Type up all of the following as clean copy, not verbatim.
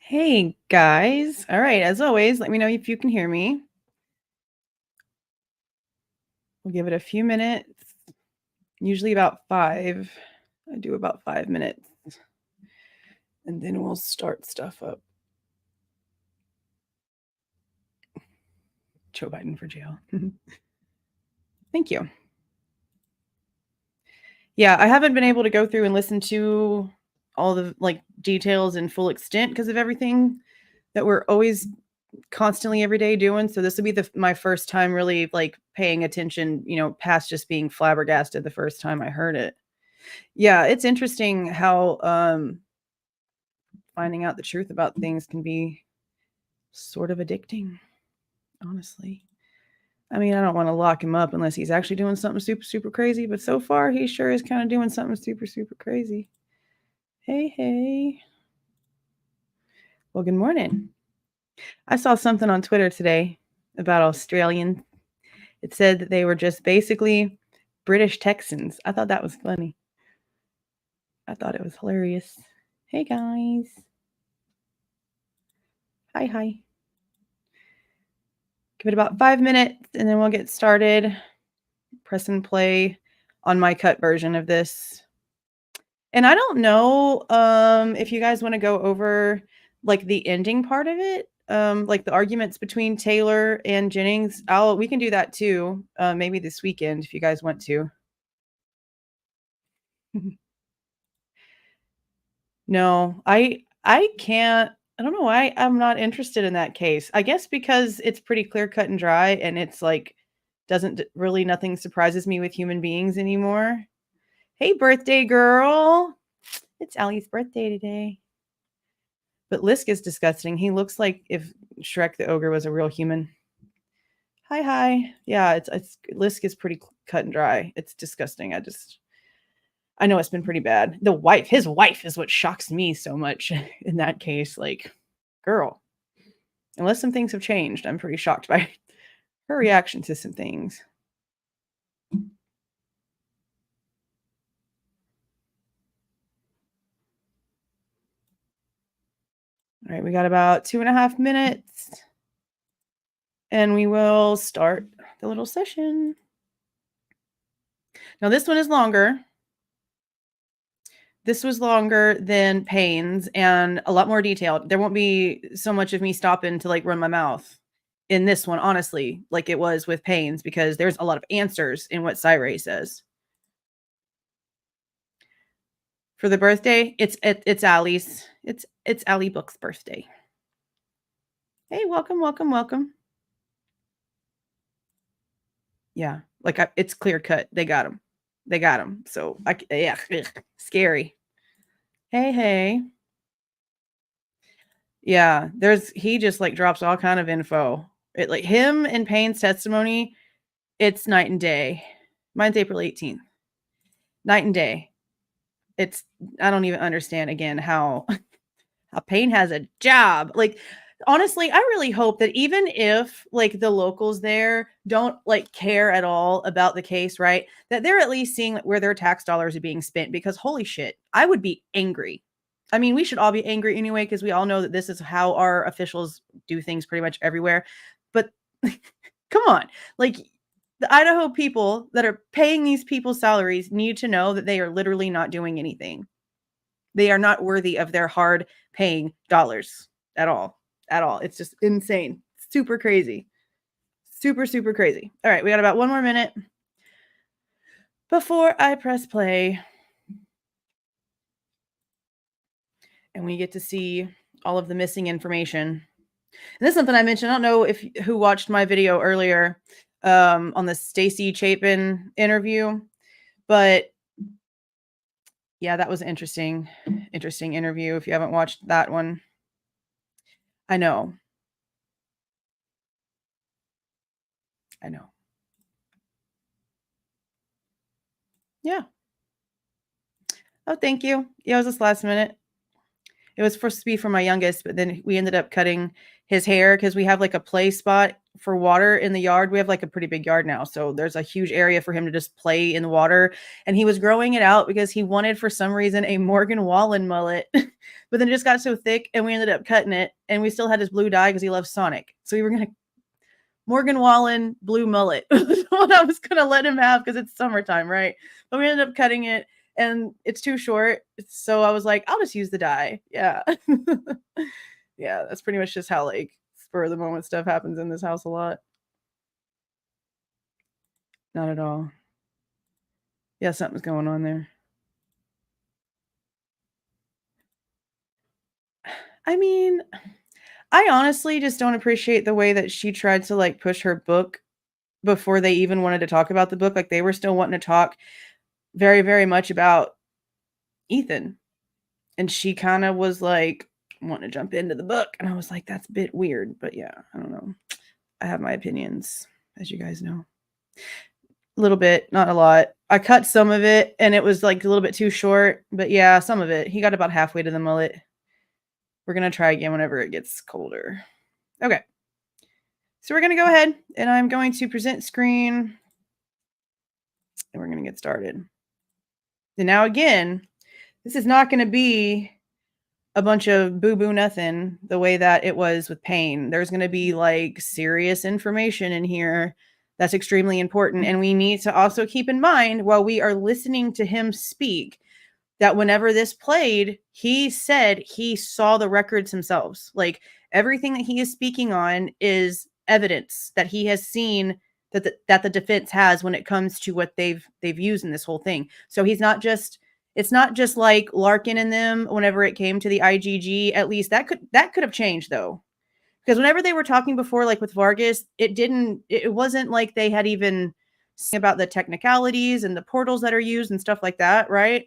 Hey guys. All right, as always, let me know if you can hear me. We'll give it a few minutes, usually about 5. I do about 5 minutes, and then we'll start stuff up. Joe Biden for jail. Thank you. Yeah, I haven't been able to go through and listen to all the details in full extent because of everything that we're always constantly every day doing. So this will be my first time really paying attention, past just being flabbergasted the first time I heard it. Yeah, it's interesting how finding out the truth about things can be sort of addicting, honestly. I mean, I don't want to lock him up unless he's actually doing something super, super crazy, but so far he sure is kind of doing something super, super crazy. Hey, hey. Well, good morning. I saw something on Twitter today about Australians. It said that they were just basically British Texans. I thought that was funny. I thought it was hilarious. Hey, guys. Hi, hi. Give it about 5 minutes and then we'll get started. Press and play on my cut version of this. And I don't know if you guys want to go over the ending part of it, the arguments between Taylor and Jennings. We can do that too, maybe this weekend if you guys want to. No, I can't. I don't know why I'm not interested in that case. I guess because it's pretty clear cut and dry, and it's doesn't really nothing surprises me with human beings anymore. Hey, birthday girl. It's Allie's birthday today. But Lisk is disgusting. He looks like if Shrek the Ogre was a real human. Hi, hi. Yeah, it's Lisk is pretty cut and dry. It's disgusting. I know it's been pretty bad. His wife is what shocks me so much in that case. Girl, unless some things have changed, I'm pretty shocked by her reaction to some things. All right, we got about 2.5 minutes and we will start the little session. Now this one is longer. This was longer than Payne's and a lot more detailed. There won't be so much of me stopping to run my mouth in this one, honestly, like it was with Payne's, because there's a lot of answers in what Cyrey says. For the birthday, it's Allie's. It's Allie Book's birthday. Hey, welcome, welcome, welcome. Yeah, it's clear cut. They got him. They got him. So yeah, scary. Hey, hey. Yeah, he just drops all kind of info. It him and Payne's testimony, it's night and day. Mine's April 18th. Night and day. I don't even understand again how Payne has a job. Honestly, I really hope that even if the locals there don't care at all about the case, right? That they're at least seeing where their tax dollars are being spent, because holy shit, I would be angry. I mean, we should all be angry anyway, because we all know that this is how our officials do things pretty much everywhere. But come on, the Idaho people that are paying these people's salaries need to know that they are literally not doing anything. They are not worthy of their hard paying dollars at all. At all. It's just insane. Super crazy. Super, super crazy. All right, we got about 1 more minute before I press play. And we get to see all of the missing information. And this is something I mentioned. I don't know who watched my video earlier on the Stacy Chapin interview, but yeah, that was an interesting interview. If you haven't watched that one, I know. Yeah. Oh, thank you. Yeah, it was this last minute. It was supposed to be for my youngest, but then we ended up cutting his hair because we have like a play spot for water in the yard. We have like a pretty big yard now, so there's a huge area for him to just play in the water. And he was growing it out because he wanted, for some reason, a Morgan Wallen mullet. But then it just got so thick, and we ended up cutting it. And we still had his blue dye because he loves Sonic. So we were gonna Morgan Wallen blue mullet was what I was gonna let him have because it's summertime, right? But we ended up cutting it, and it's too short. So I was like, I'll just use the dye. Yeah. Yeah, that's pretty much just how like spur of the moment stuff happens in this house a lot. Not at all. Yeah, something's going on there. I mean, I honestly just don't appreciate the way that she tried to like push her book before they even wanted to talk about the book. Like they were still wanting to talk very, very much about Ethan. And she kind of was like wanting to jump into the book. And I was like, that's a bit weird. But yeah, I don't know. I have my opinions, as you guys know. A little bit, not a lot. I cut some of it and it was like a little bit too short. But yeah, some of it. He got about halfway to the mullet. We're going to try again whenever it gets colder. Okay. So we're going to go ahead and I'm going to present screen. And we're going to get started. And now again, this is not going to be a bunch of boo-boo nothing the way that it was with Payne. There's going to be like serious information in here that's extremely important. And we need to also keep in mind while we are listening to him speak that whenever this played, he said he saw the records himself. Like everything that he is speaking on is evidence that he has seen that the defense has when it comes to what they've used in this whole thing. So he's not just it's not just like Larkin and them whenever it came to the IGG. At least that could have changed though. Because whenever they were talking before, like with Vargas, it wasn't like they had even seen about the technicalities and the portals that are used and stuff like that, right?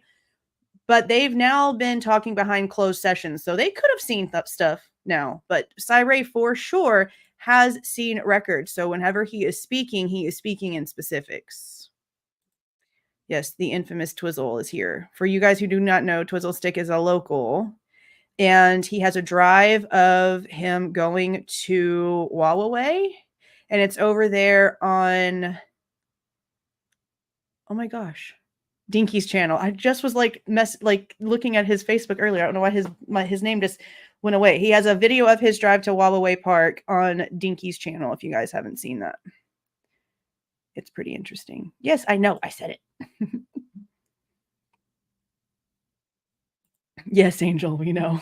But they've now been talking behind closed sessions, so they could have seen stuff now. But Cyray for sure has seen records. So whenever he is speaking in specifics. Yes, the infamous Twizzle is here. For you guys who do not know, Twizzle Stick is a local. And he has a drive of him going to Wallaway. And it's over there on, oh my gosh, Dinky's channel. I just was like looking at his Facebook earlier. I don't know why his name just went away. He has a video of his drive to Wallaway Park on Dinky's channel if you guys haven't seen that. It's pretty interesting. Yes, I know. I said it. Yes, Angel, we know.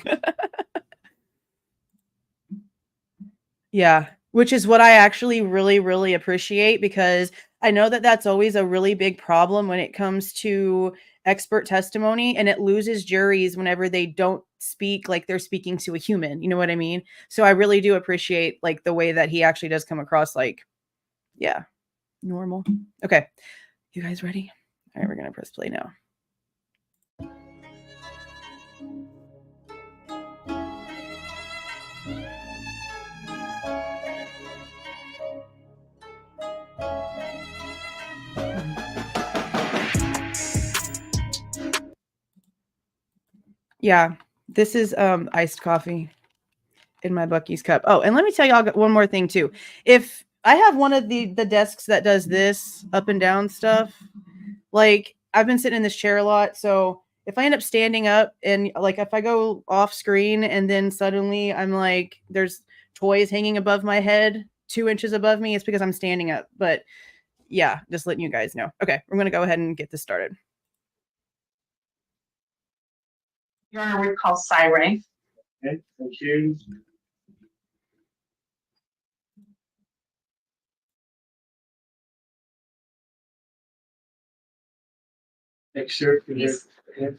Yeah, which is what I actually really, really appreciate because I know that that's always a really big problem when it comes to expert testimony and it loses juries whenever they don't speak like they're speaking to a human. You know what I mean? So I really do appreciate like the way that he actually does come across like, yeah, normal. Okay. You guys ready? All right, we're going to press play now. Yeah, this is iced coffee in my Buc-ee's cup. Oh, and let me tell y'all one more thing too. If I have one of the desks that does this up and down stuff, like I've been sitting in this chair a lot, so if I end up standing up and like if I go off screen and then suddenly I'm like there's toys hanging above my head 2 inches above me, it's because I'm standing up. But yeah, just letting you guys know. Okay, we're gonna go ahead and get this started. Your Honor, we call Cyray. Okay, thank you. Next, sir.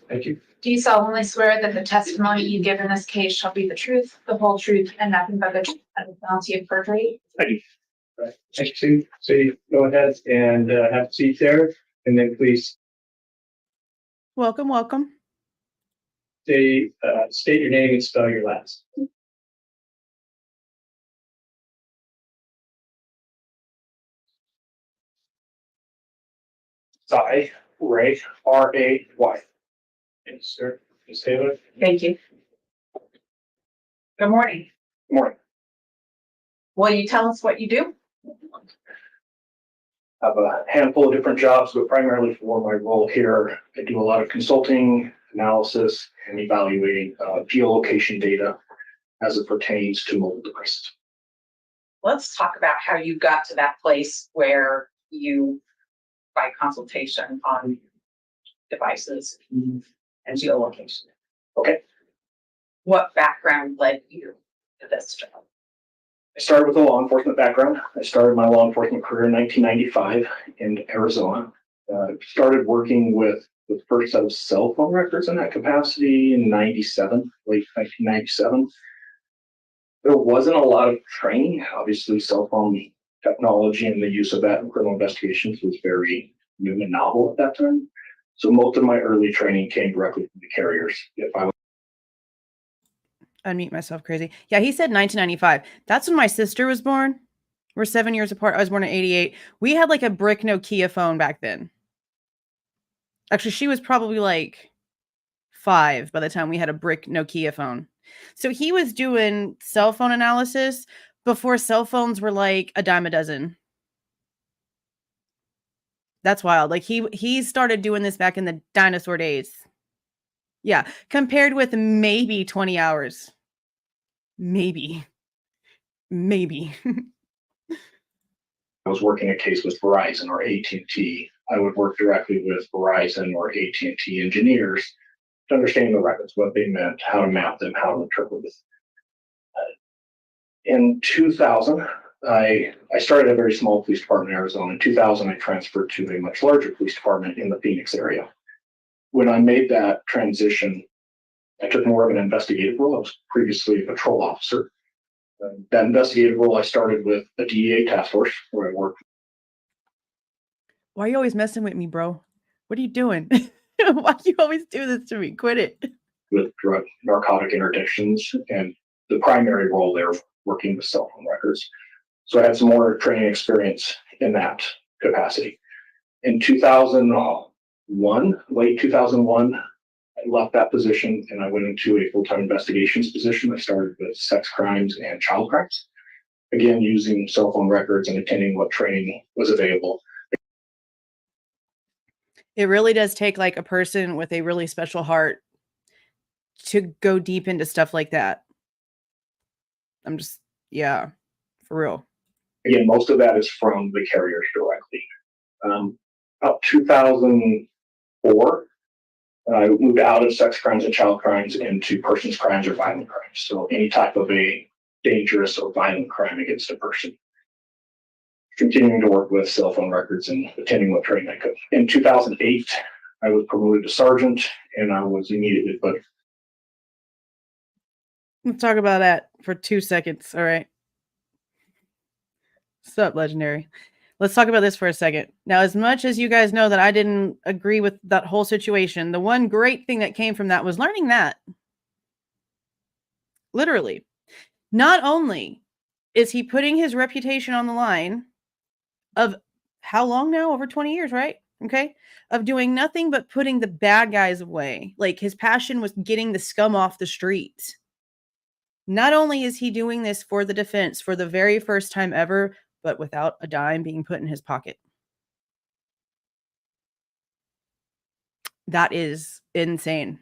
Thank you. Do you solemnly swear that the testimony you give in this case shall be the truth, the whole truth, and nothing but the truth and the penalty of perjury? I do. Right. Thank you. So you go ahead and have a seat there, and then please Welcome. state your name and spell your last. Ray, R-A-Y. Thank you, sir. Ms. Taylor. Thank you. Good morning. Morning. Will you tell us what you do? I have a handful of different jobs, but primarily for my role here, I do a lot of consulting, analysis, and evaluating geolocation data as it pertains to mobile devices. Let's talk about how you got to that place where you provide consultation on devices and geolocation. Okay. What background led you to this job? I started with a law enforcement background. I started my law enforcement career in 1995 in Arizona. Started working with the first set of cell phone records in that capacity in 97, late 1997. There wasn't a lot of training. Obviously, cell phone technology and the use of that in criminal investigations was very new and novel at that time. So most of my early training came directly from the carriers. If I Unmute myself crazy. Yeah, he said 1995. That's when my sister was born. We're 7 years apart. I was born in 88. We had like a brick Nokia phone back then. Actually, she was probably like 5 by the time we had a brick Nokia phone. So he was doing cell phone analysis before cell phones were like a dime a dozen. That's wild. Like he started doing this back in the dinosaur days. Yeah, compared with maybe 20 hours. Maybe. was working a case with Verizon or AT&T, I would work directly with Verizon or AT&T engineers to understand the records, what they meant, how to map them, how to interpret it. In 2000, I started a very small police department in Arizona. In 2000, I transferred to a much larger police department in the Phoenix area. When I made that transition, I took more of an investigative role. I was previously a patrol officer. That investigative role, I started with a DEA task force where I worked. Why are you always messing with me, bro? What are you doing? Why do you always do this to me? Quit it. With drug narcotic interdictions, and the primary role there working with cell phone records. So I had some more training experience in that capacity. In 2001, late 2001, I left that position and I went into a full-time investigations position. I started with sex crimes and child crimes. Again, using cell phone records and attending what training was available. It really does take like a person with a really special heart to go deep into stuff like that. Yeah, for real. Again, most of that is from the carriers directly. About 2004, I moved out of sex crimes and child crimes into persons crimes or violent crimes. So any type of a dangerous or violent crime against a person. Continuing to work with cell phone records and attending what training I could. In 2008, I was promoted to sergeant and I was immediately put. Let's talk about that for 2 seconds. All right. Sup, legendary. Let's talk about this for a second. Now, as much as you guys know that I didn't agree with that whole situation, the one great thing that came from that was learning that. Literally. Not only is he putting his reputation on the line of how long now? Over 20 years, right? Okay. Of doing nothing but putting the bad guys away. Like his passion was getting the scum off the streets. Not only is he doing this for the defense for the very first time ever, but without a dime being put in his pocket. That is insane.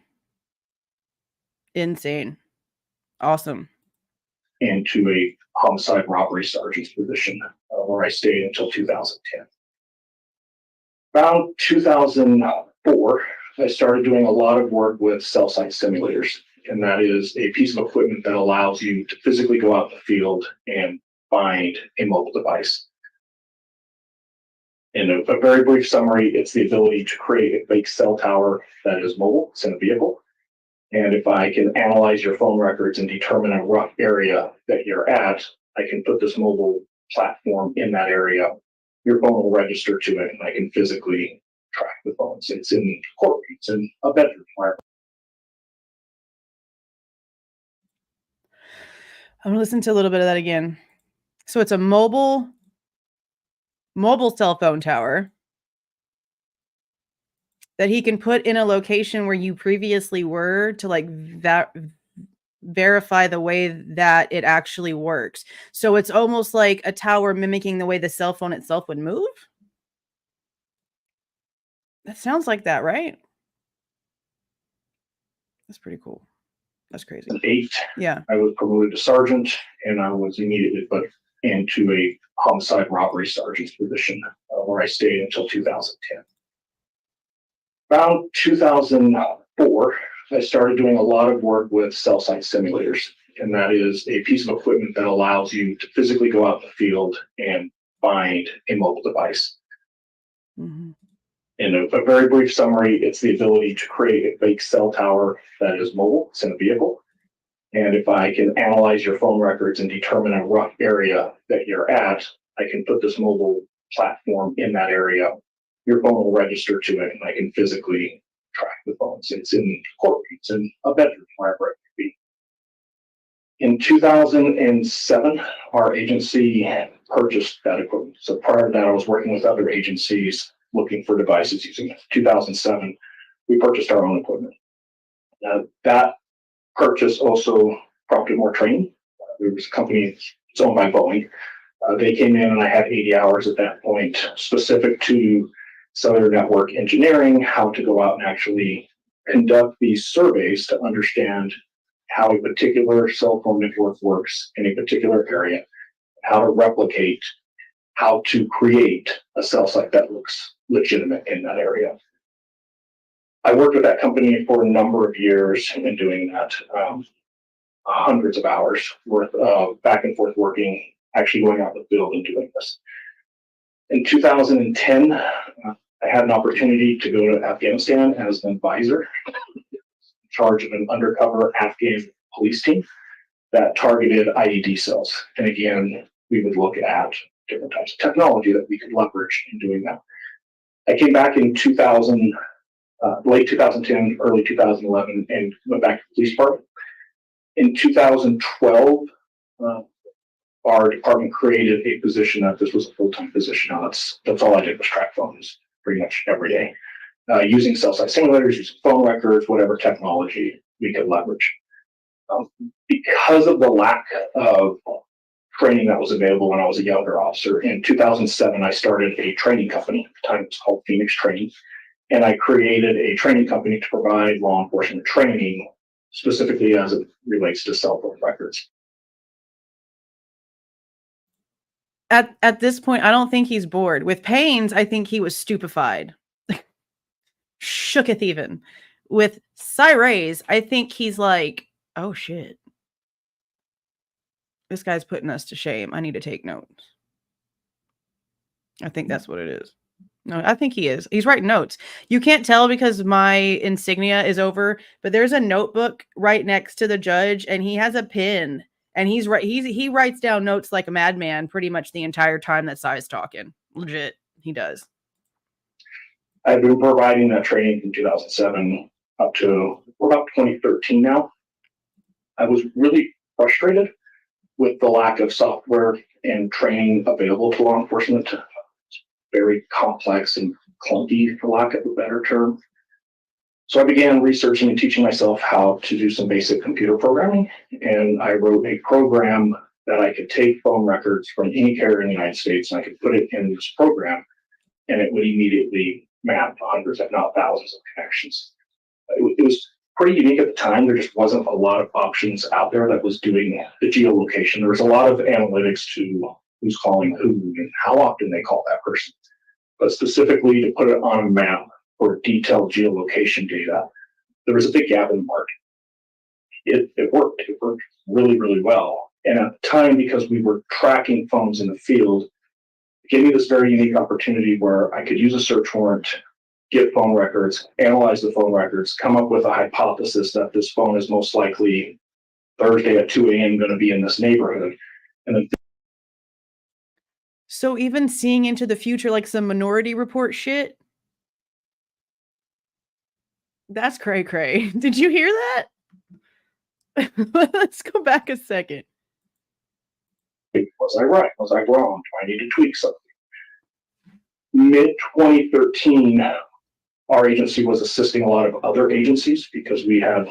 Insane. Awesome. Into a homicide robbery sergeant's position where I stayed until 2010. Around 2004, I started doing a lot of work with cell site simulators. And that is a piece of equipment that allows you to physically go out in the field and find a mobile device. In a very brief summary, it's the ability to create a fake cell tower that is mobile, it's in a vehicle. And if I can analyze your phone records and determine a rough area that you're at, I can put this mobile platform in that area. Your phone will register to it and I can physically track the phones. It's in court, it's in a bedroom, wherever. I'm gonna listen to a little bit of that again. So it's a mobile cell phone tower that he can put in a location where you previously were to like verify the way that it actually works. So it's almost like a tower mimicking the way the cell phone itself would move. That sounds like that, right? That's pretty cool. That's crazy. At 8, Yeah. I was promoted to sergeant, and I was immediately put into a homicide robbery sergeant's position, where I stayed until 2010. Around 2004, I started doing a lot of work with cell site simulators, and that is a piece of equipment that allows you to physically go out in the field and find a mobile device. Mm-hmm. In a very brief summary, it's the ability to create a fake cell tower that is mobile. It's in a vehicle. And if I can analyze your phone records and determine a rough area that you're at, I can put this mobile platform in that area. Your phone will register to it, and I can physically track the phones. It's in courtrooms, it's in a bedroom, wherever it may be. In 2007, our agency purchased that equipment. So prior to that, I was working with other agencies looking for devices using it. 2007, we purchased our own equipment. That purchase also prompted more training. There was a company, it's owned by Boeing. They came in and I had 80 hours at that point specific to cellular network engineering, how to go out and actually conduct these surveys to understand how a particular cell phone network works in a particular area, how to replicate, how to create a cell site that looks legitimate in that area. I worked with that company for a number of years in doing that, hundreds of hours worth of back and forth working, actually going out in the field and doing this. In 2010, I had an opportunity to go to Afghanistan as an advisor, in charge of an undercover Afghan police team that targeted IED cells. And again, we would look at different types of technology that we could leverage in doing that. I came back in late 2010, early 2011, and went back to the police department. In 2012, our department created a position that this was a full-time position. Now that's all I did was track phones pretty much every day, using cell site simulators, using phone records, whatever technology we could leverage. Because of the lack of training that was available when I was a younger officer, in 2007, I started a training company. At the time, it was called Phoenix Training. And I created a training company to provide law enforcement training, specifically as it relates to cell phone records. At this point, I don't think he's bored. With Payne's, I think he was stupefied. Shooketh even. With Cyray's, I think he's like, oh shit. This guy's putting us to shame. I need to take notes. I think that's what it is. No, I think he is. He's writing notes. You can't tell because my insignia is over, but there's a notebook right next to the judge, and he has a pen, and he writes down notes like a madman pretty much the entire time that Cy's talking. Legit, he does. I've been providing that training from 2007 up to about 2013 now. I was really frustrated with the lack of software and training available to law enforcement. Very complex and clunky, for lack of a better term. So I began researching and teaching myself how to do some basic computer programming, and I wrote a program that I could take phone records from any carrier in the United States, and I could put it in this program, and it would immediately map hundreds, if not thousands, of connections. It was pretty unique at the time. There just wasn't a lot of options out there that was doing the geolocation. There was a lot of analytics to who's calling who and how often they call that person. But specifically to put it on a map for detailed geolocation data, there was a big gap in the market. It worked. It worked really, really well. And at the time, because we were tracking phones in the field, it gave me this very unique opportunity where I could use a search warrant, get phone records, analyze the phone records, come up with a hypothesis that this phone is most likely Thursday at 2 a.m. going to be in this neighborhood. And then So even seeing into the future, like some Minority Report shit, that's cray cray. Did you hear that? Let's go back a second. was I right? Was I wrong? Do I need to tweak something? Mid-2013, our agency was assisting a lot of other agencies because we had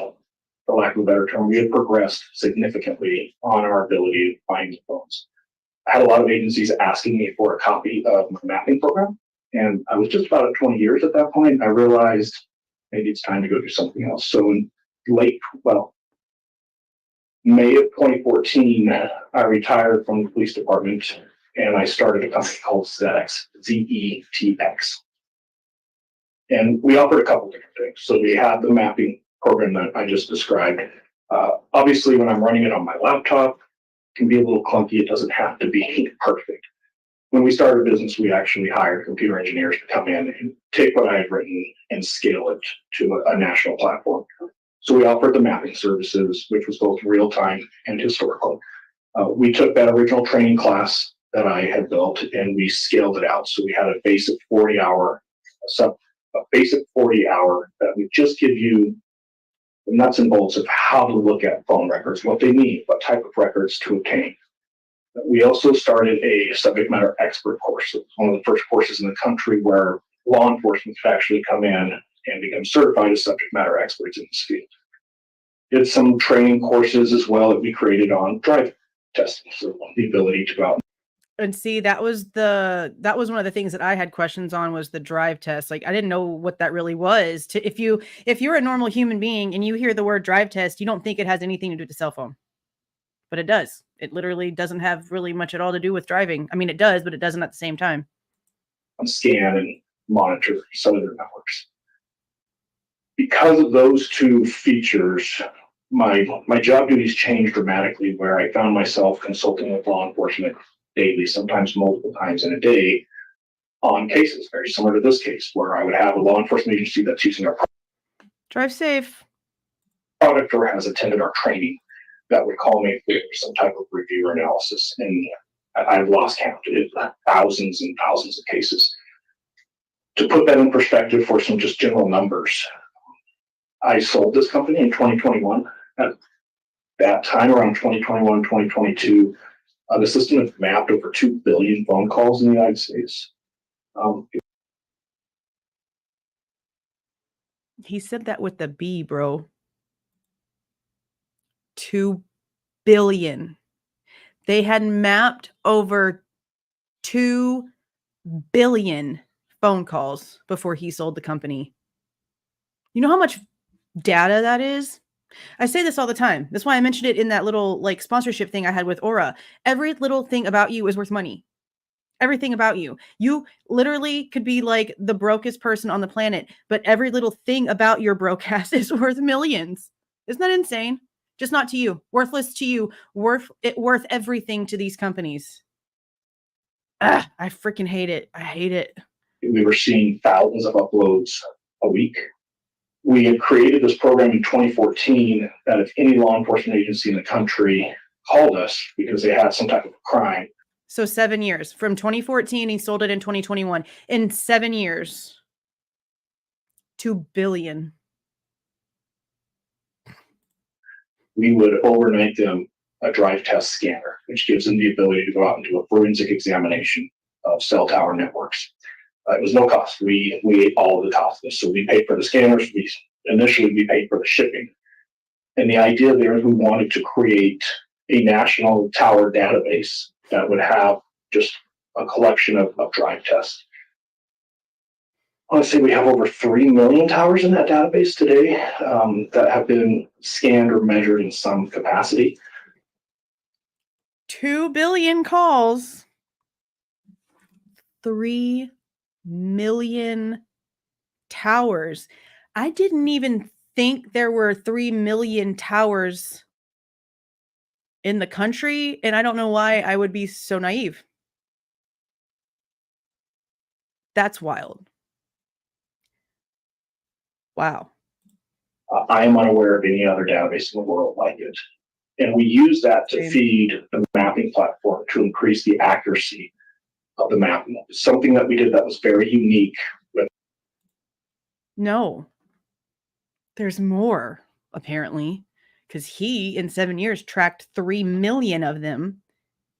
for lack of a better term, we had progressed significantly on our ability to find phones. I had a lot of agencies asking me for a copy of my mapping program, and I was just about at 20 years at that point. I realized maybe it's time to go do something else. So in May of 2014, I retired from the police department and I started a company called ZETX, Z-E-T-X. And we offered a couple different things. So we had the mapping program that I just described. Obviously, when I'm running it on my laptop, it can be a little clunky. It doesn't have to be perfect. When we started business, we actually hired computer engineers to come in and take what I had written and scale it to a national platform. So we offered the mapping services, which was both real-time and historical. We took that original training class that I had built and we scaled it out. So we had a basic 40-hour that would just give you the nuts and bolts of how to look at phone records, what they need, what type of records to obtain. We also started a subject matter expert course. It was one of the first courses in the country where law enforcement could actually come in and become certified as subject matter experts in this field. Did some training courses as well that we created on drive testing, so the ability to go out. And see, that was one of the things that I had questions on, was the drive test. Like, I didn't know what that really was. If you're a normal human being and you hear the word drive test, you don't think it has anything to do with the cell phone, but it does. It literally doesn't have really much at all to do with driving. I mean, it does, but it doesn't at the same time. Scan and monitor cellular networks. Because of those two features, my job duties changed dramatically, where I found myself consulting with law enforcement daily, sometimes multiple times in a day, on cases very similar to this case, where I would have a law enforcement agency that's using our Drive safe product or has attended our training that would call me for some type of review or analysis. And I've lost count. It's thousands and thousands of cases. To put that in perspective for some just general numbers, I sold this company in 2021. At that time, around 2021, 2022, the system had mapped over 2 billion phone calls in the United States. He said that with the B, bro. 2 billion. They had mapped over 2 billion phone calls before he sold the company. You know how much data that is? I say this all the time. That's why I mentioned it in that little like sponsorship thing I had with Aura. Every little thing about you is worth money. Everything about you. You literally could be like the brokest person on the planet, but every little thing about your broadcast is worth millions. Isn't that insane? Just not to you. Worthless to you. Worth everything to these companies. I freaking hate it. I hate it. We were seeing thousands of uploads a week. We had created this program in 2014 that if any law enforcement agency in the country called us because they had some type of crime. So 7 years. From 2014, he sold it in 2021. In 7 years, 2 billion. We would overnight them a drive test scanner, which gives them the ability to go out and do a forensic examination of cell tower networks. It was no cost. We ate all of the costs. So we paid for the scanners. Initially, we paid for the shipping. And the idea there is we wanted to create a national tower database that would have just a collection of drive tests. I want to say we have over 3 million towers in that database today that have been scanned or measured in some capacity. 2 billion calls. 3 million towers. I didn't even think there were 3 million towers in the country, and I don't know why I would be so naive. That's wild. Wow. I am unaware of any other database in the world like it. And we use that to feed the mapping platform to increase the accuracy of the mapping. Something that we did that was very unique. No. There's more, apparently, because he, in 7 years, tracked 3 million of them.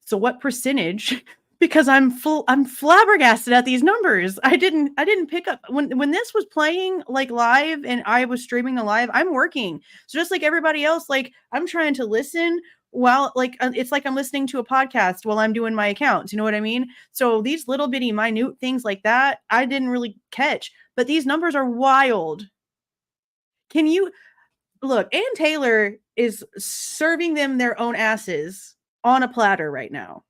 So what percentage because I'm flabbergasted at these numbers. I didn't pick up when this was playing like live and I was streaming the live. I'm working. So just like everybody else, like I'm trying to listen while like it's like I'm listening to a podcast while I'm doing my account. You know what I mean? So these little bitty minute things like that, I didn't really catch, but these numbers are wild. Can you look, Ann Taylor is serving them their own asses on a platter right now.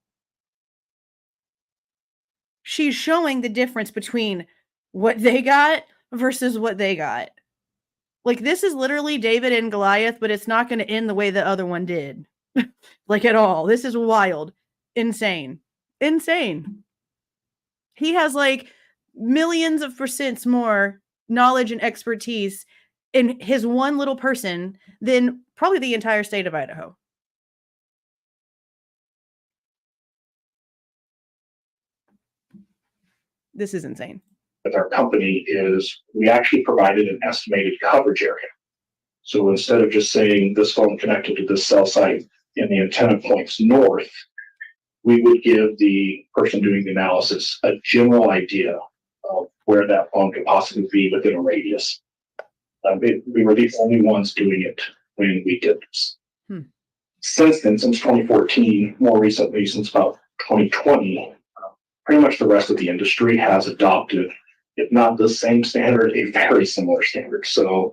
She's showing the difference between what they got versus what they got. Like, this is literally David and Goliath, but it's not going to end the way the other one did. Like, at all. This is wild. Insane. Insane. He has, like, millions of percents more knowledge and expertise in his one little person than probably the entire state of Idaho. This is insane. With our company is we actually provided an estimated coverage area. So instead of just saying this phone connected to this cell site in the antenna points north, we would give the person doing the analysis a general idea of where that phone could possibly be within a radius. We were the only ones doing it when we did this. Since then, since 2014, more recently, since about 2020, pretty much the rest of the industry has adopted, if not the same standard, a very similar standard. So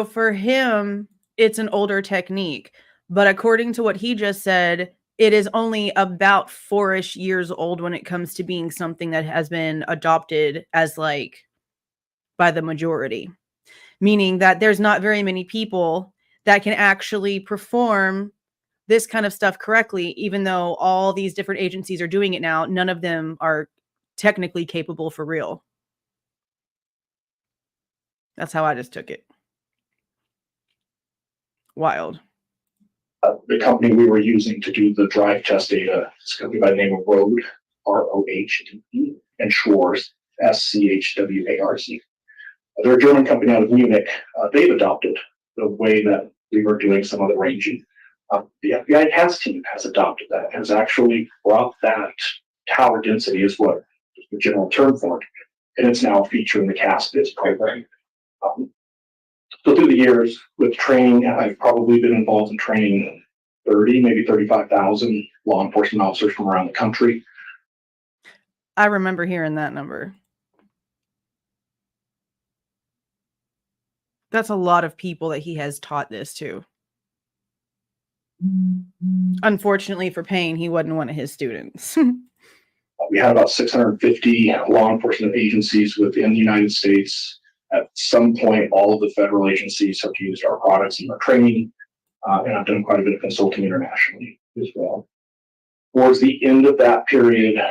for him, it's an older technique. But according to what he just said, it is only about 4-ish years old when it comes to being something that has been adopted as like by the majority. Meaning that there's not very many people that can actually perform this kind of stuff correctly, even though all these different agencies are doing it now. None of them are technically capable for real. That's how I just took it. Wild. The company we were using to do the drive test data is a company by the name of Rohde, R-O-H-D-E, and Schwarz, S-C-H-W-A-R-Z. They're a German company out of Munich. They've adopted the way that we were doing some of the ranging. The FBI CAS team has adopted that, has actually brought that tower density is what is the general term for it, and it's now a feature in the CAS-BIS program. So through the years with training, I've probably been involved in training 30, maybe 35,000 law enforcement officers from around the country. I remember hearing that number. That's a lot of people that he has taught this to. Unfortunately for Payne, he wasn't one of his students. We had about 650 law enforcement agencies within the United States. At some point, all of the federal agencies have used our products in their training, and I've done quite a bit of consulting internationally as well. Towards the end of that period,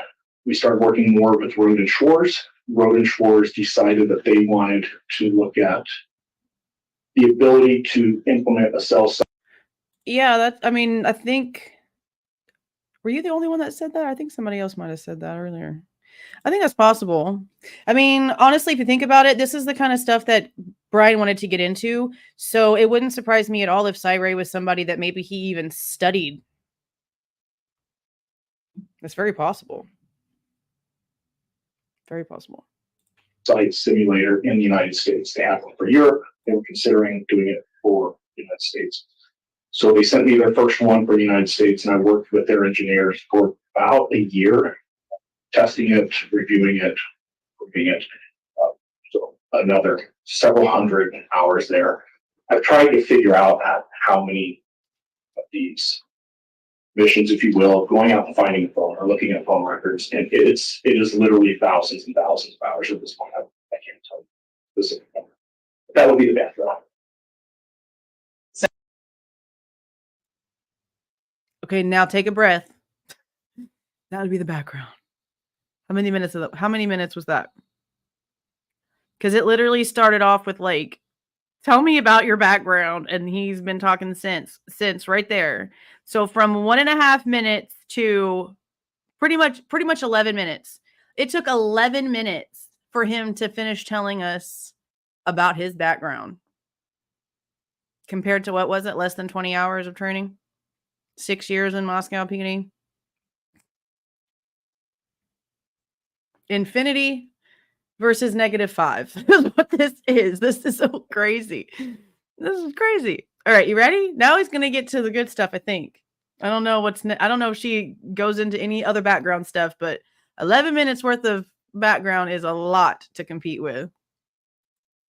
we started working more with Rohde and Schwarz. Rohde and Schwarz decided that they wanted to look at the ability to implement a cell site. Yeah, I think, were you the only one that said that? I think somebody else might have said that earlier. I think that's possible. I mean, honestly, if you think about it, this is the kind of stuff that Bryan wanted to get into. So it wouldn't surprise me at all if Cyray was somebody that maybe he even studied. That's very possible. Very possible. Site simulator in the United States. They have one for Europe. They were considering doing it for the United States. So they sent me their first one for the United States, and I worked with their engineers for about a year, testing it, reviewing it, proving it. So another several hundred hours there. I've tried to figure out how many of these missions, if you will, of going out and finding a phone or looking at phone records, and it is literally thousands and thousands of hours at this point. I can't tell you specific number. But that would be the background. Okay, now take a breath. That would be the background. How many minutes was that? Because it literally started off with like, tell me about your background, and he's been talking since right there. So from 1.5 minutes to pretty much 11 minutes. It took 11 minutes for him to finish telling us about his background. Compared to what was it? Less than 20 hours of training? 6 years in Moscow PD? Infinity versus -5 is what this is. This is so crazy. This is crazy. All right, you ready? Now he's going to get to the good stuff, I think. I don't know I don't know if she goes into any other background stuff, but 11 minutes worth of background is a lot to compete with.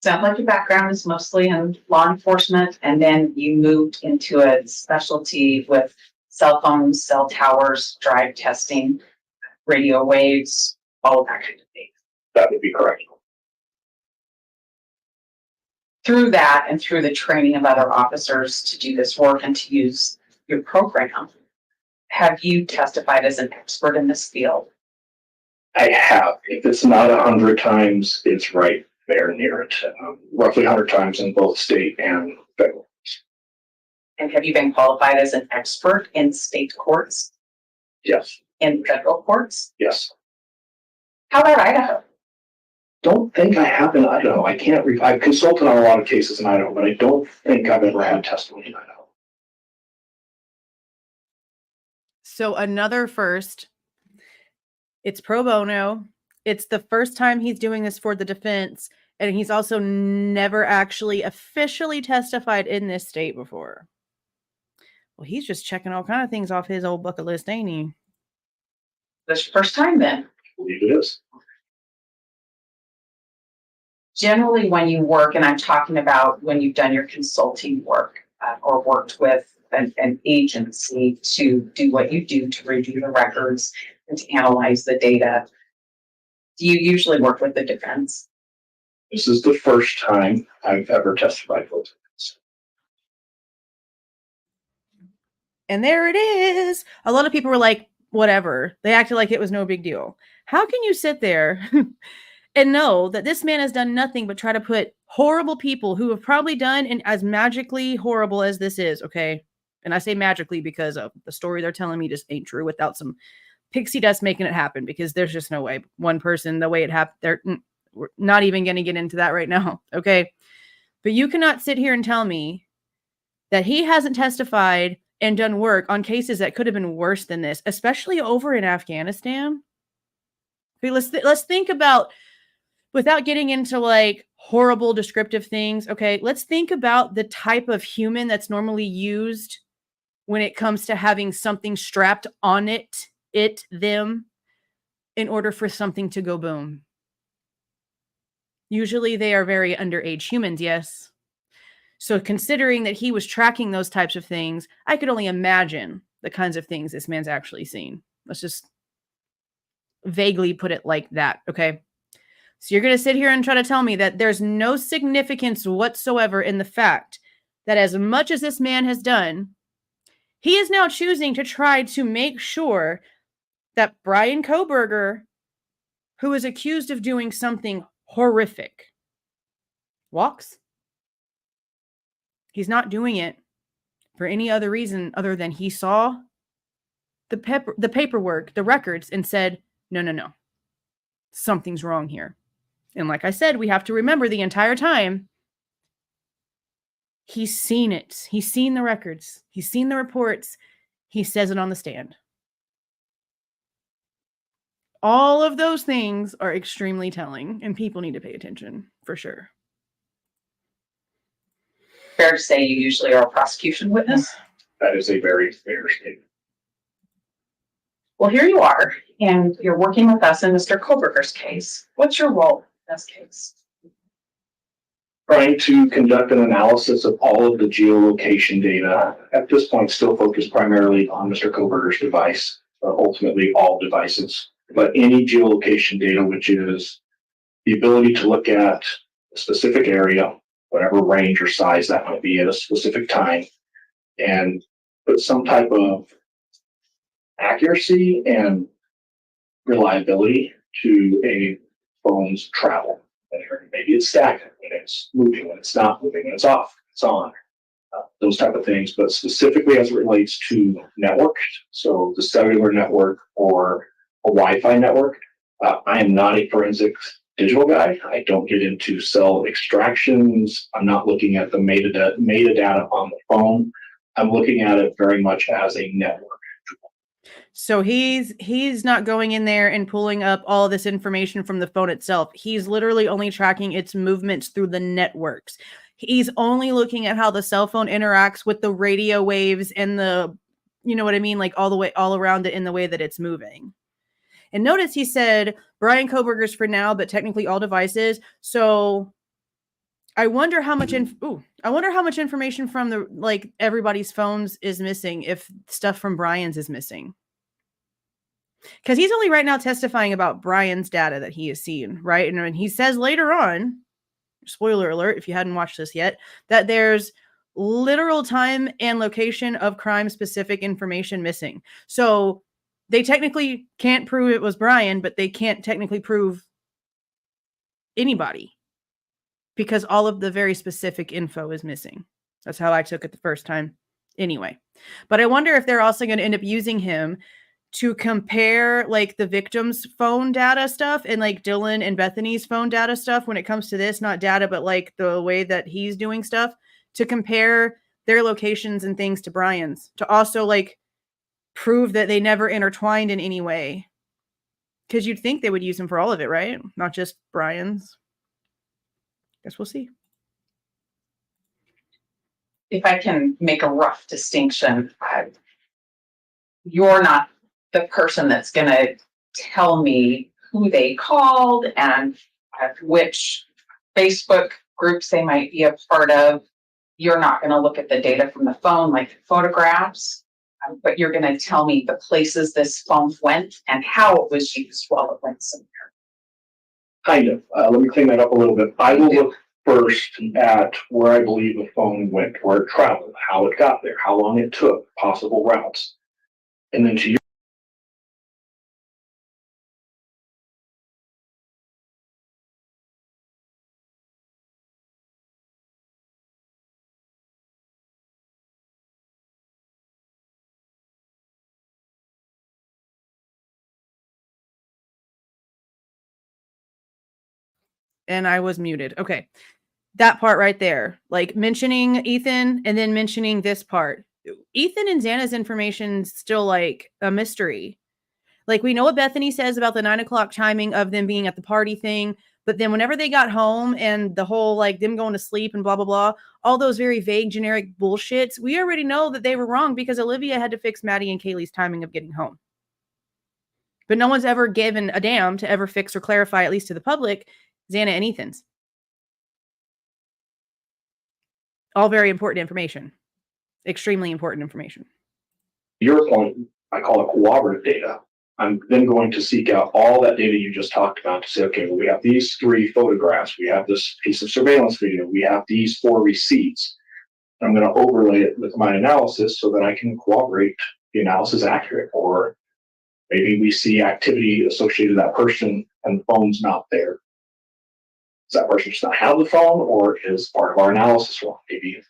Sounds like your background is mostly in law enforcement, and then you moved into a specialty with cell phones, cell towers, drive testing, radio waves, all of that kind of thing. That would be correct. Through that and through the training of other officers to do this work and to use your program, have you testified as an expert in this field? I have. If it's not 100 times, it's right there near it. Roughly 100 times in both state and federal. And have you been qualified as an expert in state courts, Yes. in federal courts? Yes. How about Idaho? Don't think I have in Idaho. I can't. I've consulted on a lot of cases in Idaho, but I don't think I've ever had testimony in Idaho. So another first. It's pro bono. It's the first time he's doing this for the defense, and he's also never actually officially testified in this state before. Well, he's just checking all kind of things off his old bucket list, ain't he? This first time then? I believe it is. Generally, when you work, and I'm talking about when you've done your consulting work or worked with an agency to do what you do to review the records and to analyze the data, do you usually work with the defense? This is the first time I've ever testified for defense. And there it is. A lot of people were like, whatever. They acted like it was no big deal. How can you sit there and know that this man has done nothing but try to put horrible people who have probably done and as magically horrible as this is, okay? And I say magically because of the story they're telling me just ain't true without some pixie dust making it happen, because there's just no way one person, the way it happened, we're not even going to get into that right now, okay? But you cannot sit here and tell me that he hasn't testified and done work on cases that could have been worse than this, especially over in Afghanistan. Okay, let's think about, without getting into like horrible descriptive things, okay, let's think about the type of human that's normally used when it comes to having something strapped on them, in order for something to go boom. Usually they are very underage humans, yes. So considering that he was tracking those types of things, I could only imagine the kinds of things this man's actually seen. Let's just vaguely put it like that, okay? So you're going to sit here and try to tell me that there's no significance whatsoever in the fact that as much as this man has done, he is now choosing to try to make sure that Bryan Kohberger, who is accused of doing something horrific, walks. He's not doing it for any other reason other than he saw the paperwork, the records, and said, no, something's wrong here. And like I said, we have to remember the entire time, he's seen it. He's seen the records. He's seen the reports. He says it on the stand. All of those things are extremely telling, and people need to pay attention for sure. Fair to say you usually are a prosecution witness? That is a very fair statement. Well, here you are, and you're working with us in Mr. Kohberger's case. What's your role in this case? Trying to conduct an analysis of all of the geolocation data. At this point, still focused primarily on Mr. Kohberger's device, ultimately all devices, but any geolocation data, which is the ability to look at a specific area, whatever range or size that might be at a specific time, and put some type of accuracy and reliability to a phone's travel. Maybe it's stagnant when it's moving, when it's not moving, when it's off, it's on, those type of things. But specifically as it relates to network, so the cellular network or a Wi-Fi network, I am not a forensic digital guy. I don't get into cell extractions. I'm not looking at the metadata on the phone. I'm looking at it very much as a network. So he's not going in there and pulling up all this information from the phone itself. He's literally only tracking its movements through the networks. He's only looking at how the cell phone interacts with the radio waves and the, you know what I mean? Like all the way, all around it in the way that it's moving. And notice he said Bryan Kohberger's for now, but technically all devices. So I wonder how much information from the, like, everybody's phones is missing if stuff from Bryan's is missing. Because he's only right now testifying about Bryan's data that he has seen, right? And he says later on, spoiler alert if you hadn't watched this yet, that there's literal time and location of crime specific information missing. So they technically can't prove it was Bryan, but they can't technically prove anybody because all of the very specific info is missing. That's how I took it the first time anyway. But I wonder if they're also going to end up using him to compare like the victim's phone data stuff and like Dylan and Bethany's phone data stuff when it comes to this, not data, but like the way that he's doing stuff, to compare their locations and things to Bryan's, to also like prove that they never intertwined in any way. Because you'd think they would use him for all of it, right? Not just Bryan's. Guess we'll see. If I can make a rough distinction, you're not the person that's going to tell me who they called and which Facebook groups they might be a part of. You're not going to look at the data from the phone like photographs, but you're going to tell me the places this phone went and how it was used while it went somewhere. Kind of. Let me clean that up a little bit. I will look first at where I believe the phone went, where it traveled, how it got there, how long it took, possible routes. And then to your And I was muted. Okay. That part right there, like mentioning Ethan and then mentioning this part. Ethan and Xana's information's still like a mystery. Like we know what Bethany says about the 9 o'clock chiming of them being at the party thing. But then whenever they got home and the whole like them going to sleep and blah, blah, blah, all those very vague, generic bullshits, we already know that they were wrong because Olivia had to fix Maddie and Kaylee's timing of getting home. But no one's ever given a damn to ever fix or clarify, at least to the public, Xana and Ethan's. All very important information. Extremely important information. your point, I call it cooperative data. I'm then going to seek out all that data you just talked about to say, okay, well, we have these 3 photographs, we have this piece of surveillance video, we have these 4 receipts. I'm going to overlay it with my analysis so that I can corroborate the analysis accurate. Or maybe we see activity associated with that person and the phone's not there. Does that person just not have the phone, or is part of our analysis wrong? Maybe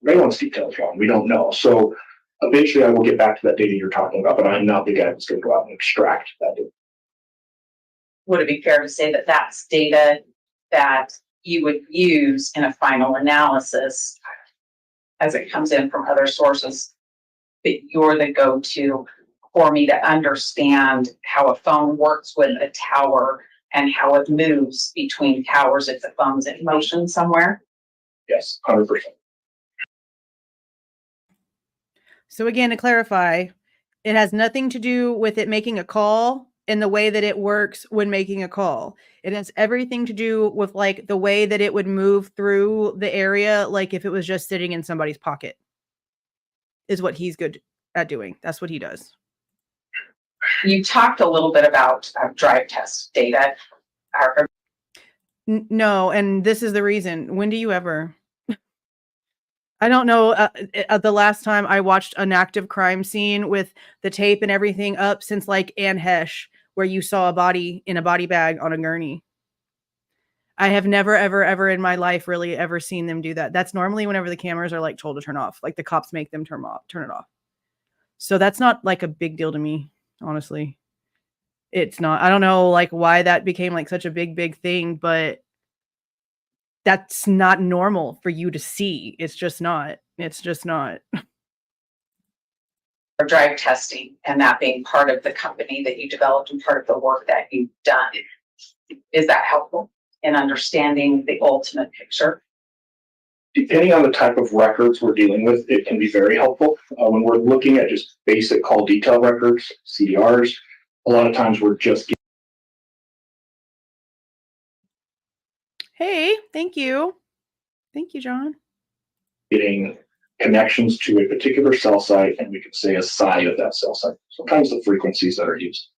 surveillance details wrong. We don't know. So eventually I will get back to that data you're talking about, but I'm not the guy that's going to go out and extract that data. Would it be fair to say that that's data that you would use in a final analysis as it comes in from other sources, that you're the go-to for me to understand how a phone works with a tower and how it moves between towers if the phone's in motion somewhere? Yes, 100%. So again, to clarify, it has nothing to do with it making a call and the way that it works when making a call. It has everything to do with like the way that it would move through the area, like if it was just sitting in somebody's pocket, is what he's good at doing. That's what he does. You talked a little bit about drive test data. No, and this is the reason. When do you ever? I don't know the last time I watched an active crime scene with the tape and everything up since like Anne Hesh, where you saw a body in a body bag on a gurney. I have never, ever, ever in my life really ever seen them do that. That's normally whenever the cameras are like told to turn off, like the cops make them turn it off. So that's not like a big deal to me, honestly. It's not. I don't know like why that became like such a big thing, but that's not normal for you to see. It's just not. It's just not. or drive testing, and that being part of the company that you developed and part of the work that you've done. Is that helpful in understanding the ultimate picture? Depending on the type of records we're dealing with, it can be very helpful. When we're looking at just basic call detail records, CDRs, a lot of times we're just Hey, thank you. Thank you, John. getting connections to a particular cell site, and we can say a PSI of that cell site. Sometimes the frequencies that are used.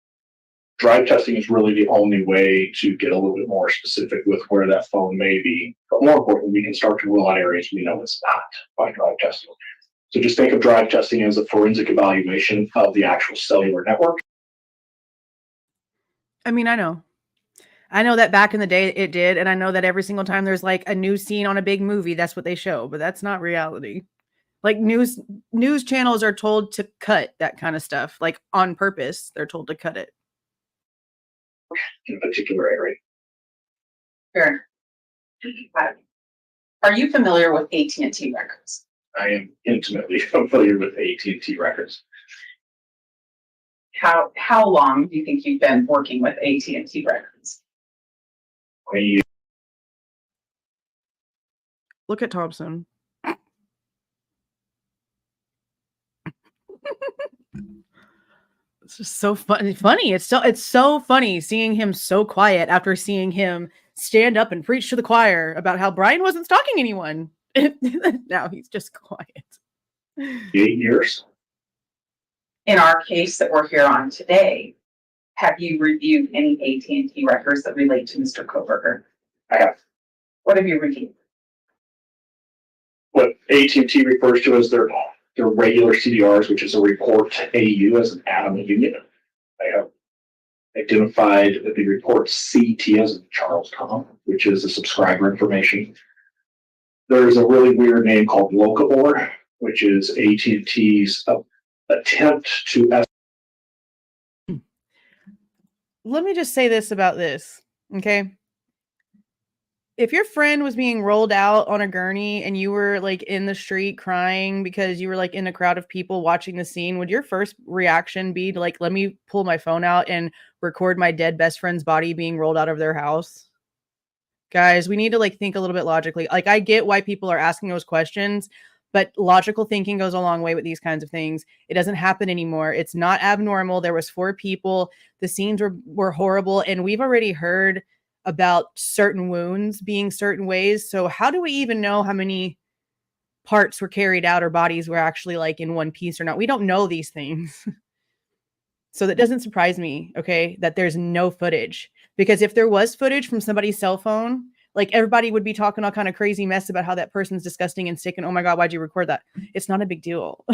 Drive testing is really the only way to get a little bit more specific with where that phone may be. But more importantly, we can start to rule out areas we know it's not by drive testing. So just think of drive testing as a forensic evaluation of the actual cellular network. I mean, I know that back in the day it did. And I know that every single time there's like a new scene on a big movie, that's what they show, but that's not reality. Like news channels are told to cut that kind of stuff, like on purpose. They're told to cut it. In a particular area. Sure. Are you familiar with AT&T records? I am intimately familiar with AT&T records. How long do you think you've been working with AT&T records? Look at Thompson. It's just so funny. It's so funny seeing him so quiet after seeing him stand up and preach to the choir about how Bryan wasn't stalking anyone. Now he's just quiet. 8 years. In our case that we're here on today, have you reviewed any AT&T records that relate to Mr. Kohberger? I have. What have you reviewed? What AT&T refers to as their regular CDRs, which is a report AU as an atom union. I have identified the report CT as in Charles Tom, which is the subscriber information. There's a really weird name called Locavore, which is AT&T's attempt to. Let me just say this about this, okay? If your friend was being rolled out on a gurney and you were like in the street crying because you were like in a crowd of people watching the scene, would your first reaction be to like, let me pull my phone out and record my dead best friend's body being rolled out of their house? Guys, we need to like think a little bit logically. Like, I get why people are asking those questions, but logical thinking goes a long way with these kinds of things. It doesn't happen anymore. It's not abnormal. There was 4 people. The scenes were horrible. And we've already heard about certain wounds being certain ways. So how do we even know how many parts were carried out or bodies were actually like in one piece or not? We don't know these things. So that doesn't surprise me, okay, that there's no footage. Because if there was footage from somebody's cell phone, like everybody would be talking all kind of crazy mess about how that person's disgusting and sick and oh my God, why'd you record that? It's not a big deal.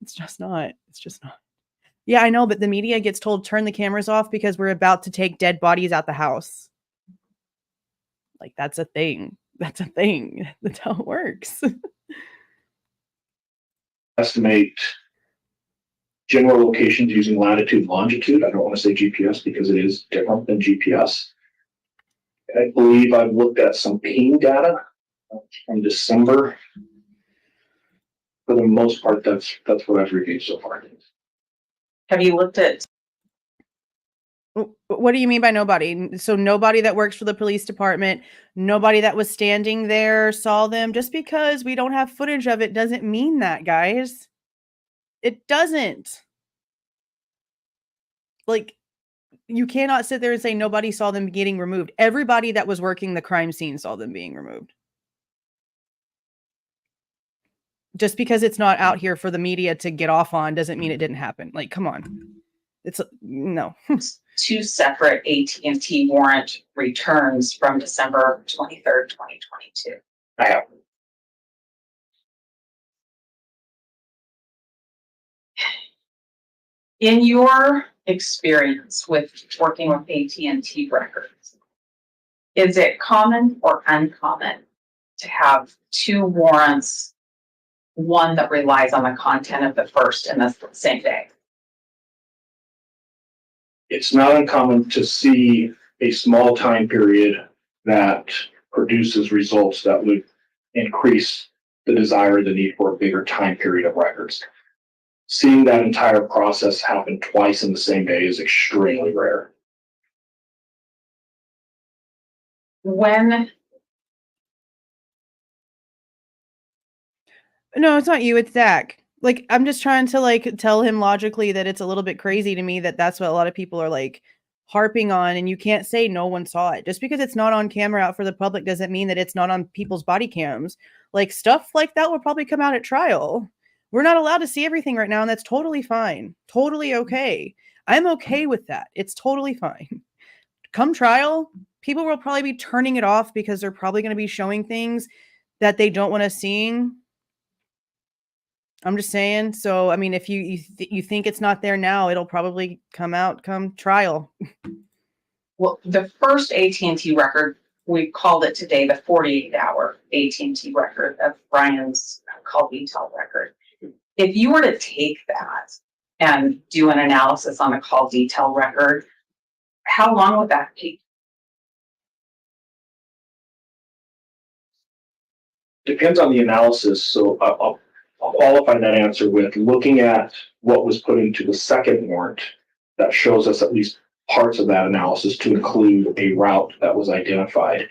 It's just not. It's just not. Yeah, I know, but the media gets told turn the cameras off because we're about to take dead bodies out the house. Like, that's a thing. That's a thing. That's how it works. Estimate general locations using latitude and longitude. I don't want to say GPS because it is different than GPS. I believe I've looked at some ping data from December. For the most part, that's what I've reviewed so far. Have you looked at? What do you mean by nobody? So nobody that works for the police department, nobody that was standing there saw them. Just because we don't have footage of it doesn't mean that, guys. It doesn't. Like, you cannot sit there and say nobody saw them getting removed. Everybody that was working the crime scene saw them being removed. Just because it's not out here for the media to get off on doesn't mean it didn't happen. Like, come on. It's no. 2 separate AT&T warrant returns from December 23rd, 2022. I have. In your experience with working with AT&T records, is it common or uncommon to have 2 warrants, one that relies on the content of the first in the same day? It's not uncommon to see a small time period that produces results that would increase the desire, the need for a bigger time period of records. seeing that entire process happen twice in the same day is extremely rare. When, No, it's not you, it's Zach. Like, I'm just trying to like tell him logically that it's a little bit crazy to me that that's what a lot of people are like harping on, and you can't say no one saw it. Just because it's not on camera out for the public doesn't mean that it's not on people's body cams. Like, stuff like that will probably come out at trial. We're not allowed to see everything right now, and that's totally fine. Totally okay. I'm okay with that. It's totally fine. Come trial, people will probably be turning it off because they're probably going to be showing things that they don't want us seeing. I'm just saying. So, I mean, if you think it's not there now, it'll probably come out come trial. well, the first AT&T record, we called it today the 48-hour AT&T record of Bryan's call detail record. If you were to take that and do an analysis on a call detail record, how long would that take? Depends on the analysis. So I'll qualify that answer with looking at what was put into the second warrant that shows us at least parts of that analysis to include a route that was identified.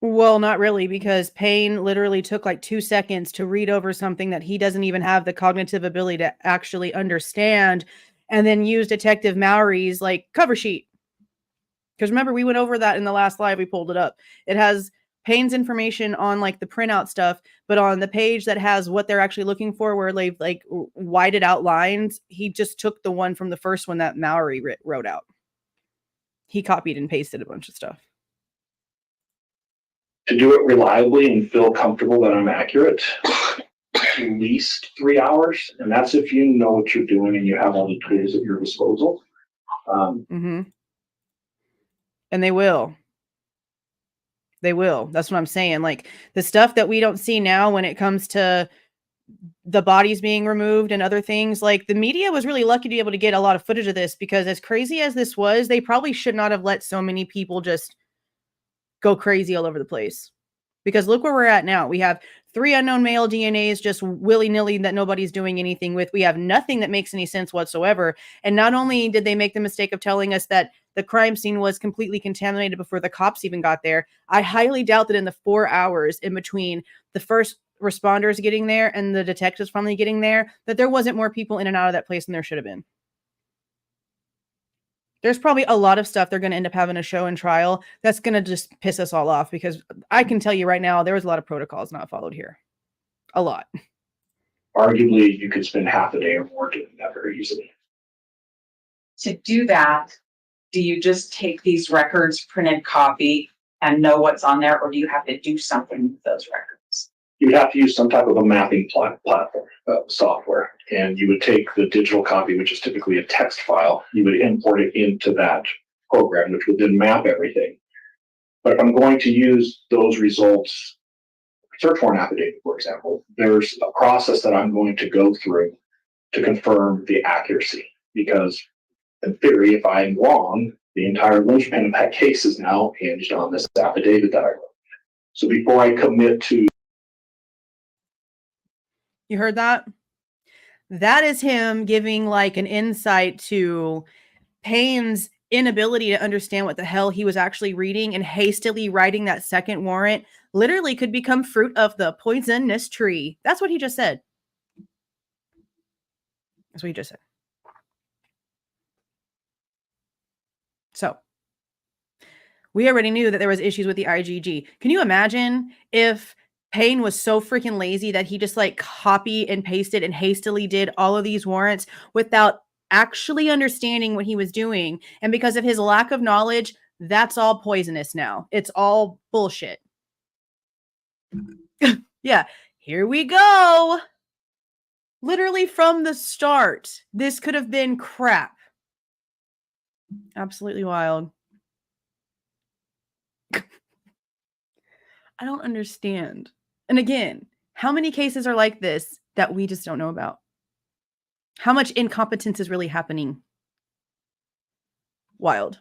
Well, not really, because Payne literally took like 2 seconds to read over something that he doesn't even have the cognitive ability to actually understand, and then use Detective Mowry's like cover sheet. Because remember, we went over that in the last live, we pulled it up. It has Payne's information on like the printout stuff, but on the page that has what they're actually looking for, where they've like whited out lines, he just took the one from the first one that Mowry wrote out. He copied and pasted a bunch of stuff. To do it reliably and feel comfortable that I'm accurate, at least 3 hours. And that's if you know what you're doing and you have all the tools at your disposal. And they will. They will. That's what I'm saying. Like, the stuff that we don't see now when it comes to the bodies being removed and other things, like the media was really lucky to be able to get a lot of footage of this, because as crazy as this was, they probably should not have let so many people just go crazy all over the place. Because look where we're at now. We have 3 unknown male DNAs just willy-nilly that nobody's doing anything with. We have nothing that makes any sense whatsoever. And not only did they make the mistake of telling us that the crime scene was completely contaminated before the cops even got there, I highly doubt that in the 4 hours in between the first responders getting there and the detectives finally getting there, that there wasn't more people in and out of that place than there should have been. There's probably a lot of stuff they're going to end up having a show and trial that's going to just piss us all off, because I can tell you right now, there was a lot of protocols not followed here. A lot. Arguably, you could spend half a day or more doing that very easily. To do that, do you just take these records, printed copy, and know what's on there, or do you have to do something with those records? You would have to use some type of a mapping platform software, and you would take the digital copy, which is typically a text file, you would import it into that program, which would then map everything. But if I'm going to use those results, search warrant affidavit, for example, there's a process that I'm going to go through to confirm the accuracy, because in theory, if I'm wrong, the entire linchpin of that case is now hinged on this affidavit that I wrote. So before I commit to... You heard that? That is him giving like an insight to Payne's inability to understand what the hell he was actually reading, and hastily writing that second warrant literally could become fruit of the poisonous tree. That's what he just said. That's what he just said. So we already knew that there was issues with the IGG. Can you imagine if Payne was so freaking lazy that he just like copied and pasted and hastily did all of these warrants without actually understanding what he was doing? And because of his lack of knowledge, that's all poisonous now. It's all bullshit. Yeah, here we go. Literally from the start, this could have been crap. Absolutely wild. I don't understand. And again, how many cases are like this that we just don't know about? How much incompetence is really happening? Wild.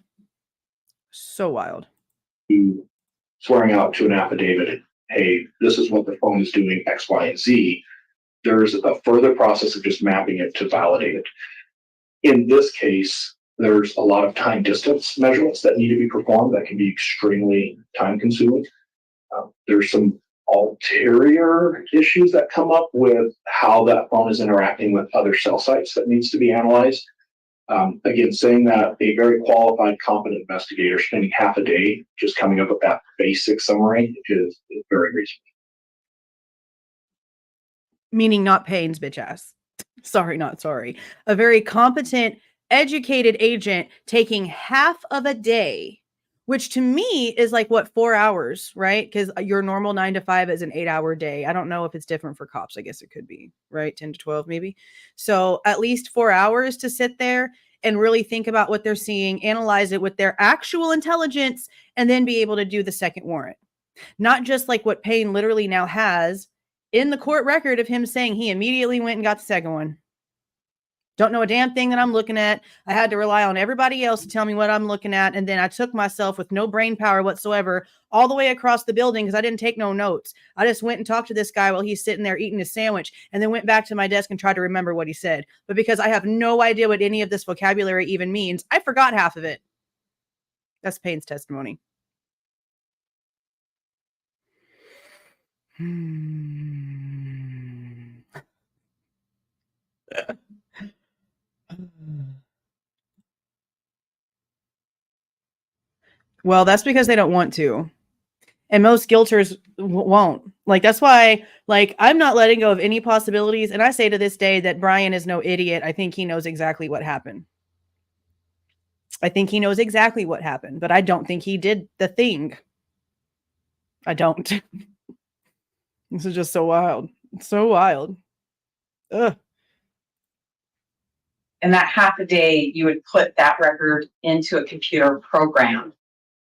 So wild. Swearing out to an affidavit, hey, this is what the phone is doing, X, Y, and Z. there's a further process of just mapping it to validate it. In this case, there's a lot of time distance measurements that need to be performed that can be extremely time consuming. There's some ulterior issues that come up with how that phone is interacting with other cell sites that needs to be analyzed. Again, saying that a very qualified, competent investigator spending half a day just coming up with that basic summary is very reasonable. Meaning not Payne's bitch ass. Sorry, not sorry. A very competent, educated agent taking half of a day, which to me is like, what, 4 hours, right? Because your normal 9 to 5 is an 8-hour day. I don't know if it's different for cops. I guess it could be, right? 10 to 12 maybe. So at least 4 hours to sit there and really think about what they're seeing, analyze it with their actual intelligence, and then be able to do the second warrant. Not just like what Payne literally now has in the court record of him saying he immediately went and got the second one. Don't know a damn thing that I'm looking at. I had to rely on everybody else to tell me what I'm looking at. And then I took myself with no brain power whatsoever all the way across the building because I didn't take no notes. I just went and talked to this guy while he's sitting there eating his sandwich and then went back to my desk and tried to remember what he said. But because I have no idea what any of this vocabulary even means, I forgot half of it. That's Payne's testimony. Well, that's because they don't want to. And most guilters won't. Like, that's why, like, I'm not letting go of any possibilities. And I say to this day that Bryan is no idiot. I think he knows exactly what happened. I think he knows exactly what happened, but I don't think he did the thing. I don't. This is just so wild. It's so wild. Ugh. And that half a day, you would put that record into a computer program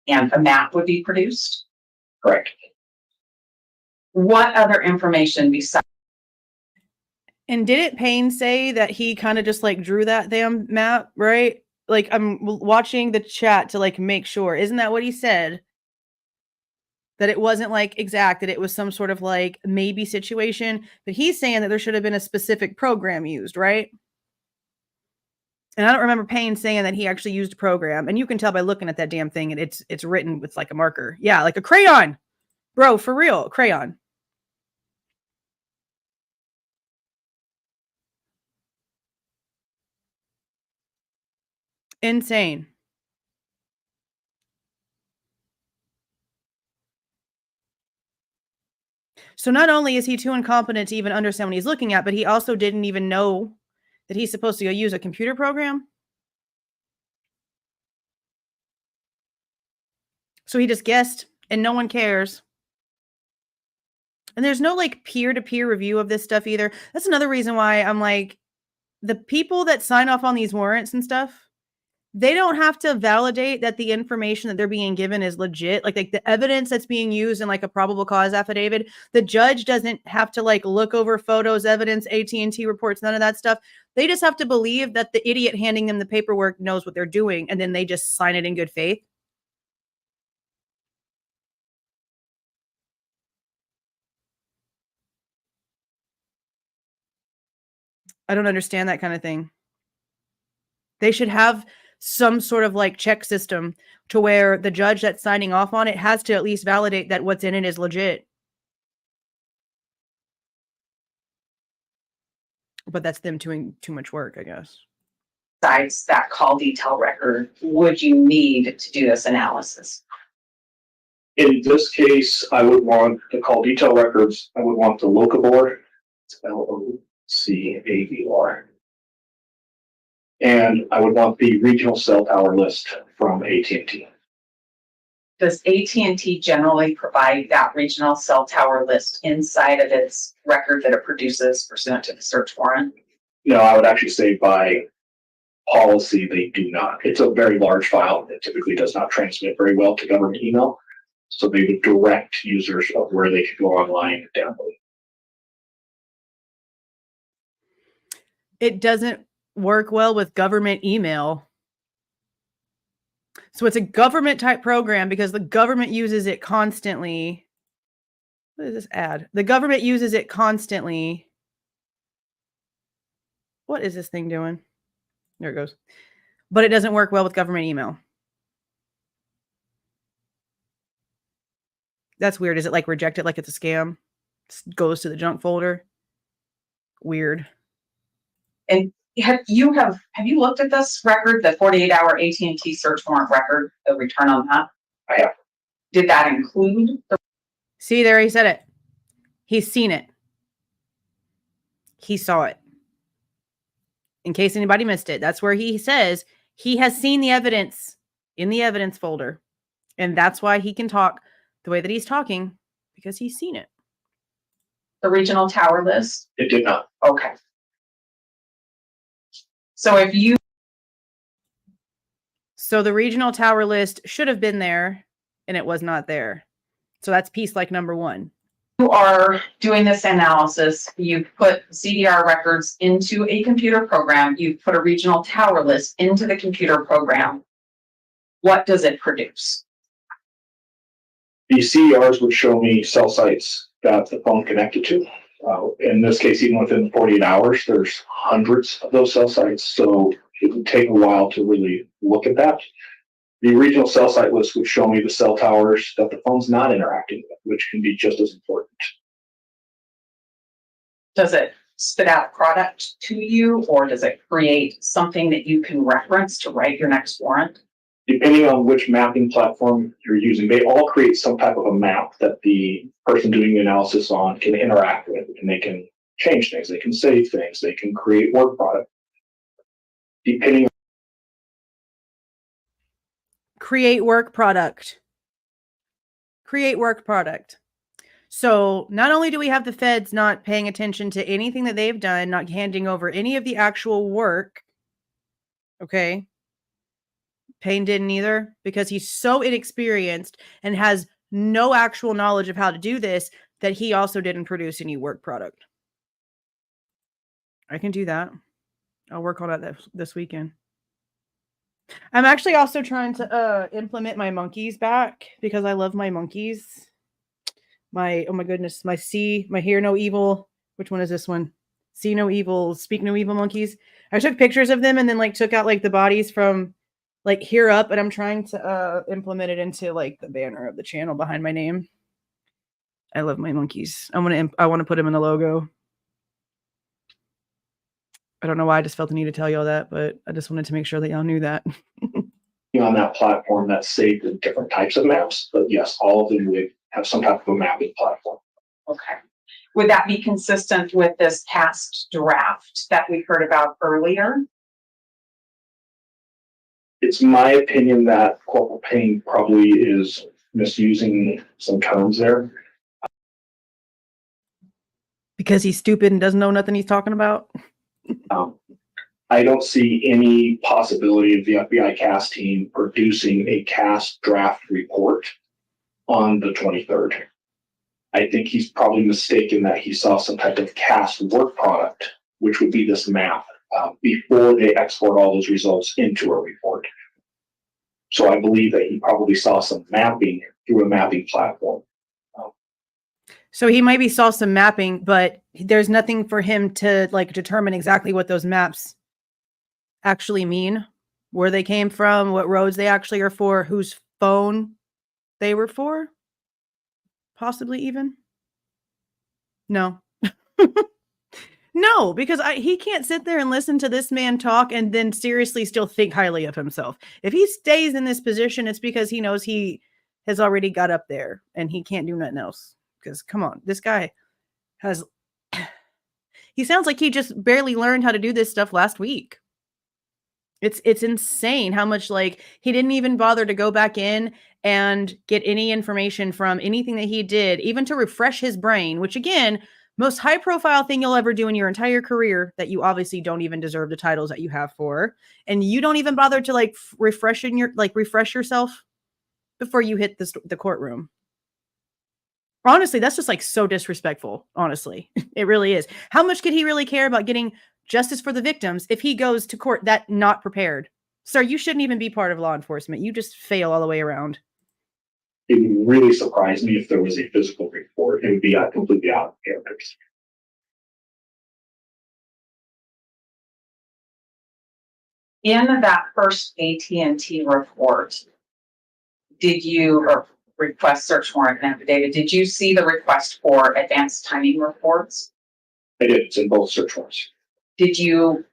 and a map would be produced? Correct. What other information besides? And didn't Payne say that he kind of just like drew that damn map, right? Like, I'm watching the chat to like make sure. Isn't that what he said? That it wasn't like exact, that it was some sort of like maybe situation. But he's saying that there should have been a specific program used, right? And I don't remember Payne saying that he actually used a program. And you can tell by looking at that damn thing, and it's written with like a marker. Yeah, like a crayon. Bro, for real, crayon. Insane. So not only is he too incompetent to even understand what he's looking at, but he also didn't even know that he's supposed to go use a computer program. So he just guessed, and no one cares. And there's no like peer-to-peer review of this stuff either. That's another reason why I'm like, the people that sign off on these warrants and stuff, they don't have to validate that the information that they're being given is legit. Like the evidence that's being used in like a probable cause affidavit, the judge doesn't have to like look over photos, evidence, AT&T reports, none of that stuff. They just have to believe that the idiot handing them the paperwork knows what they're doing, and then they just sign it in good faith. I don't understand that kind of thing. They should have some sort of like check system to where the judge that's signing off on it has to at least validate that what's in it is legit. But that's them doing too much work, I guess. Besides that call detail record, would you need to do this analysis? In this case, I would want the call detail records. I would want the locabor. It's LOCABR. And I would want the regional cell tower list from AT&T. Does AT&T generally provide that regional cell tower list inside of its record that it produces pursuant to the search warrant? No, I would actually say by policy, they do not. It's a very large file. It typically does not transmit very well to government email. So they would direct users of where they could go online and download. It doesn't work well with government email. So it's a government type program because the government uses it constantly. What is this ad? The government uses it constantly What is this thing doing? There it goes. But it doesn't work well with government email. That's weird. Is it like rejected like it's a scam? Goes to the junk folder? Weird. And have you looked at this record, the 48-hour AT&T search warrant record, the return on that? I have. Did that include the See, there he said it. He's seen it. He saw it. In case anybody missed it, that's where he says he has seen the evidence in the evidence folder. And that's why he can talk the way that he's talking, because he's seen it. the regional tower list? It did not. Okay. So if you So the regional tower list should have been there, and it was not there. So that's piece like number one. are doing this analysis, you put CDR records into a computer program, you put a regional tower list into the computer program. What does it produce? The CDRs would show me cell sites that the phone connected to. In this case, even within the 48 hours, there's hundreds of those cell sites. So it would take a while to really look at that. The regional cell site list would show me the cell towers that the phone's not interacting with, which can be just as important. Does it spit out product to you, or does it create something that you can reference to write your next warrant? Depending on which mapping platform you're using, they all create some type of a map that the person doing the analysis on can interact with, and they can change things, they can save things, they can create work product. Depending Create work product. Create work product. So not only do we have the feds not paying attention to anything that they've done, not handing over any of the actual work. Okay. Payne didn't either, because he's so inexperienced and has no actual knowledge of how to do this, that he also didn't produce any work product. I can do that. I'll work on that this weekend. I'm actually also trying to implement my monkeys back, because I love my monkeys. Oh my goodness, my hear no evil. Which one is this one? See no evil, speak no evil monkeys. I took pictures of them and then like took out like the bodies from like here up, and I'm trying to implement it into like the banner of the channel behind my name. I love my monkeys. I want to put them in the logo. I don't know why I just felt the need to tell y'all that, but I just wanted to make sure that y'all knew that. on that platform that's saved in different types of maps, but yes, all of them would have some type of a mapping platform. Okay. Would that be consistent with this past draft that we heard about earlier? It's my opinion that Corporal Payne probably is misusing some terms there. Because he's stupid and doesn't know nothing he's talking about. I don't see any possibility of the FBI CAS team producing a CAS draft report on the 23rd. I think he's probably mistaken that he saw some type of CAS work product, which would be this map, before they export all those results into a report. So I believe that he probably saw some mapping through a mapping platform. So he maybe saw some mapping, but there's nothing for him to like determine exactly what those maps actually mean, where they came from, what roads they actually are for, whose phone they were for, possibly even. No. No, because he can't sit there and listen to this man talk and then seriously still think highly of himself. If he stays in this position, it's because he knows he has already got up there and he can't do nothing else. Because come on, this guy has, he sounds like he just barely learned how to do this stuff last week. It's insane how much like he didn't even bother to go back in and get any information from anything that he did, even to refresh his brain, which again, most high profile thing you'll ever do in your entire career that you obviously don't even deserve the titles that you have for. And you don't even bother to like refresh yourself before you hit the courtroom. Honestly, that's just like so disrespectful. Honestly, it really is. How much could he really care about getting justice for the victims if he goes to court that not prepared? Sir, you shouldn't even be part of law enforcement. You just fail all the way around. It would really surprise me if there was a physical report. It would be completely out of character. In that first AT&T report, did you, or request search warrant and affidavit, did you see the request for advanced timing reports? I did. It's in both search warrants. Did you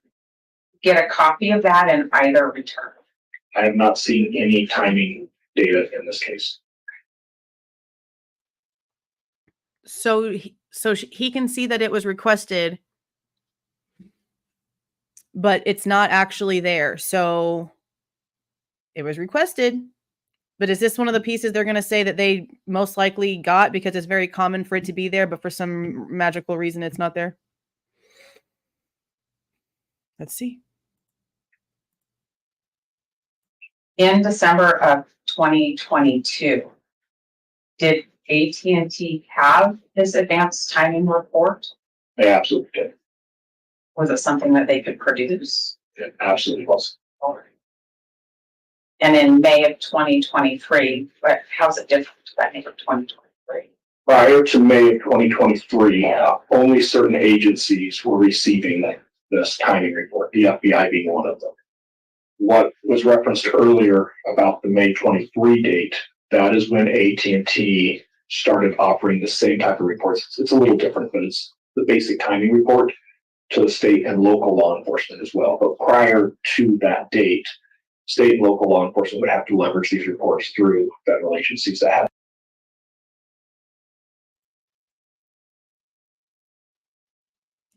get a copy of that in either return? I have not seen any timing data in this case. So he can see that it was requested, but it's not actually there. So it was requested, but is this one of the pieces they're going to say that they most likely got because it's very common for it to be there, but for some magical reason it's not there? Let's see. In December of 2022, did AT&T have this advanced timing report? I absolutely did. Was it something that they could produce? It absolutely was. And in May of 2023, how's it different to that May of 2023? Prior to May of 2023, only certain agencies were receiving this timing report, the FBI being one of them. What was referenced earlier about the May 23 date, that is when AT&T started offering the same type of reports. It's a little different, but it's the basic timing report to the state and local law enforcement as well. But prior to that date, state and local law enforcement would have to leverage these reports through federal agencies that have.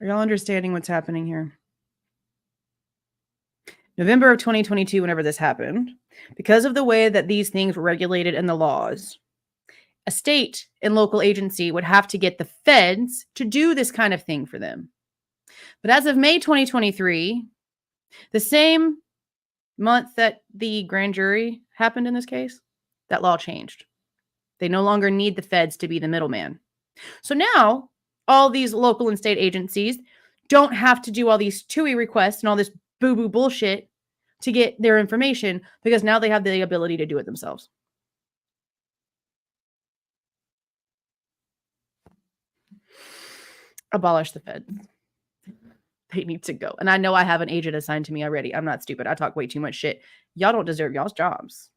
Are y'all understanding what's happening here? November of 2022, whenever this happened, because of the way that these things were regulated in the laws, a state and local agency would have to get the feds to do this kind of thing for them. But as of May 2023, the same month that the grand jury happened in this case, that law changed. They no longer need the feds to be the middleman. So now all these local and state agencies don't have to do all these TUI requests and all this boo-boo bullshit to get their information because now they have the ability to do it themselves. Abolish the feds. They need to go. And I know I have an agent assigned to me already. I'm not stupid. I talk way too much shit. Y'all don't deserve y'all's jobs.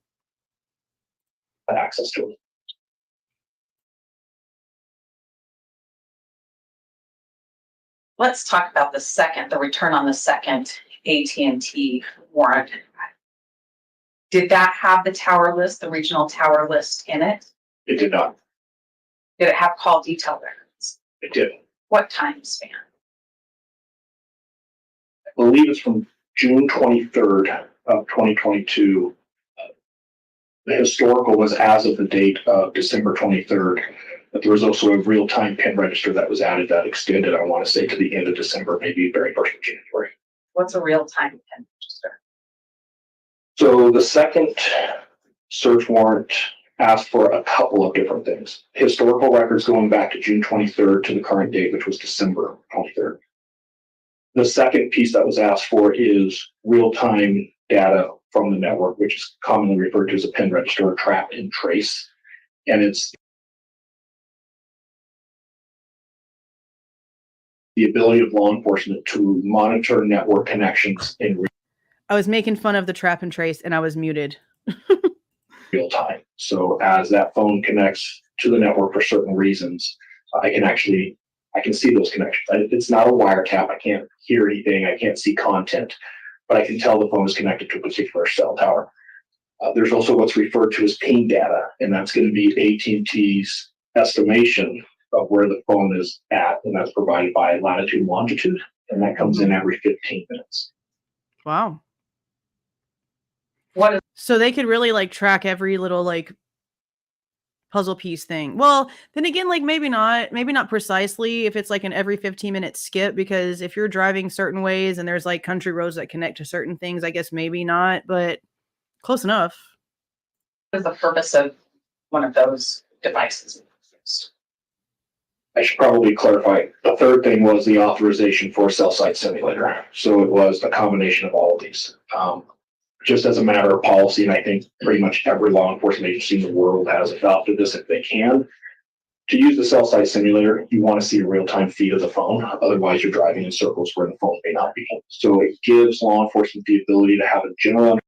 Access to it. Let's talk about the return on the second AT&T warrant. Did that have the tower list, the regional tower list in it? It did not. Did it have call detail records? It did. What time span? I believe it's from June 23rd of 2022. The historical was as of the date of December 23rd, but there was also a real-time PIN register that was added that extended, I want to say, to the end of December, maybe very first of January. What's a real-time PIN register? So the second search warrant asked for a couple of different things. Historical records going back to June 23rd to the current date, which was December 23rd. The second piece that was asked for is real-time data from the network, which is commonly referred to as a PIN register or trap and trace. And it's the ability of law enforcement to monitor network connections in I was making fun of the trap and trace and I was muted. real time. So as that phone connects to the network for certain reasons, I can see those connections. It's not a wiretap. I can't hear anything. I can't see content, but I can tell the phone is connected to a particular cell tower. There's also what's referred to as ping data, and that's going to be AT&T's estimation of where the phone is at, and that's provided by latitude and longitude, and that comes in every 15 minutes. Wow. What is So they could really like track every little like puzzle piece thing. Well, then again, like maybe not precisely if it's like an every 15-minute skip, because if you're driving certain ways and there's like country roads that connect to certain things, I guess maybe not, but close enough. the purpose of one of those devices? I should probably clarify. The third thing was the authorization for a cell site simulator. So it was a combination of all of these. Just as a matter of policy, and I think pretty much every law enforcement agency in the world has adopted this if they can, To use the cell site simulator, you want to see a real-time feed of the phone. Otherwise, you're driving in circles where the phone may not be. So it gives law enforcement the ability to have a general.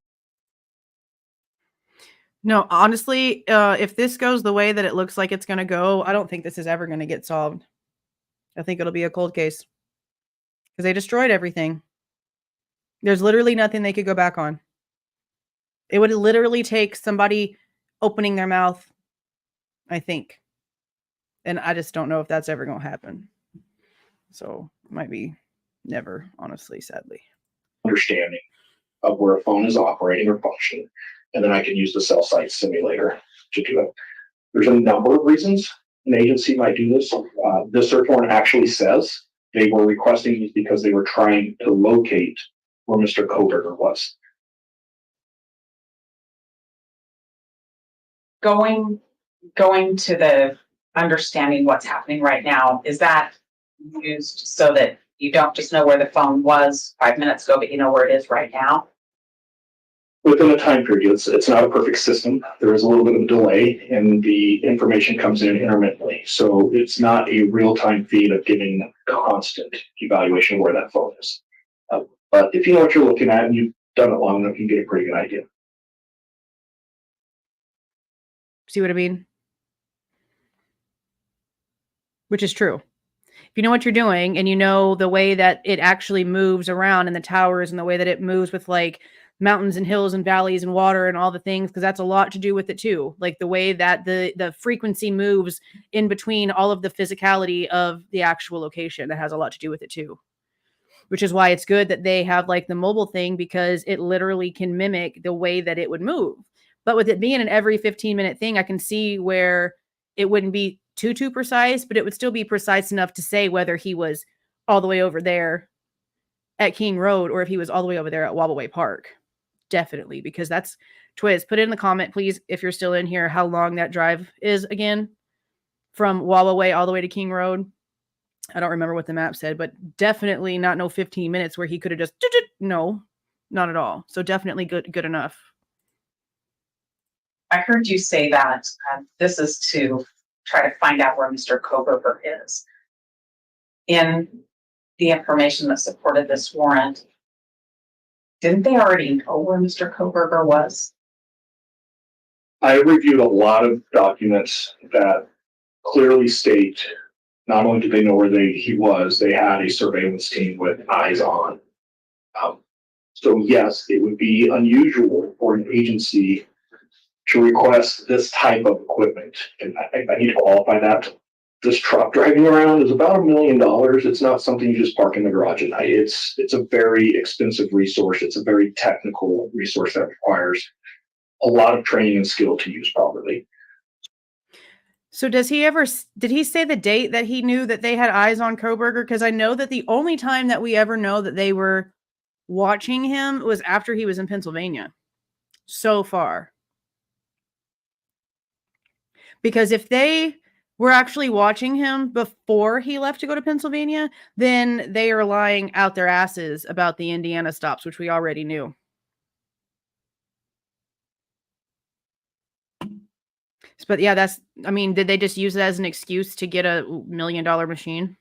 No, honestly, if this goes the way that it looks like it's going to go, I don't think this is ever going to get solved. I think it'll be a cold case because they destroyed everything. There's literally nothing they could go back on. It would literally take somebody opening their mouth, I think. And I just don't know if that's ever going to happen. So it might be never, honestly, sadly. Understanding of where a phone is operating or functioning. And then I can use the cell site simulator to do it. There's a number of reasons an agency might do this. The search warrant actually says they were requesting these because they were trying to locate where Mr. Kohberger was. Going to the understanding what's happening right now, is that used so that you don't just know where the phone was 5 minutes ago, but you know where it is right now? Within a time period, it's not a perfect system. There is a little bit of a delay and the information comes in intermittently. So it's not a real-time feed of giving constant evaluation of where that phone is. But if you know what you're looking at and you've done it long enough, you can get a pretty good idea. See what I mean? Which is true. If you know what you're doing and you know the way that it actually moves around in the towers and the way that it moves with like mountains and hills and valleys and water and all the things, because that's a lot to do with it too. Like the way that the frequency moves in between all of the physicality of the actual location, that has a lot to do with it too. Which is why it's good that they have like the mobile thing, because it literally can mimic the way that it would move. But with it being an every 15-minute thing, I can see where it wouldn't be too precise, but it would still be precise enough to say whether he was all the way over there at King Road or if he was all the way over there at Wobbaway Park. Definitely, because that's Twiz. Put it in the comment, please, if you're still in here, how long that drive is again from Wobbaway all the way to King Road. I don't remember what the map said, but definitely not no 15 minutes where he could have just, no, not at all. So definitely good enough. I heard you say that this is to try to find out where Mr. Kohberger is. In the information that supported this warrant, didn't they already know where Mr. Kohberger was? I reviewed a lot of documents that clearly state not only did they know where he was, they had a surveillance team with eyes on. So yes, it would be unusual for an agency to request this type of equipment. And I need to qualify that. This truck driving around is about $1 million. It's not something you just park in the garage at night. It's a very expensive resource. It's a very technical resource that requires a lot of training and skill to use properly. So did he say the date that he knew that they had eyes on Kohberger? Because I know that the only time that we ever know that they were watching him was after he was in Pennsylvania. So far. Because if they were actually watching him before he left to go to Pennsylvania, then they are lying out their asses about the Indiana stops, which we already knew. But yeah, did they just use it as an excuse to get a $1 million machine?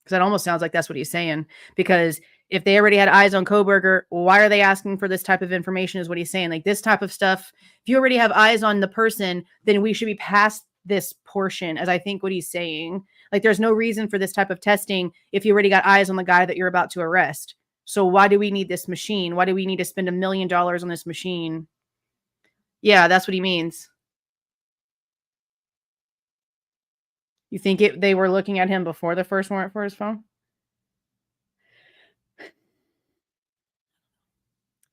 Because that almost sounds like that's what he's saying. Because if they already had eyes on Kohberger, why are they asking for this type of information is what he's saying. Like this type of stuff, if you already have eyes on the person, then we should be past this portion, as I think what he's saying. Like there's no reason for this type of testing if you already got eyes on the guy that you're about to arrest. So why do we need this machine? Why do we need to spend $1 million on this machine? Yeah, that's what he means. You think they were looking at him before the first warrant for his phone?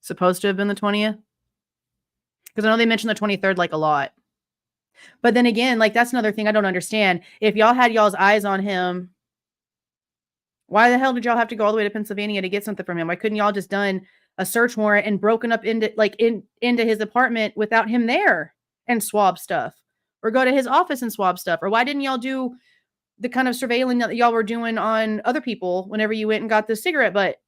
Supposed to have been the 20th? Because I know they mentioned the 23rd like a lot. But then again, like that's another thing I don't understand. If y'all had y'all's eyes on him, why the hell did y'all have to go all the way to Pennsylvania to get something from him? Why couldn't y'all just done a search warrant and broken up into his apartment without him there and swab stuff? Or go to his office and swab stuff? Or why didn't y'all do the kind of surveilling that y'all were doing on other people whenever you went and got the cigarette butt?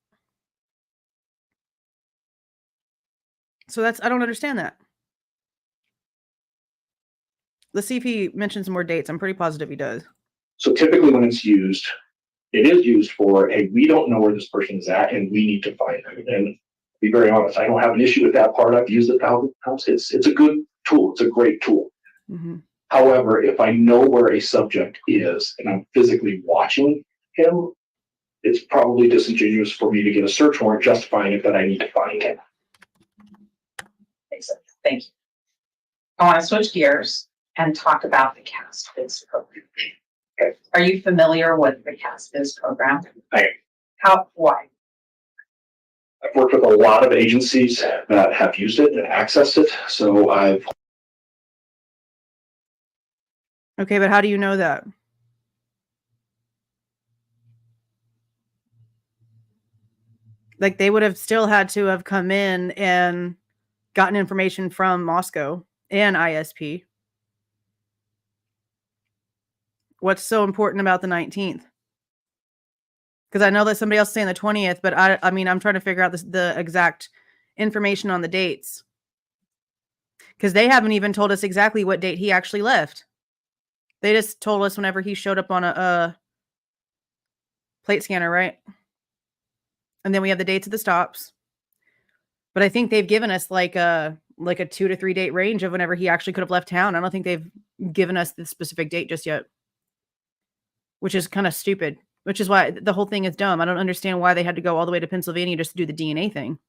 So I don't understand that. Let's see if he mentions more dates. I'm pretty positive he does. So typically when it's used, it is used for, hey, we don't know where this person is at and we need to find them. And to be very honest, I don't have an issue with that part. I've used it thousands of times. It's a good tool. It's a great tool. Mm-hmm. However, if I know where a subject is and I'm physically watching him, it's probably disingenuous for me to get a search warrant justifying it that I need to find him. Makes sense. Thank you. I want to switch gears and talk about the CAST-BIZ program. Okay. Are you familiar with the CAST-BIZ program? I am. Why? I've worked with a lot of agencies that have used it and accessed it. So I've Okay, but how do you know that? Like they would have still had to have come in and gotten information from Moscow and ISP. What's so important about the 19th? Because I know that somebody else is saying the 20th, but I mean, I'm trying to figure out the exact information on the dates. Because they haven't even told us exactly what date he actually left. They just told us whenever he showed up on a plate scanner, right? And then we have the dates of the stops. But I think they've given us like a 2 to 3 date range of whenever he actually could have left town. I don't think they've given us the specific date just yet, which is kind of stupid, which is why the whole thing is dumb. I don't understand why they had to go all the way to Pennsylvania just to do the DNA thing.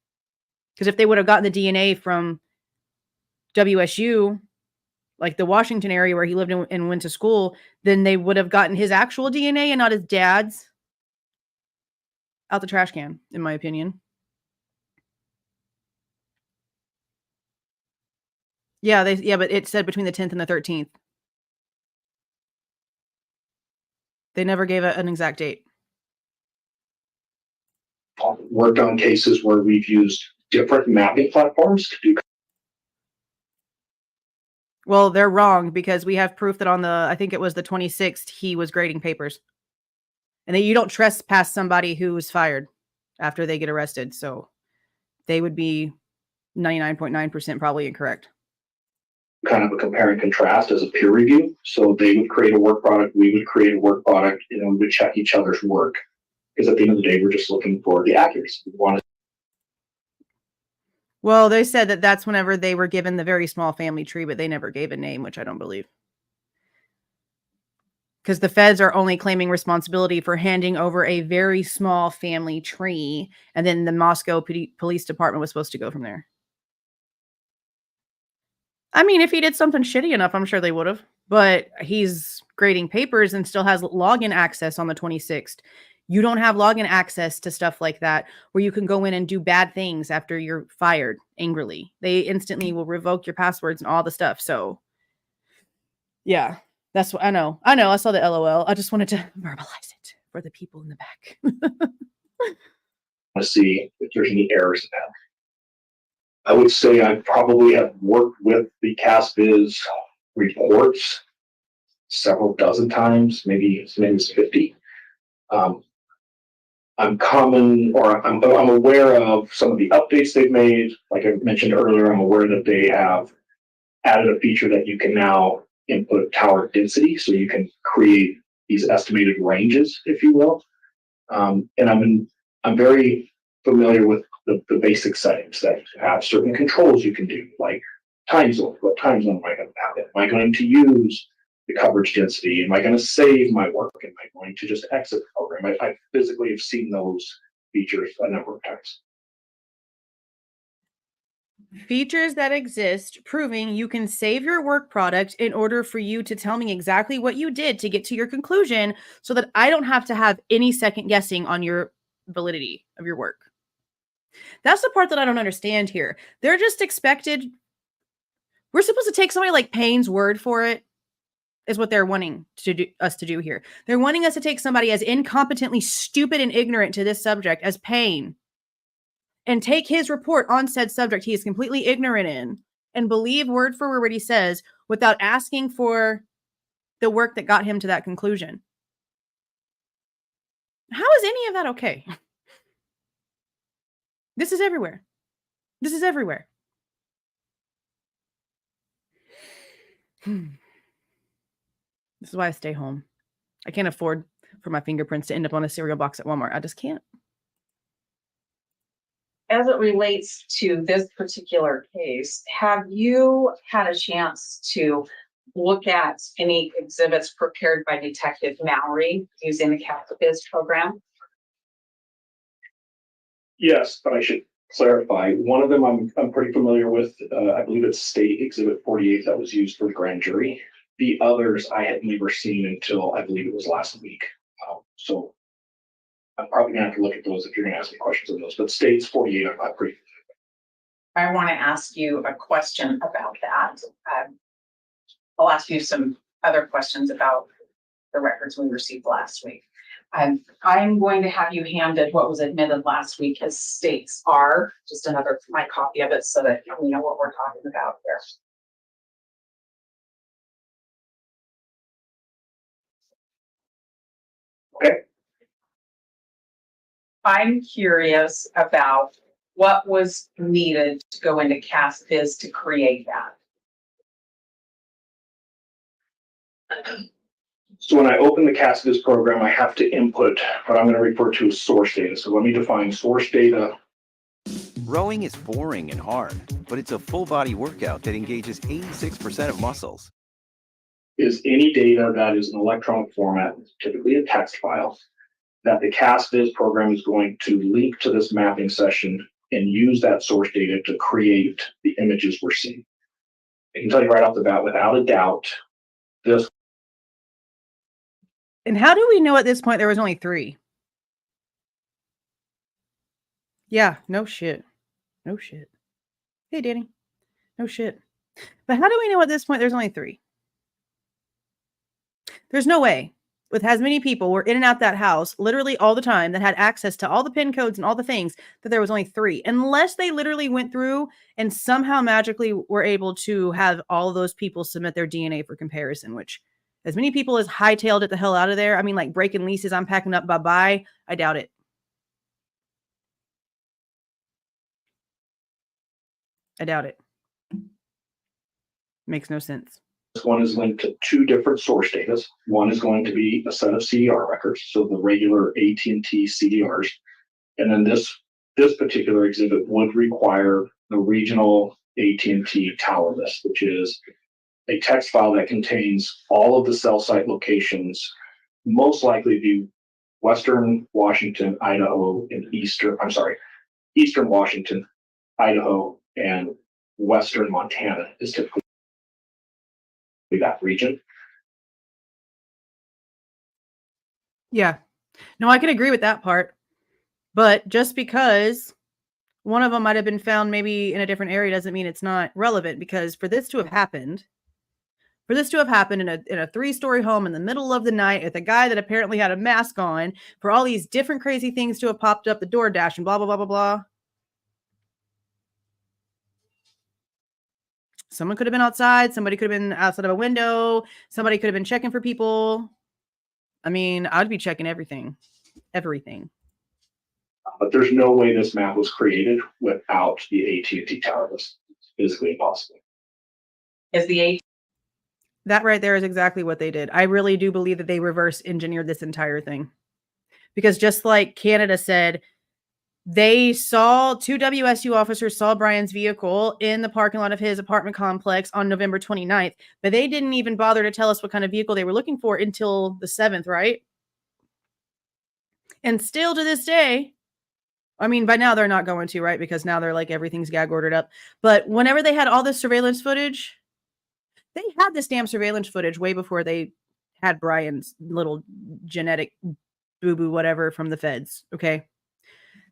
Because if they would have gotten the DNA from WSU, like the Washington area where he lived and went to school, then they would have gotten his actual DNA and not his dad's out the trash can, in my opinion. Yeah, but it said between the 10th and the 13th. They never gave an exact date. worked on cases where we've used different mapping platforms to do. Well, they're wrong because we have proof that on I think it was the 26th, he was grading papers. And that you don't trespass somebody who was fired after they get arrested. So they would be 99.9% probably incorrect. Kind of a compare and contrast as a peer review. So they would create a work product, we would create a work product, and we would check each other's work. Because at the end of the day, we're just looking for the accuracy. We want to. Well, they said that that's whenever they were given the very small family tree, but they never gave a name, which I don't believe. Because the feds are only claiming responsibility for handing over a very small family tree, and then the Moscow Police Department was supposed to go from there. I mean, if he did something shitty enough, I'm sure they would have. But he's grading papers and still has login access on the 26th. You don't have login access to stuff like that where you can go in and do bad things after you're fired angrily. They instantly will revoke your passwords and all the stuff. So, yeah, that's what I know. I saw the LOL. I just wanted to verbalize it for the people in the back. To see if there's any errors in that. I would say I probably have worked with the CAST-BIZ reports several dozen times, maybe as many as 50. I'm aware of some of the updates they've made. Like I mentioned earlier, I'm aware that they have added a feature that you can now input tower density, so you can create these estimated ranges, if you will. And I'm very familiar with the basic settings that have certain controls you can do, like time zone. What time zone am I going to have it? Am I going to use the coverage density? Am I going to save my work? Am I going to just exit the program? I physically have seen those features a number of times. Features that exist proving you can save your work product in order for you to tell me exactly what you did to get to your conclusion so that I don't have to have any second guessing on your validity of your work. That's the part that I don't understand here. They're just expected. We're supposed to take somebody like Payne's word for it, is what they're wanting us to do here. They're wanting us to take somebody as incompetently stupid and ignorant to this subject as Payne and take his report on said subject he is completely ignorant in and believe word for word what he says without asking for the work that got him to that conclusion. How is any of that okay? This is everywhere. This is everywhere. This is why I stay home. I can't afford for my fingerprints to end up on a cereal box at Walmart. I just can't. As it relates to this particular case, have you had a chance to look at any exhibits prepared by Detective Mallory using the CAPIS program? Yes, but I should clarify. One of them I'm pretty familiar with. I believe it's State Exhibit 48 that was used for the grand jury. The others I had never seen until I believe it was last week. So I'm probably gonna have to look at those if you're gonna ask me questions on those. But State's 48, I'm not pretty. I want to ask you a question about that. I'll ask you some other questions about the records we received last week. I'm going to have you handed what was admitted last week as states are, just another, my copy of it so that we know what we're talking about here. Okay. I'm curious about what was needed to go into CASBIZ to create that. So when I open the CASBIZ program, I have to input what I'm going to refer to as source data. So let me define source data. Rowing is boring and hard, but it's a full body workout that engages 86% of muscles. Is any data that is in electronic format, typically a text file, that the CASBIZ program is going to link to this mapping session and use that source data to create the images we're seeing. I can tell you right off the bat, without a doubt, this. And how do we know at this point there was only 3? Yeah, no shit. No shit. Hey, Danny. No shit. But how do we know at this point there's only 3? There's no way, with as many people were in and out that house literally all the time that had access to all the PIN codes and all the things, that there was only 3. Unless they literally went through and somehow magically were able to have all of those people submit their DNA for comparison, which as many people as hightailed it the hell out of there. I mean, like breaking leases, I'm packing up, bye-bye. I doubt it. I doubt it. Makes no sense. One is linked to 2 different source data. One is going to be a set of CDR records, so the regular AT&T CDRs. And then this particular exhibit would require the regional AT&T tower list, which is a text file that contains all of the cell site locations, most likely be Western Washington, Idaho, and Eastern Washington, Idaho, and Western Montana is typically that region. Yeah. No, I can agree with that part. But just because one of them might have been found maybe in a different area doesn't mean it's not relevant, because for this to have happened in a 3-story home in the middle of the night with a guy that apparently had a mask on, for all these different crazy things to have popped up, the DoorDash and blah, blah, blah, blah, blah. Someone could have been outside. Somebody could have been outside of a window. Somebody could have been checking for people. I mean, I'd be checking everything. Everything. But there's no way this map was created without the AT&T tower list. It's physically impossible. That right there is exactly what they did. I really do believe that they reverse engineered this entire thing. Because just like Canada said, they saw 2 WSU officers saw Bryan's vehicle in the parking lot of his apartment complex on November 29th, but they didn't even bother to tell us what kind of vehicle they were looking for until the 7th, right? And still to this day, I mean, by now they're not going to, right? Because now they're like, everything's gag ordered up. But whenever they had all this surveillance footage, they had this damn surveillance footage way before they had Bryan's little genetic boo-boo whatever from the feds, okay?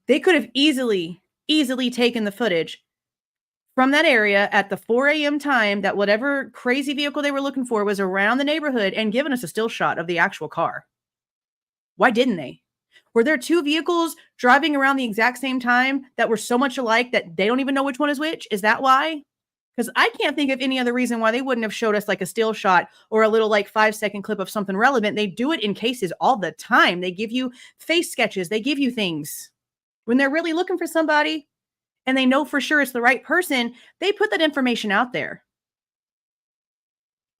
They could have easily taken the footage from that area at the 4 a.m. time that whatever crazy vehicle they were looking for was around the neighborhood and given us a still shot of the actual car. Why didn't they? Were there 2 vehicles driving around the exact same time that were so much alike that they don't even know which one is which? Is that why? Because I can't think of any other reason why they wouldn't have showed us like a still shot or a little like 5-second clip of something relevant. They do it in cases all the time. They give you face sketches. They give you things. When they're really looking for somebody and they know for sure it's the right person, they put that information out there.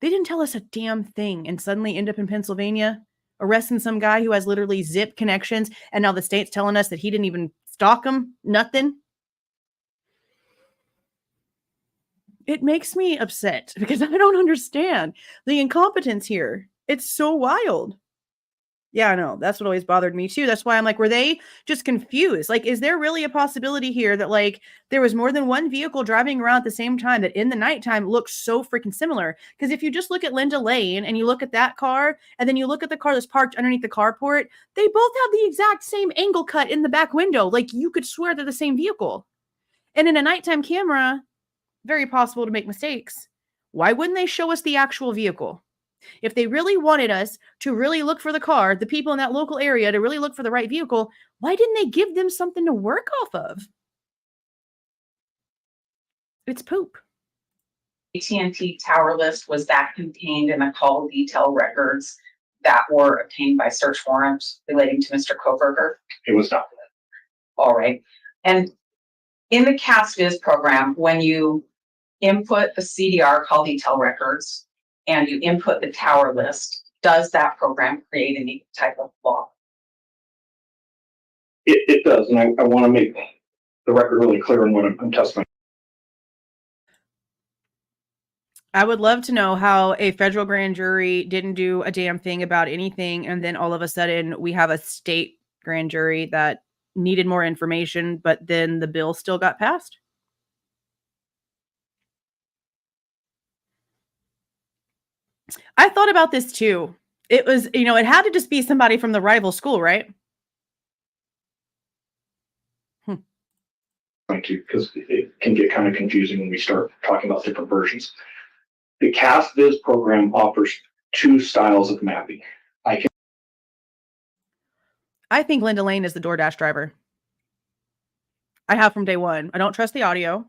They didn't tell us a damn thing and suddenly end up in Pennsylvania arresting some guy who has literally zip connections. And now the state's telling us that he didn't even stalk him. Nothing. It makes me upset because I don't understand the incompetence here. It's so wild. Yeah, I know. That's what always bothered me too. That's why I'm like, were they just confused? Like, is there really a possibility here that like there was more than one vehicle driving around at the same time that in the nighttime looks so freaking similar? Because if you just look at Linda Lane and you look at that car and then you look at the car that's parked underneath the carport, they both have the exact same angle cut in the back window. Like you could swear they're the same vehicle. And in a nighttime camera, very possible to make mistakes. Why wouldn't they show us the actual vehicle? If they really wanted us to really look for the car, the people in that local area to really look for the right vehicle, why didn't they give them something to work off of? It's poop. AT&T tower list, was that contained in the call detail records that were obtained by search warrant relating to Mr. Kohberger? It was not. All right. And in the CASVIZ program, when you input the CDR call detail records and you input the tower list, does that program create any type of law? It does, and I want to make the record really clear on what I'm testifying. I would love to know how a federal grand jury didn't do a damn thing about anything, and then all of a sudden we have a state grand jury that needed more information, but then the bill still got passed. I thought about this too. It was, it had to just be somebody from the rival school, right? Thank you, because it can get kind of confusing when we start talking about different versions. The CASVIZ program offers two styles of mapping. I think Linda Lane is the DoorDash driver. I have from day one. I don't trust the audio.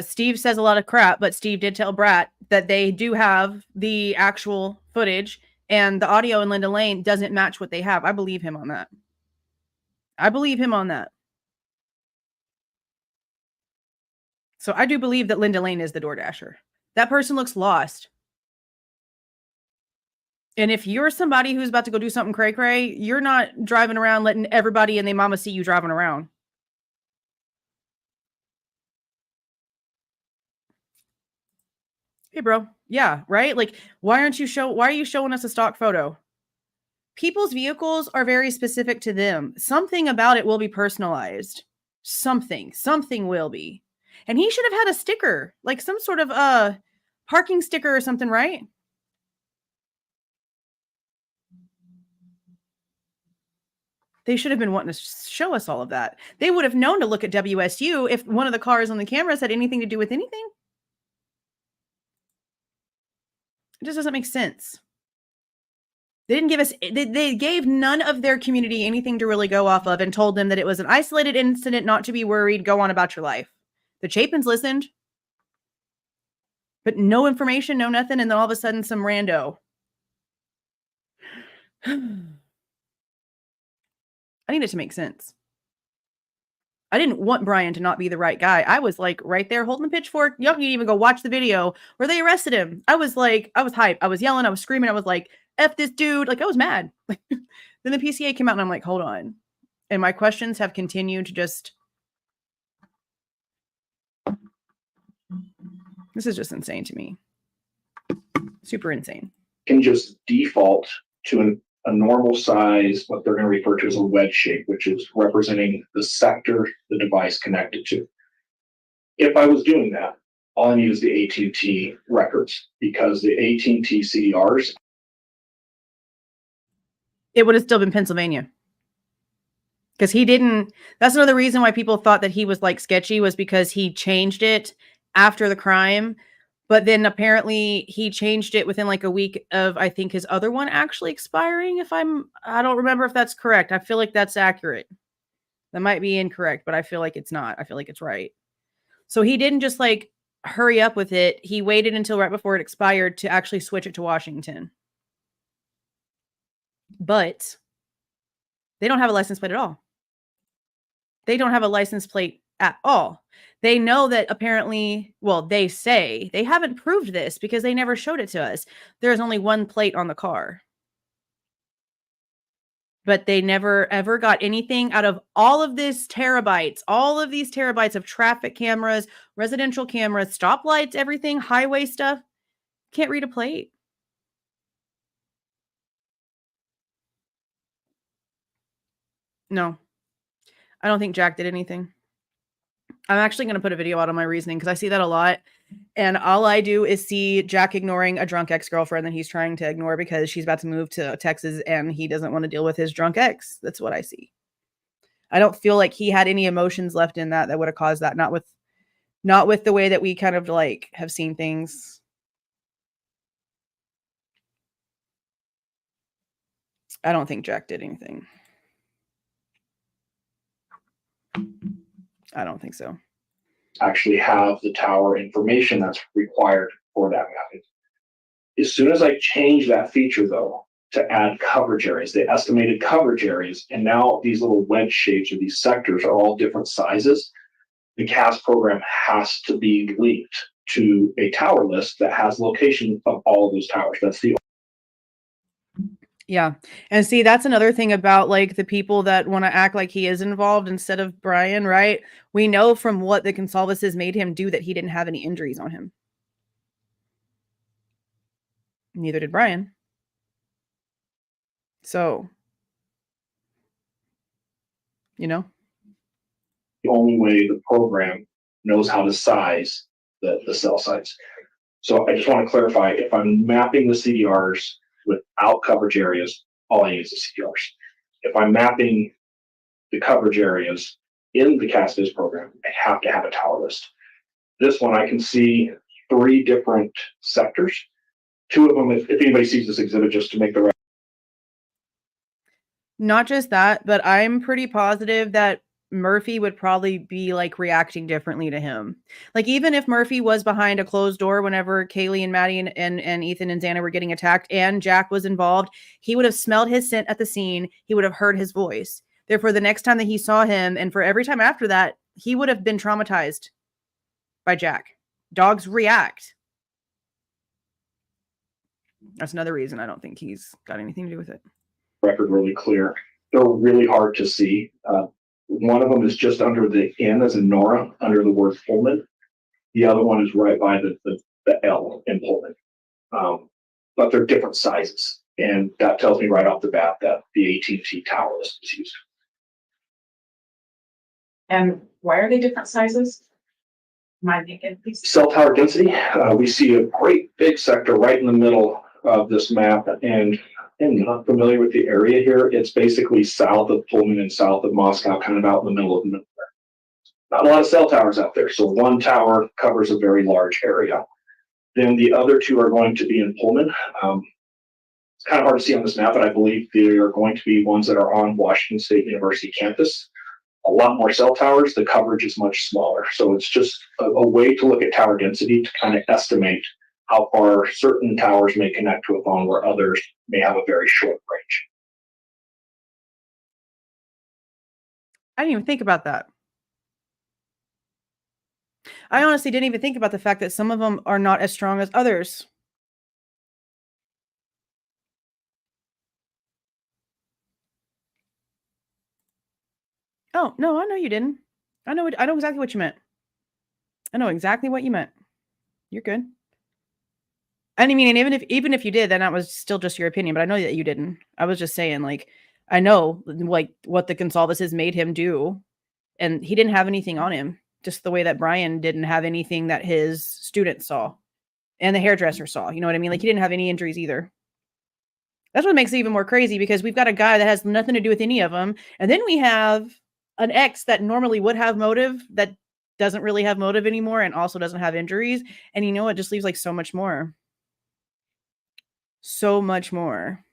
Steve says a lot of crap, but Steve did tell Brat that they do have the actual footage and the audio in Linda Lane doesn't match what they have. I believe him on that. So I do believe that Linda Lane is the DoorDasher. That person looks lost. And if you're somebody who's about to go do something cray-cray, you're not driving around letting everybody and their mama see you driving around. Hey, bro. Yeah, right? Like, why are you showing us a stock photo? People's vehicles are very specific to them. Something about it will be personalized. Something will be. And he should have had a sticker, like some sort of parking sticker or something, right? They should have been wanting to show us all of that. They would have known to look at WSU if one of the cars on the cameras had anything to do with anything. It just doesn't make sense. They didn't give us, they gave none of their community anything to really go off of and told them that it was an isolated incident, not to be worried, go on about your life. The Chapins listened, but no information, no nothing, and then all of a sudden some rando. I need it to make sense. I didn't want Bryan to not be the right guy. I was like right there holding the pitchfork. Y'all can even go watch the video where they arrested him. I was hyped. I was yelling. I was screaming. I was like, F this dude. Like I was mad. Then the PCA came out and I'm like, hold on. And my questions have continued to just. This is just insane to me. Super insane. Can just default to a normal size, what they're going to refer to as a wedge shape, which is representing the sector the device connected to. If I was doing that, all I need is the AT&T records, because the AT&T CDRs. It would have still been Pennsylvania. Because he didn't, that's another reason why people thought that he was like sketchy, was because he changed it after the crime. But then apparently he changed it within like a week of, I think, his other one actually expiring. I don't remember if that's correct. I feel like that's accurate. That might be incorrect, but I feel like it's not. I feel like it's right. So he didn't just like hurry up with it. He waited until right before it expired to actually switch it to Washington. But they don't have a license plate at all. They don't have a license plate at all. They know that apparently, well, they say they haven't proved this because they never showed it to us. There's only one plate on the car. But they never ever got anything out of all of these terabytes of traffic cameras, residential cameras, stoplights, everything, highway stuff. Can't read a plate. No, I don't think Jack did anything. I'm actually going to put a video out on my reasoning because I see that a lot. And all I do is see Jack ignoring a drunk ex-girlfriend that he's trying to ignore because she's about to move to Texas and he doesn't want to deal with his drunk ex. That's what I see. I don't feel like he had any emotions left in that would have caused that. Not with the way that we kind of like have seen things. I don't think Jack did anything. I don't think so. Actually have the tower information that's required for that mapping. As soon as I change that feature though, to add coverage areas, the estimated coverage areas, and now these little wedge shapes or these sectors are all different sizes, the CAS program has to be linked to a tower list that has location of all of those towers. That's the Yeah. And see, that's another thing about like the people that want to act like he is involved instead of Bryan, right? We know from what the Goncalveses made him do that he didn't have any injuries on him. Neither did Bryan. So, the only way the program knows how to size the cell sites. So I just want to clarify, if I'm mapping the CDRs without coverage areas, all I need is the CDRs. If I'm mapping the coverage areas in the CAS program, I have to have a tower list. This one, I can see 3 different sectors. 2 of them, if anybody sees this exhibit, just to make the record. not just that, but I'm pretty positive that Murphy would probably be like reacting differently to him. Like even if Murphy was behind a closed door whenever Kaylee and Maddie and Ethan and Xana were getting attacked and Jack was involved, he would have smelled his scent at the scene. He would have heard his voice. Therefore, the next time that he saw him and for every time after that, he would have been traumatized by Jack. Dogs react. That's another reason I don't think he's got anything to do with it. Record really clear. They're really hard to see. One of them is just under the N as in Nora, under the word Pullman. The other one is right by the L in Pullman. But they're different sizes. And that tells me right off the bat that the AT&T tower list is used. And why are they different sizes? Mind me again, please. Cell tower density. We see a great big sector right in the middle of this map. And I'm not familiar with the area here. It's basically south of Pullman and south of Moscow, kind of out in the middle of nowhere. Not a lot of cell towers out there. So one tower covers a very large area. Then the other 2 are going to be in Pullman. It's kind of hard to see on this map, but I believe they are going to be ones that are on Washington State University campus. A lot more cell towers. The coverage is much smaller. So it's just a way to look at tower density to kind of estimate how far certain towers may connect to a phone where others may have a very short range. I didn't even think about that. I honestly didn't even think about the fact that some of them are not as strong as others. Oh, no, I know you didn't. I know exactly what you meant. I know exactly what you meant. You're good. I mean, and even if you did, then that was still just your opinion, but I know that you didn't. I was just saying, like, I know like what the Goncalveses made him do, and he didn't have anything on him, just the way that Bryan didn't have anything that his students saw and the hairdresser saw. You know what I mean? Like he didn't have any injuries either. That's what makes it even more crazy because we've got a guy that has nothing to do with any of them. And then we have an ex that normally would have motive that doesn't really have motive anymore and also doesn't have injuries. And you know, it just leaves like so much more. So much more.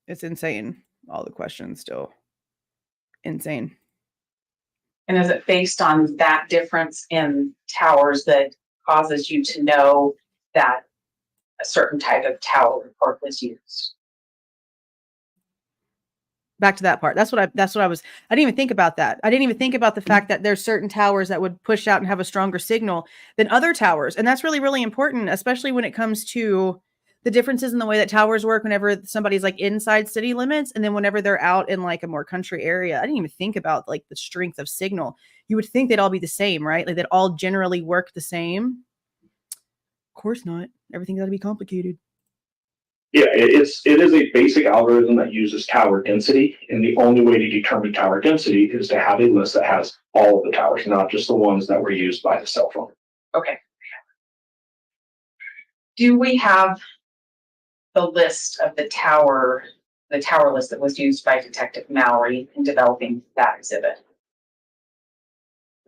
It's insane. All the questions still insane. And is it based on that difference in towers that causes you to know that a certain type of tower report was used? Back to that part. That's what I was, I didn't even think about that. I didn't even think about the fact that there's certain towers that would push out and have a stronger signal than other towers. And that's really, really important, especially when it comes to the differences in the way that towers work whenever somebody's like inside city limits and then whenever they're out in like a more country area. I didn't even think about like the strength of signal. You would think they'd all be the same, right? Like they'd all generally work the same. Of course not. Everything's got to be complicated. Yeah, it is a basic algorithm that uses tower density, and the only way to determine tower density is to have a list that has all of the towers, not just the ones that were used by the cell phone. Okay. Do we have the list of the tower list that was used by Detective Mallory in developing that exhibit?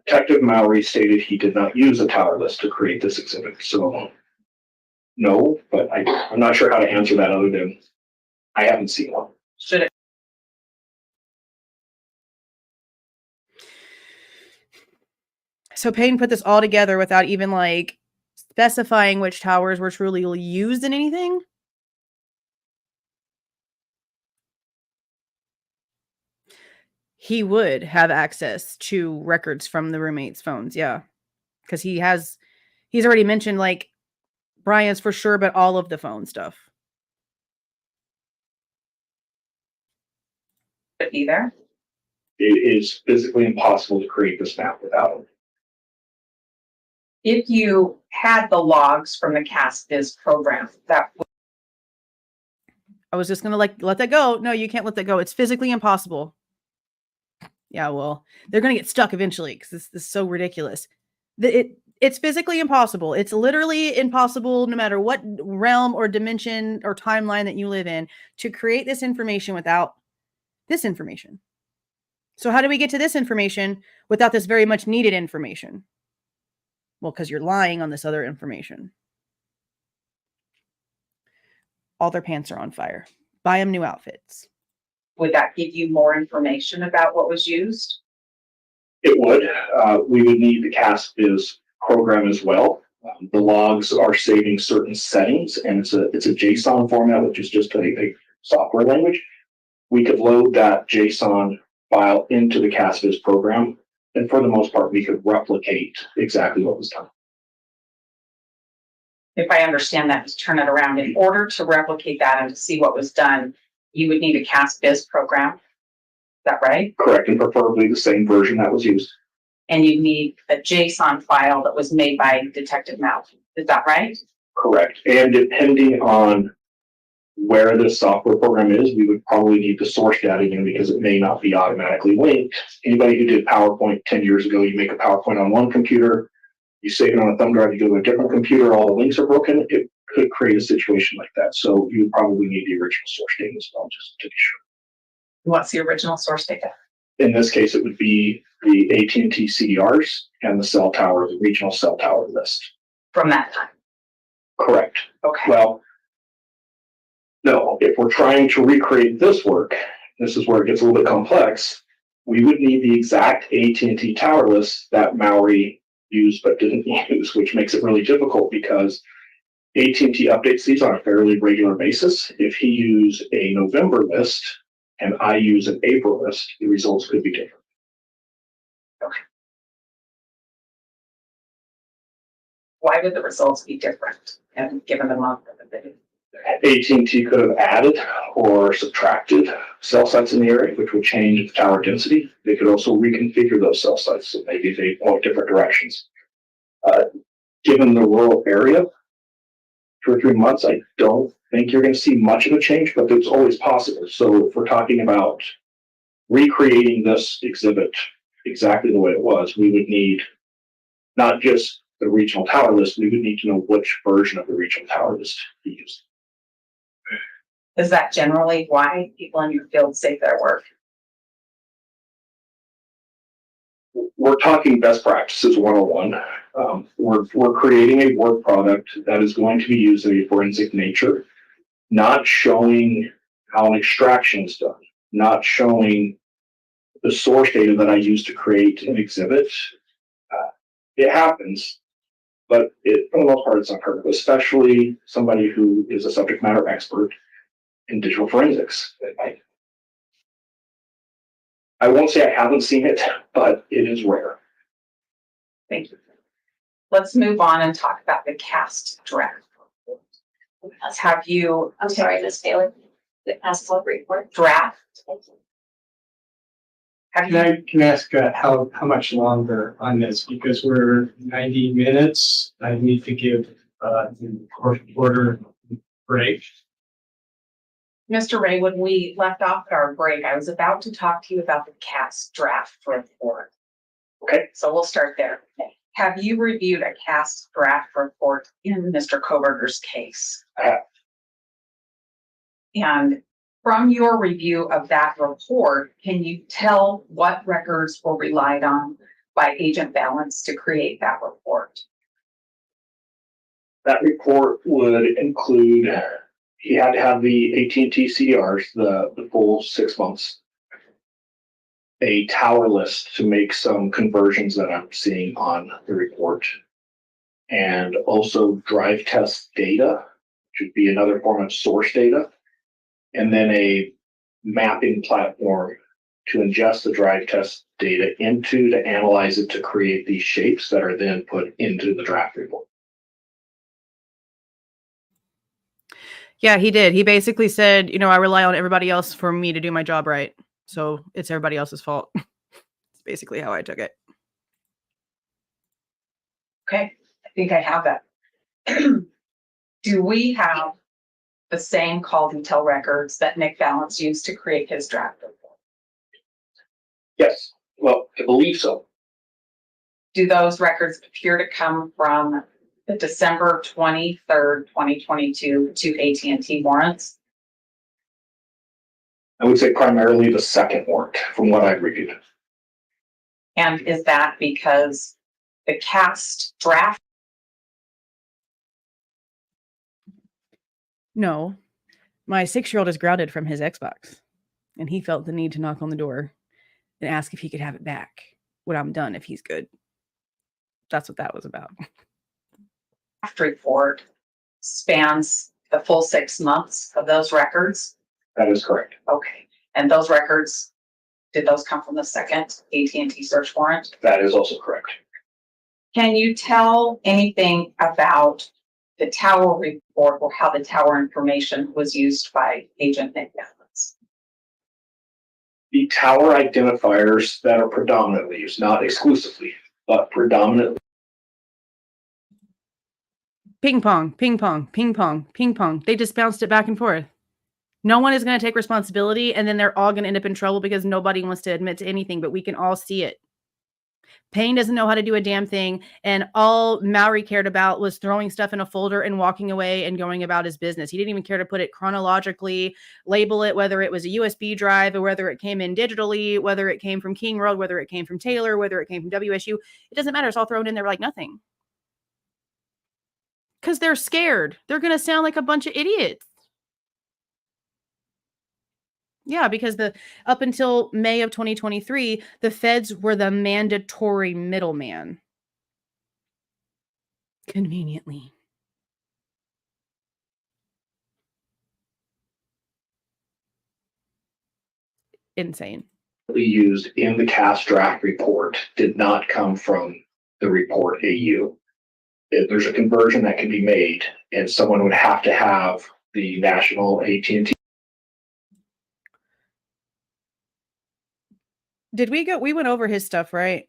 Detective Mallory stated he did not use a tower list to create this exhibit, so no, but I'm not sure how to answer that other than I haven't seen one. Should it? So Payne put this all together without even like specifying which towers were truly used in anything. He would have access to records from the roommates' phones, yeah. Because he's already mentioned like Bryan's for sure, but all of the phone stuff. Be there? It is physically impossible to create this map without him. If you had the logs from the CastViz program, that would. I was just gonna like let that go. No, you can't let that go. It's physically impossible. Yeah, well, they're gonna get stuck eventually because this is so ridiculous. It's physically impossible. It's literally impossible, no matter what realm or dimension or timeline that you live in, to create this information without this information. So how do we get to this information without this very much needed information? Well, because you're lying on this other information. All their pants are on fire. Buy them new outfits. Would that give you more information about what was used? It would. We would need the CastViz program as well. The logs are saving certain settings, and it's a JSON format, which is just a software language. We could load that JSON file into the CastViz program, and for the most part, we could replicate exactly what was done. If I understand that, just turn it around. In order to replicate that and to see what was done, you would need a CastViz program. Is that right? Correct, and preferably the same version that was used. And you need a JSON file that was made by Detective Mallory. Is that right? Correct, and depending on where this software program is, we would probably need the source data again because it may not be automatically linked. Anybody who did PowerPoint 10 years ago, you make a PowerPoint on one computer, you save it on a thumb drive, you go to a different computer, all the links are broken. It could create a situation like that. So you would probably need the original source data as well, just to be sure. What's the original source data? In this case, it would be the AT&T CDRs and the cell tower, the regional cell tower list. From that time? Correct. Okay. Well, no, if we're trying to recreate this work, this is where it gets a little bit complex. We would need the exact AT&T tower list that Mallory used but didn't use, which makes it really difficult because AT&T updates these on a fairly regular basis. If he used a November list and I use an April list, the results could be different. Okay. Why would the results be different and given the month of the video? AT&T could have added or subtracted cell sites in the area, which would change the tower density. They could also reconfigure those cell sites, so maybe they point different directions. Given the rural area, 2 or 3 months, I don't think you're going to see much of a change, but it's always possible. So if we're talking about recreating this exhibit exactly the way it was, we would need not just the regional tower list, we would need to know which version of the regional tower list to use. Is that generally why people in your field save their work? We're talking best practices 101. We're creating a work product that is going to be used in a forensic nature, not showing how an extraction is done, not showing the source data that I use to create an exhibit. It happens, but for the most part, it's unheard of, especially somebody who is a subject matter expert in digital forensics. I won't say I haven't seen it, but it is rare. Thank you. Let's move on and talk about the cast draft. Have you? I'm sorry, Ms. Taylor. The ASCII report. Draft. Have you? Can I ask how much longer on this? Because we're 90 minutes. I need to give the court reporter break. Mr. Ray, when we left off at our break, I was about to talk to you about the cast draft report. Okay. So we'll start there. Have you reviewed a cast draft report in Mr. Kohberger's case? I have. And from your review of that report, can you tell what records were relied on by Agent Balance to create that report? That report would include, he had to have the AT&T CDRs, the full 6 months, a tower list to make some conversions that I'm seeing on the report, and also drive test data, which would be another form of source data, and then a mapping platform to ingest the drive test data into to analyze it to create these shapes that are then put into the draft report. Yeah, he did. He basically said, you know, I rely on everybody else for me to do my job right. So it's everybody else's fault. It's basically how I took it. Okay, I think I have that. Do we have the same call detail records that Nick Balance used to create his draft report? Yes, well, I believe so. Do those records appear to come from the December 23rd, 2022 to AT&T warrants? I would say primarily the second warrant from what I've reviewed. And is that because the cast draft? No, my 6-year-old is grounded from his Xbox, and he felt the need to knock on the door and ask if he could have it back when I'm done, if he's good. That's what that was about. Draft report spans the full 6 months of those records? That is correct. Okay, and those records, did those come from the second AT&T search warrant? That is also correct. Can you tell anything about the tower report or how the tower information was used by Agent Nick Balance? The tower identifiers that are predominantly used, not exclusively, but predominantly. Ping pong, ping pong, ping pong, ping pong. They just bounced it back and forth. No one is going to take responsibility, and then they're all going to end up in trouble because nobody wants to admit to anything, but we can all see it. Payne doesn't know how to do a damn thing, and all Mowry cared about was throwing stuff in a folder and walking away and going about his business. He didn't even care to put it chronologically, label it, whether it was a USB drive or whether it came in digitally, whether it came from King Road, whether it came from Taylor, whether it came from WSU. It doesn't matter. It's all thrown in there like nothing. Because they're scared. They're going to sound like a bunch of idiots. Yeah, because up until May of 2023, the feds were the mandatory middleman. Conveniently. Insane. Used in the cast draft report did not come from the report AU. There's a conversion that can be made, and someone would have to have the national AT&T. We went over his stuff, right?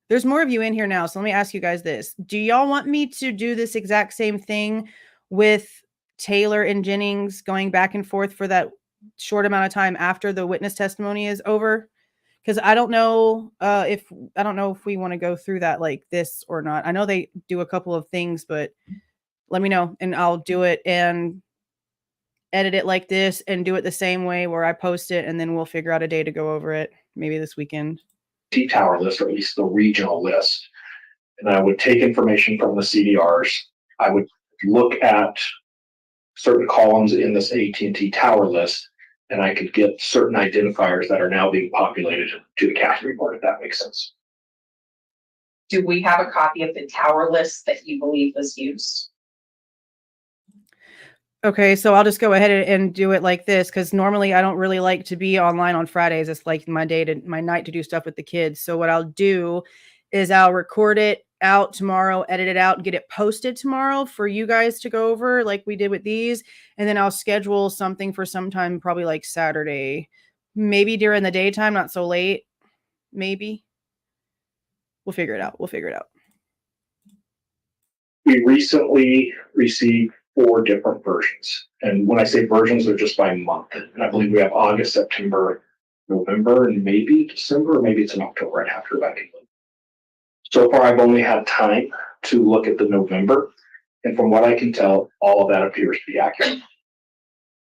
There's more of you in here now, so let me ask you guys this. Do y'all want me to do this exact same thing with Taylor and Jennings going back and forth for that short amount of time after the witness testimony is over? Because I don't know if we want to go through that like this or not. I know they do a couple of things, but let me know and I'll do it and edit it like this and do it the same way where I post it, and then we'll figure out a day to go over it maybe this weekend. Tower list, or at least the regional list. And I would take information from the CDRs. I would look at certain columns in this AT&T tower list, and I could get certain identifiers that are now being populated to the cast report, if that makes sense. Do we have a copy of the tower list that you believe was used? Okay, so I'll just go ahead and do it like this, because normally I don't really like to be online on Fridays. It's like my night to do stuff with the kids. So what I'll do is I'll record it out tomorrow, edit it out, and get it posted tomorrow for you guys to go over like we did with these. And then I'll schedule something for sometime probably like Saturday, maybe during the daytime, not so late. Maybe. We'll figure it out. We recently received 4 different versions. And when I say versions, they're just by month. And I believe we have August, September, November, and maybe December, or maybe it's in October. I'd have to back. So far, I've only had time to look at the November. And from what I can tell, all of that appears to be accurate.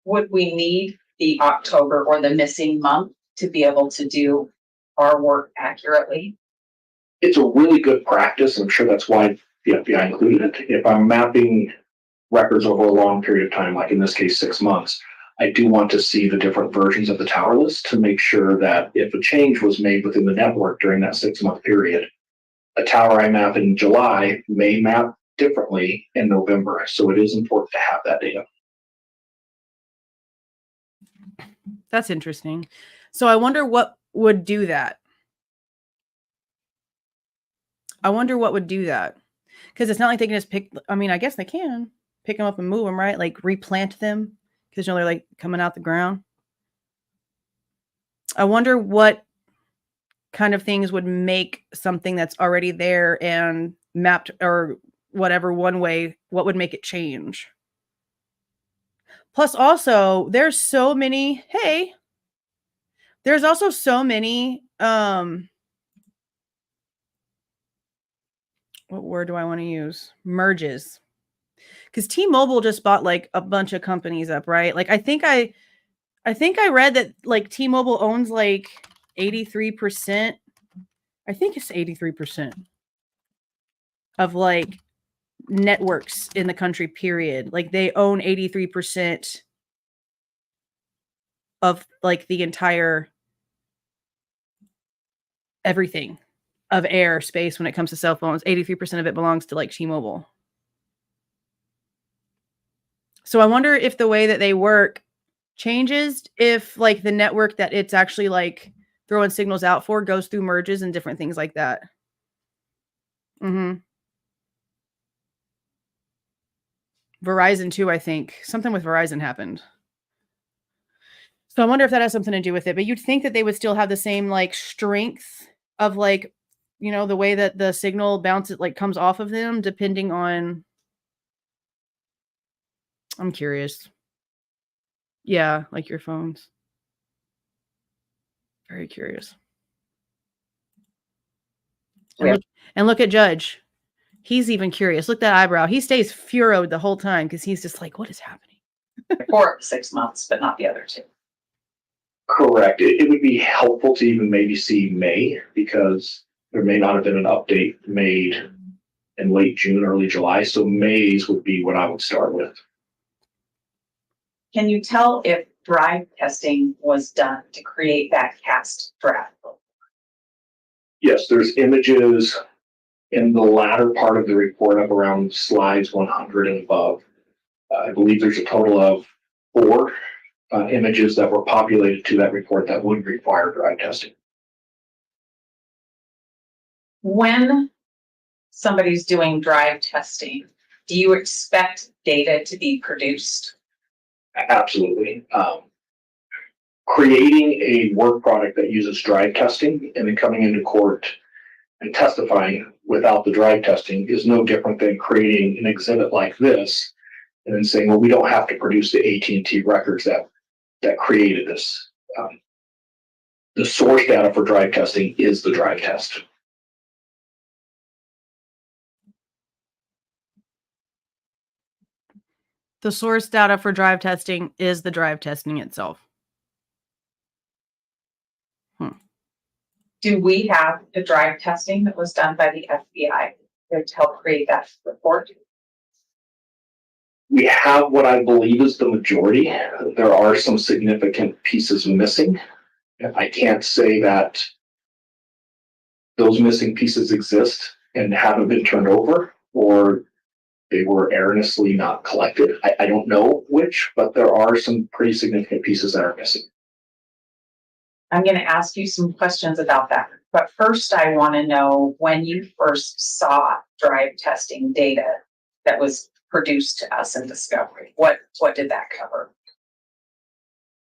Would we need the October or the missing month to be able to do our work accurately? It's a really good practice. I'm sure that's why the FBI included it. If I'm mapping records over a long period of time, like in this case, 6 months, I do want to see the different versions of the tower list to make sure that if a change was made within the network during that 6-month period, a tower I map in July may map differently in November. So it is important to have that data. That's interesting. So I wonder what would do that. Because it's not like they can just pick, I mean, I guess they can pick them up and move them, right? Like replant them, because they're like coming out the ground. I wonder what kind of things would make something that's already there and mapped or whatever one way, what would make it change? Plus also, there's also so many, what word do I want to use? Merges. Because T-Mobile just bought like a bunch of companies up, right? Like I think I read that like T-Mobile owns like 83%. I think it's 83% of like networks in the country, period. Like they own 83% of like the entire everything of air space when it comes to cell phones. 83% of it belongs to like T-Mobile. So I wonder if the way that they work changes if like the network that it's actually like throwing signals out for goes through merges and different things like that. Verizon too, I think. Something with Verizon happened. So I wonder if that has something to do with it. But you'd think that they would still have the same like strength of like, you know, the way that the signal bounces, like comes off of them, depending on. I'm curious. Yeah, like your phones. Very curious. And look at Judge. He's even curious. Look at that eyebrow. He stays furrowed the whole time because he's just like, what is happening? For 6 months, but not the other 2. Correct. It would be helpful to even maybe see May, because there may not have been an update made in late June, early July. So May's would be what I would start with. Can you tell if drive testing was done to create that cast draft? Yes, there's images in the latter part of the report up around slides 100 and above. I believe there's a total of 4 images that were populated to that report that would require drive testing. When somebody's doing drive testing, do you expect data to be produced? Absolutely. Creating a work product that uses drive testing and then coming into court and testifying without the drive testing is no different than creating an exhibit like this and then saying, well, we don't have to produce the AT&T records that created this. The source data for drive testing is the drive test. The source data for drive testing is the drive testing itself. Do we have the drive testing that was done by the FBI to help create that report? We have what I believe is the majority. There are some significant pieces missing. I can't say that those missing pieces exist and haven't been turned over, or they were erroneously not collected. I don't know which, but there are some pretty significant pieces that are missing. I'm going to ask you some questions about that. But first, I want to know when you first saw drive testing data that was produced to us in Discovery. What did that cover?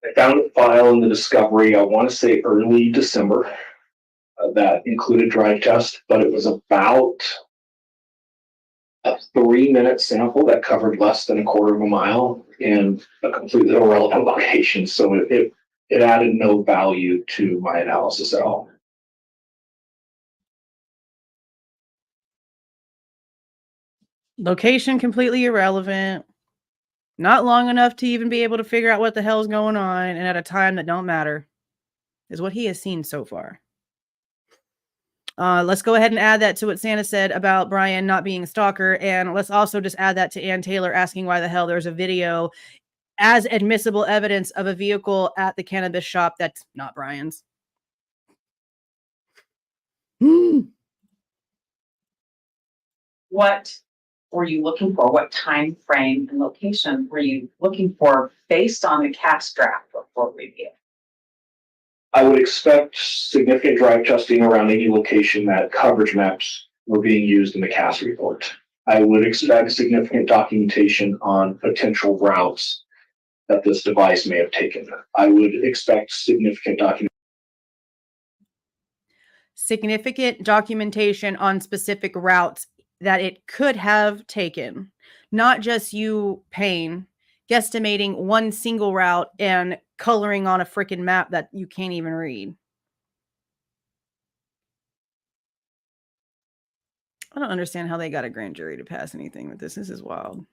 I found a file in the Discovery, I want to say early December, that included drive test, but it was about a 3-minute sample that covered less than a quarter of a mile in a completely irrelevant location. So it added no value to my analysis at all. Location completely irrelevant. Not long enough to even be able to figure out what the hell's going on, and at a time that don't matter, is what he has seen so far. Let's go ahead and add that to what Xana said about Bryan not being a stalker, and let's also just add that to Ann Taylor asking why the hell there's a video as admissible evidence of a vehicle at the cannabis shop that's not Bryan's. What were you looking for? What time frame and location were you looking for based on the CAS draft report review? I would expect significant drive testing around any location that coverage maps were being used in the CAS report. I would expect significant documentation on potential routes that this device may have taken. I would expect significant documentation on specific routes that it could have taken, not just you, Payne, guesstimating one single route and coloring on a freaking map that you can't even read. I don't understand how they got a grand jury to pass anything with this. This is wild.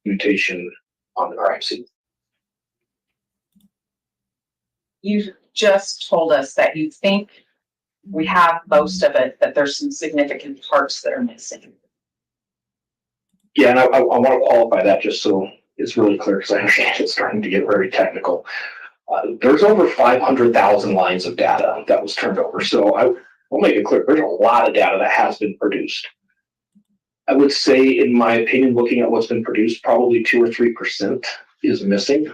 documentation on the crime scene. You just told us that you think we have most of it, but there's some significant parts that are missing. Yeah, and I want to qualify that just so it's really clear, because I understand it's starting to get very technical. There's over 500,000 lines of data that was turned over. So I will make it clear, there's a lot of data that has been produced. I would say, in my opinion, looking at what's been produced, probably 2 or 3% is missing.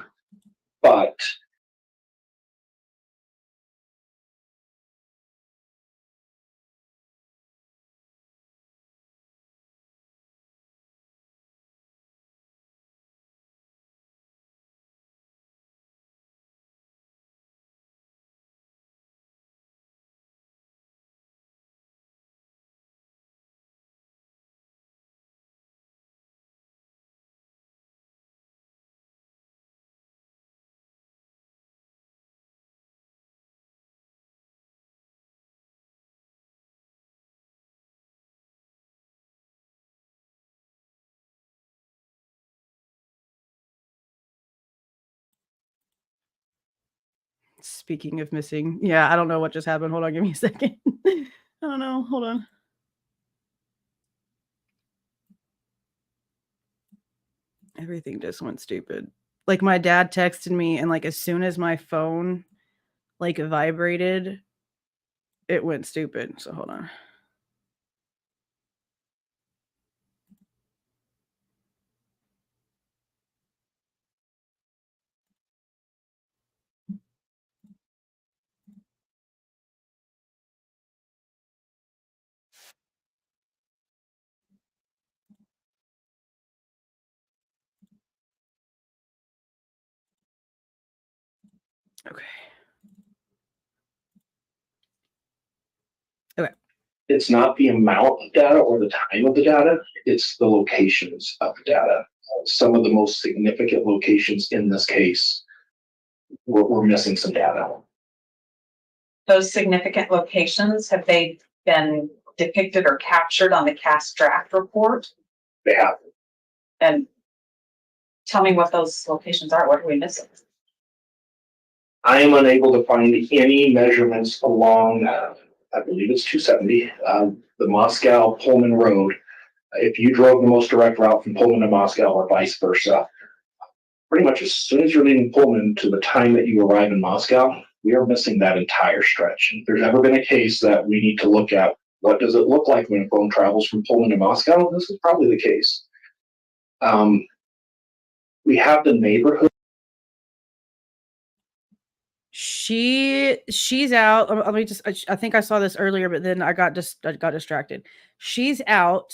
But Speaking of missing, yeah, I don't know what just happened. Hold on, give me a second. I don't know. Hold on. Everything just went stupid. Like, my dad texted me, and like as soon as my phone like vibrated, it went stupid. So hold on. Okay. Okay. it's not the amount of data or the time of the data, it's the locations of the data. Some of the most significant locations in this case we're missing some data. Those significant locations, have they been depicted or captured on the CAS draft report? They have. And tell me what those locations are. What are we missing? I am unable to find any measurements along, I believe it's 270, the Moscow Pullman Road. If you drove the most direct route from Pullman to Moscow or vice versa, pretty much as soon as you're leaving Pullman to the time that you arrive in Moscow, we are missing that entire stretch. If there's ever been a case that we need to look at, what does it look like when a phone travels from Pullman to Moscow? This is probably the case. We have the neighborhood. She's out. Let me just. I think I saw this earlier, but then I got distracted. She's out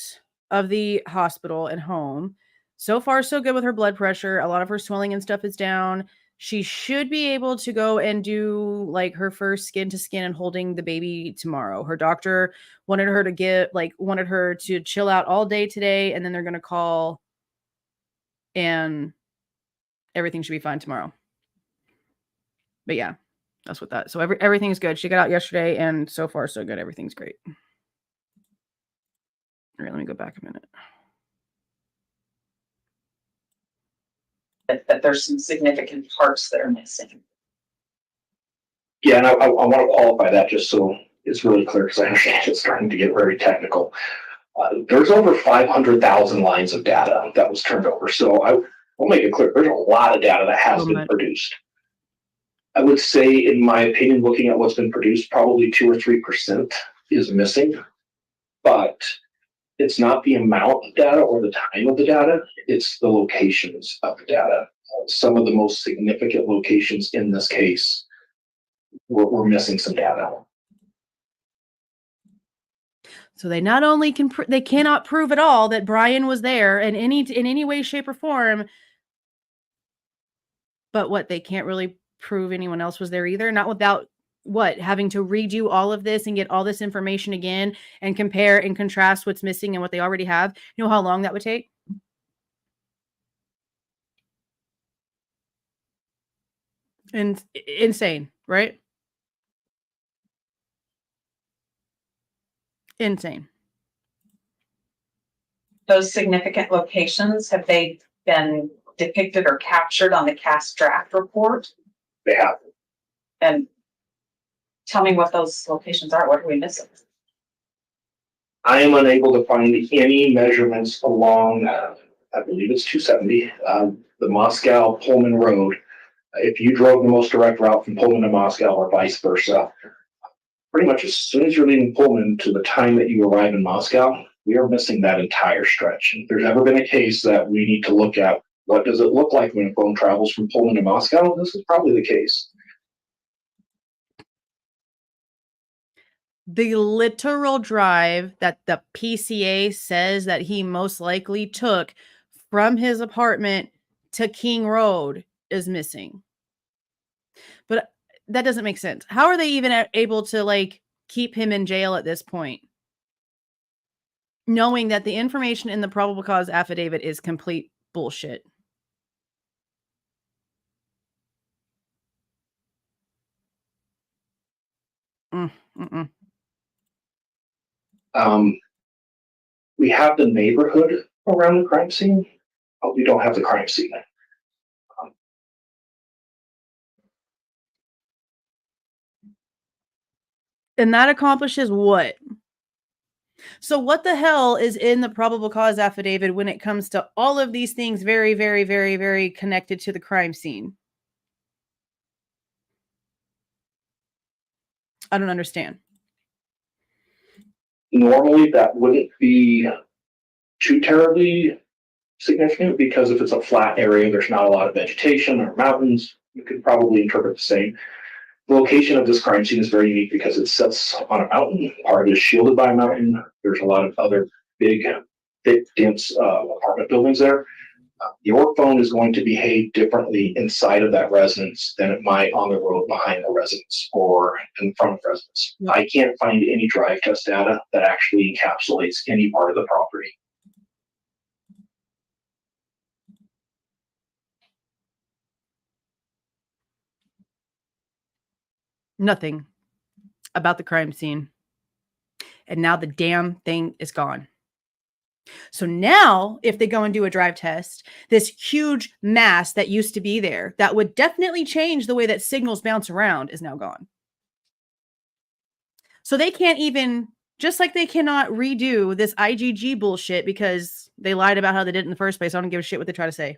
of the hospital and home. So far, so good with her blood pressure. A lot of her swelling and stuff is down. She should be able to go and do like her first skin to skin and holding the baby tomorrow. Her doctor wanted her to chill out all day today, and then they're gonna call, and everything should be fine tomorrow. But yeah, that's what that. So everything's good. She got out yesterday, and so far so good. Everything's great. All right, let me go back a minute. That there's some significant parts that are missing. Yeah, and I want to qualify that just so it's really clear, because I understand it's starting to get very technical. There's over 500,000 lines of data that was turned over. So I'll make it clear, there's a lot of data that has been produced. I would say, in my opinion, looking at what's been produced, probably 2 or 3% is missing, but it's not the amount of data or the time of the data, it's the locations of the data. Some of the most significant locations in this case, we're missing some data. So they not only they cannot prove at all that Bryan was there in any way, shape, or form, but what, they can't really prove anyone else was there either? Not without having to redo all of this and get all this information again and compare and contrast what's missing and what they already have. You know how long that would take? And insane, right? Insane. Those significant locations, have they been depicted or captured on the CAS draft report? They have. And tell me what those locations are. What are we missing? I am unable to find any measurements along, I believe it's 270, the Moscow Pullman Road. If you drove the most direct route from Pullman to Moscow or vice versa, pretty much as soon as you're leaving Pullman to the time that you arrive in Moscow, we are missing that entire stretch. If there's ever been a case that we need to look at, what does it look like when a phone travels from Pullman to Moscow? This is probably the case. The literal drive that the PCA says that he most likely took from his apartment to King Road is missing. But that doesn't make sense. How are they even able to like keep him in jail at this point, knowing that the information in the probable cause affidavit is complete bullshit? We have the neighborhood around the crime scene, but we don't have the crime scene. And that accomplishes what? So what the hell is in the probable cause affidavit when it comes to all of these things very, very, very, very connected to the crime scene? I don't understand. Normally, that wouldn't be too terribly significant, because if it's a flat area, there's not a lot of vegetation or mountains. You could probably interpret the same. The location of this crime scene is very unique because it sits on a mountain. Part of it is shielded by a mountain. There's a lot of other big, thick, dense apartment buildings there. Your phone is going to behave differently inside of that residence than it might on the road behind the residence or in front of the residence. Yep. I can't find any drive test data that actually encapsulates any part of the property. Nothing about the crime scene. And now the damn thing is gone. So now, if they go and do a drive test, this huge mass that used to be there, that would definitely change the way that signals bounce around, is now gone. So they can't even, just like they cannot redo this IgG bullshit because they lied about how they did it in the first place. I don't give a shit what they try to say.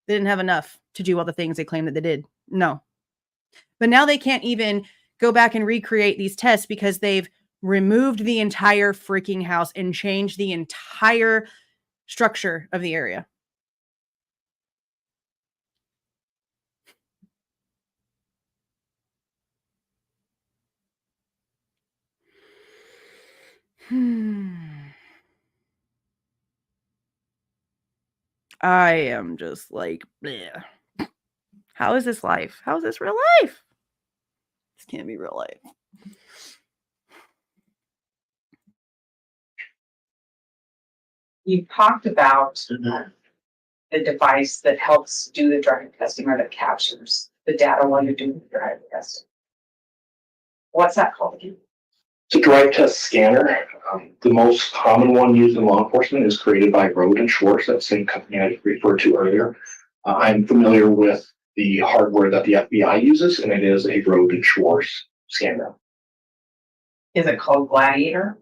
They didn't have enough to do all the things they claim that they did. No. But now they can't even go back and recreate these tests because they've removed the entire freaking house and changed the entire structure of the area. I am just like, bleh. How is this life? How is this real life? This can't be real life. You talked about the device that helps do the driving testing or that captures the data while you're doing the driving testing. What's that called again? It's a drive test scanner. The most common one used in law enforcement is created by Road and Schwartz, that same company I referred to earlier. I'm familiar with the hardware that the FBI uses, and it is a Road and Schwartz scanner. Is it called Gladiator?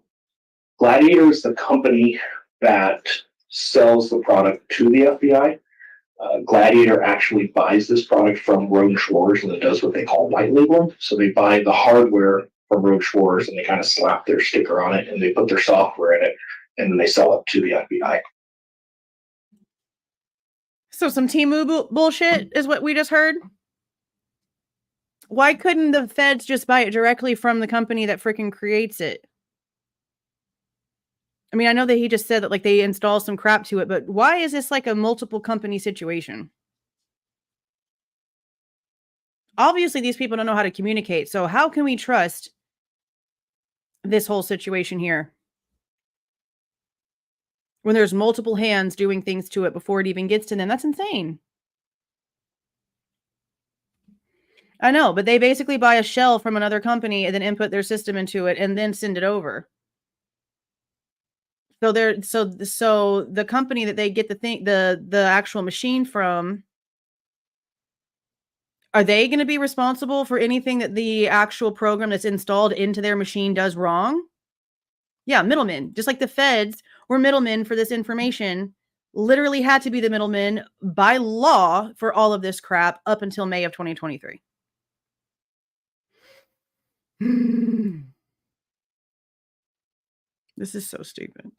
Gladiator is the company that sells the product to the FBI. Gladiator actually buys this product from Road and Schwartz, and it does what they call white labeling. So they buy the hardware from Road Schwartz, and they kind of slap their sticker on it, and they put their software in it, and then they sell it to the FBI. So some Temu bullshit is what we just heard. Why couldn't the feds just buy it directly from the company that freaking creates it? I mean, I know that he just said that like they install some crap to it, but why is this like a multiple company situation? Obviously, these people don't know how to communicate. So how can we trust this whole situation here when there's multiple hands doing things to it before it even gets to them? That's insane. I know, but they basically buy a shell from another company and then input their system into it and then send it over. So the company that they get the actual machine from, are they going to be responsible for anything that the actual program that's installed into their machine does wrong? Yeah, middlemen. Just like the feds were middlemen for this information, literally had to be the middlemen by law for all of this crap up until May of 2023. This is so stupid.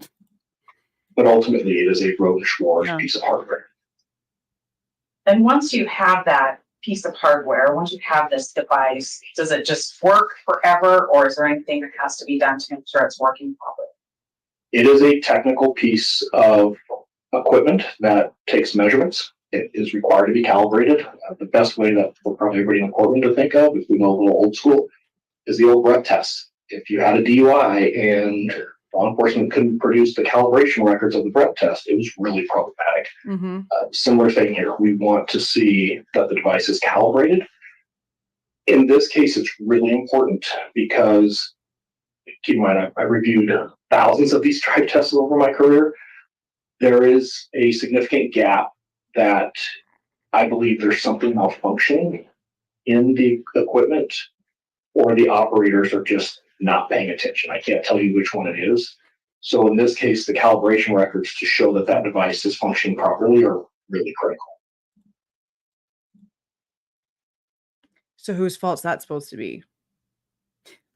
But ultimately, it is a Road and Schwartz piece of hardware. And once you have that piece of hardware, once you have this device, does it just work forever, or is there anything that has to be done to ensure it's working properly? It is a technical piece of equipment that takes measurements. It is required to be calibrated. The best way that for probably everybody in the courtroom to think of, if we go a little old school, is the old breath test. If you had a DUI and law enforcement couldn't produce the calibration records of the breath test, it was really problematic. Mm-hmm. Similar thing here. We want to see that the device is calibrated. In this case, it's really important because, keep in mind, I reviewed thousands of these drive tests over my career. There is a significant gap that I believe there's something malfunctioning in the equipment, or the operators are just not paying attention. I can't tell you which one it is. So in this case, the calibration records to show that that device is functioning properly are really critical. So whose fault's that supposed to be?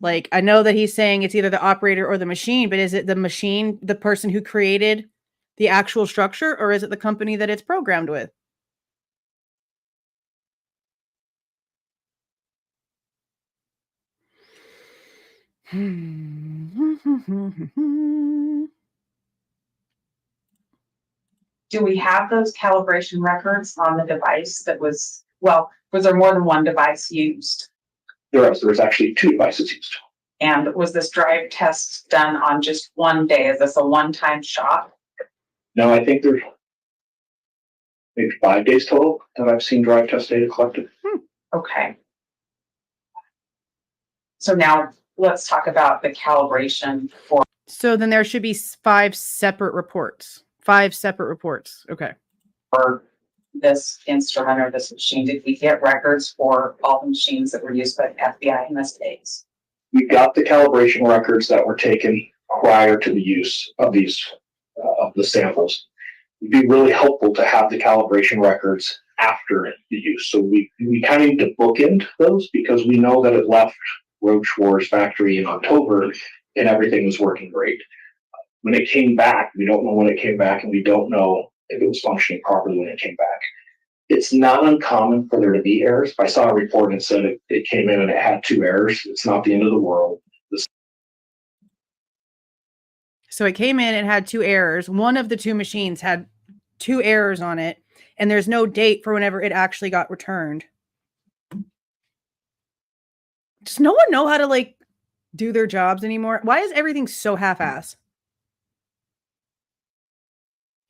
Like, I know that he's saying it's either the operator or the machine, but is it the machine, the person who created the actual structure, or is it the company that it's programmed with? Do we have those calibration records on the device that was there more than one device used? There's actually two devices used. And was this drive test done on just one day? Is this a one-time shot? No, I think there's maybe 5 days total that I've seen drive test data collected. Okay. So now let's talk about the calibration for. So then there should be 5 separate reports. 5 separate reports. Okay. For this instrument or this machine, did we get records for all the machines that were used by the FBI in this case? We got the calibration records that were taken prior to the use of these of the samples. It'd be really helpful to have the calibration records after the use. So we kind of need to bookend those, because we know that it left Road Schwartz factory in October and everything was working great. When it came back, we don't know when it came back, and we don't know if it was functioning properly when it came back. It's not uncommon for there to be errors. If I saw a report and said it came in and it had 2 errors, it's not the end of the world. So it came in and had 2 errors. One of the 2 machines had 2 errors on it, and there's no date for whenever it actually got returned. Does no one know how to like do their jobs anymore? Why is everything so half-ass?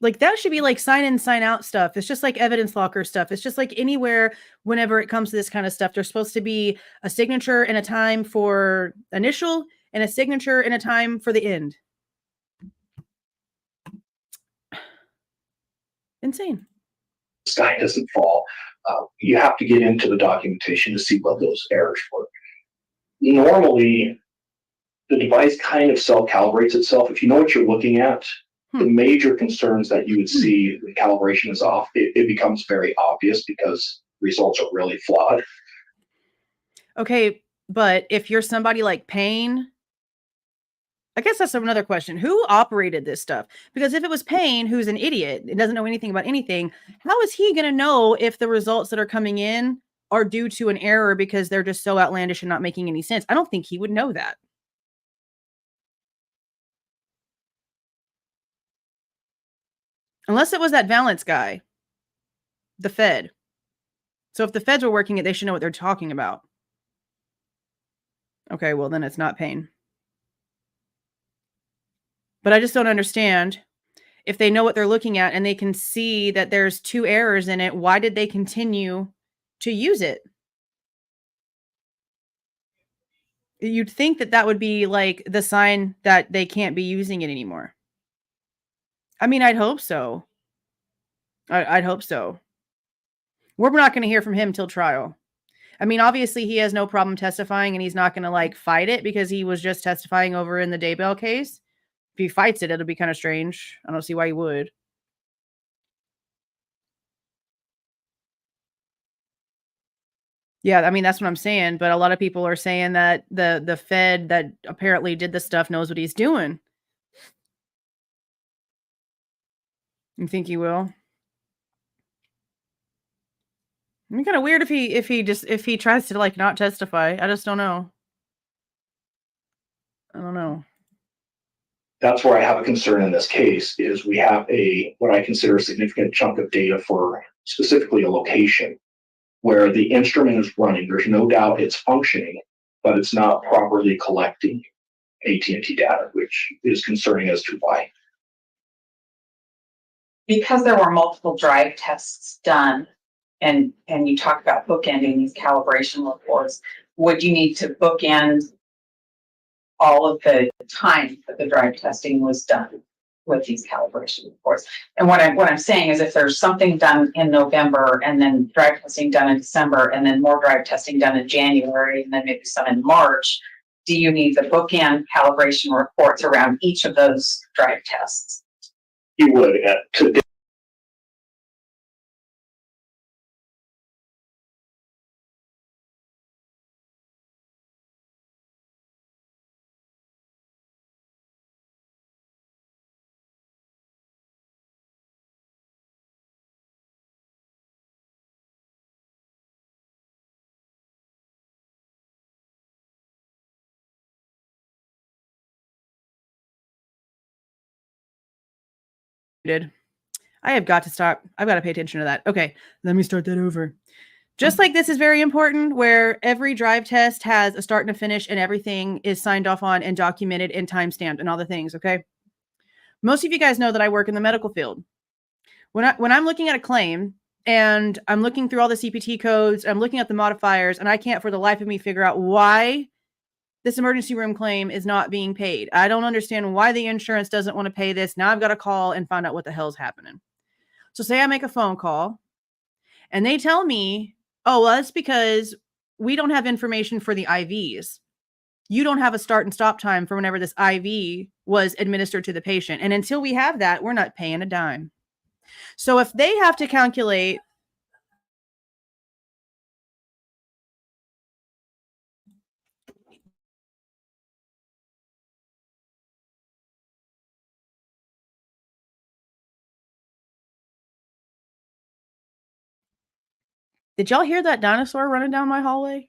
Like that should be like sign in, sign out stuff. It's just like evidence locker stuff. It's just like anywhere whenever it comes to this kind of stuff, there's supposed to be a signature and a time for initial and a signature and a time for the end. Insane. The sky doesn't fall. You have to get into the documentation to see what those errors were. Normally, the device kind of self-calibrates itself. If you know what you're looking at, the major concerns that you would see the calibration is off, it becomes very obvious because results are really flawed. Okay, but if you're somebody like Payne, I guess that's another question. Who operated this stuff? Because if it was Payne, who's an idiot and doesn't know anything about anything, how is he going to know if the results that are coming in are due to an error because they're just so outlandish and not making any sense? I don't think he would know that. Unless it was that Valance guy, the Fed. So if the feds were working it, they should know what they're talking about. Okay, well, then it's not Payne. But I just don't understand. If they know what they're looking at and they can see that there's 2 errors in it, why did they continue to use it? You'd think that that would be like the sign that they can't be using it anymore. I mean, I'd hope so. I'd hope so. We're not going to hear from him till trial. I mean, obviously he has no problem testifying and he's not going to like fight it because he was just testifying over in the Daybell case. If he fights it, it'll be kind of strange. I don't see why he would. Yeah, I mean, that's what I'm saying. But a lot of people are saying that the Fed that apparently did this stuff knows what he's doing. You think he will? It'd be kind of weird if he tries to like not testify. I just don't know. I don't know. That's where I have a concern in this case is we have what I consider a significant chunk of data for specifically a location where the instrument is running. There's no doubt it's functioning, but it's not properly collecting AT&T data, which is concerning as to why. Because there were multiple drive tests done, and you talk about bookending these calibration reports, would you need to bookend all of the time that the drive testing was done with these calibration reports? And what I'm saying is if there's something done in November and then drive testing done in December and then more drive testing done in January and then maybe some in March, do you need the bookend calibration reports around each of those drive tests? You would. Today, I have got to stop. I've got to pay attention to that. Okay, let me start that over. Just like this is very important, where every drive test has a start and a finish and everything is signed off on and documented and timestamped and all the things, okay? Most of you guys know that I work in the medical field. When I'm looking at a claim and I'm looking through all the CPT codes, I'm looking at the modifiers, and I can't for the life of me figure out why this emergency room claim is not being paid. I don't understand why the insurance doesn't want to pay this. Now I've got to call and find out what the hell's happening. So say I make a phone call and they tell me, oh, well, that's because we don't have information for the IVs. You don't have a start and stop time for whenever this IV was administered to the patient. And until we have that, we're not paying a dime. So if they have to calculate Did y'all hear that dinosaur running down my hallway?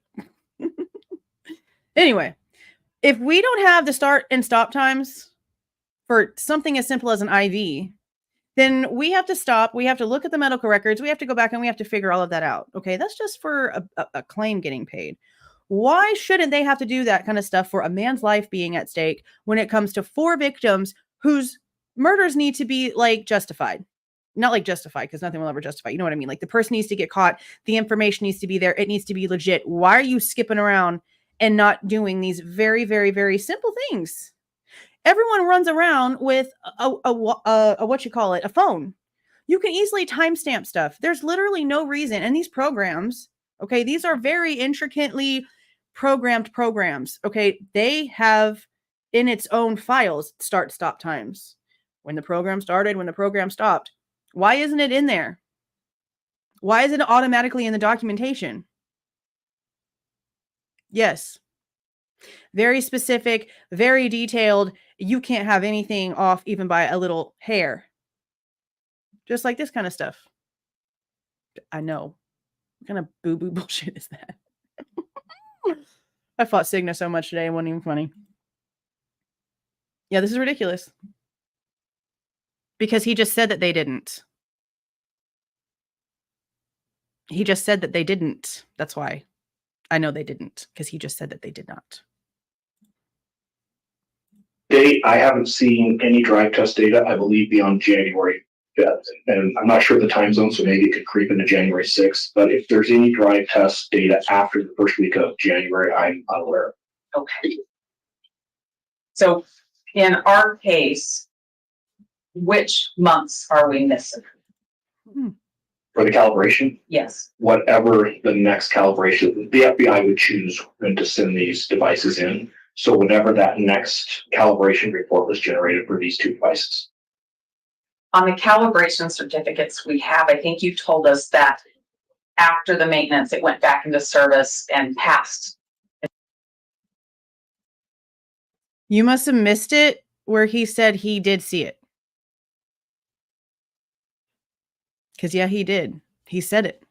Anyway, if we don't have the start and stop times for something as simple as an IV, then we have to stop. We have to look at the medical records. We have to go back and we have to figure all of that out. Okay, that's just for a claim getting paid. Why shouldn't they have to do that kind of stuff for a man's life being at stake when it comes to 4 victims whose murders need to be like justified? Not like justified, because nothing will ever justify. You know what I mean? Like the person needs to get caught. The information needs to be there. It needs to be legit. Why are you skipping around and not doing these very, very, very simple things? Everyone runs around with a what you call it, a phone. You can easily timestamp stuff. There's literally no reason. And these programs, okay, these are very intricately programmed programs. Okay, they have in its own files start stop times. When the program started, when the program stopped. Why isn't it in there? Why isn't it automatically in the documentation? Yes. Very specific, very detailed. You can't have anything off even by a little hair. Just like this kind of stuff. I know. What kind of boo-boo bullshit is that? I fought Cigna so much today, it wasn't even funny. Yeah, this is ridiculous. Because he just said that they didn't. He just said that they didn't. That's why I know they didn't, because he just said that they did not. Date, I haven't seen any drive test data, I believe, beyond January 5th. And I'm not sure the time zone, so maybe it could creep into January 6th. But if there's any drive test data after the first week of January, I'm unaware. Okay. So in our case, which months are we missing? For the calibration, Yes. whatever the next calibration, the FBI would choose when to send these devices in. So whenever that next calibration report was generated for these 2 devices. On the calibration certificates we have, I think you told us that after the maintenance, it went back into service and passed. You must have missed it where he said he did see it. Because, yeah, he did. He said it.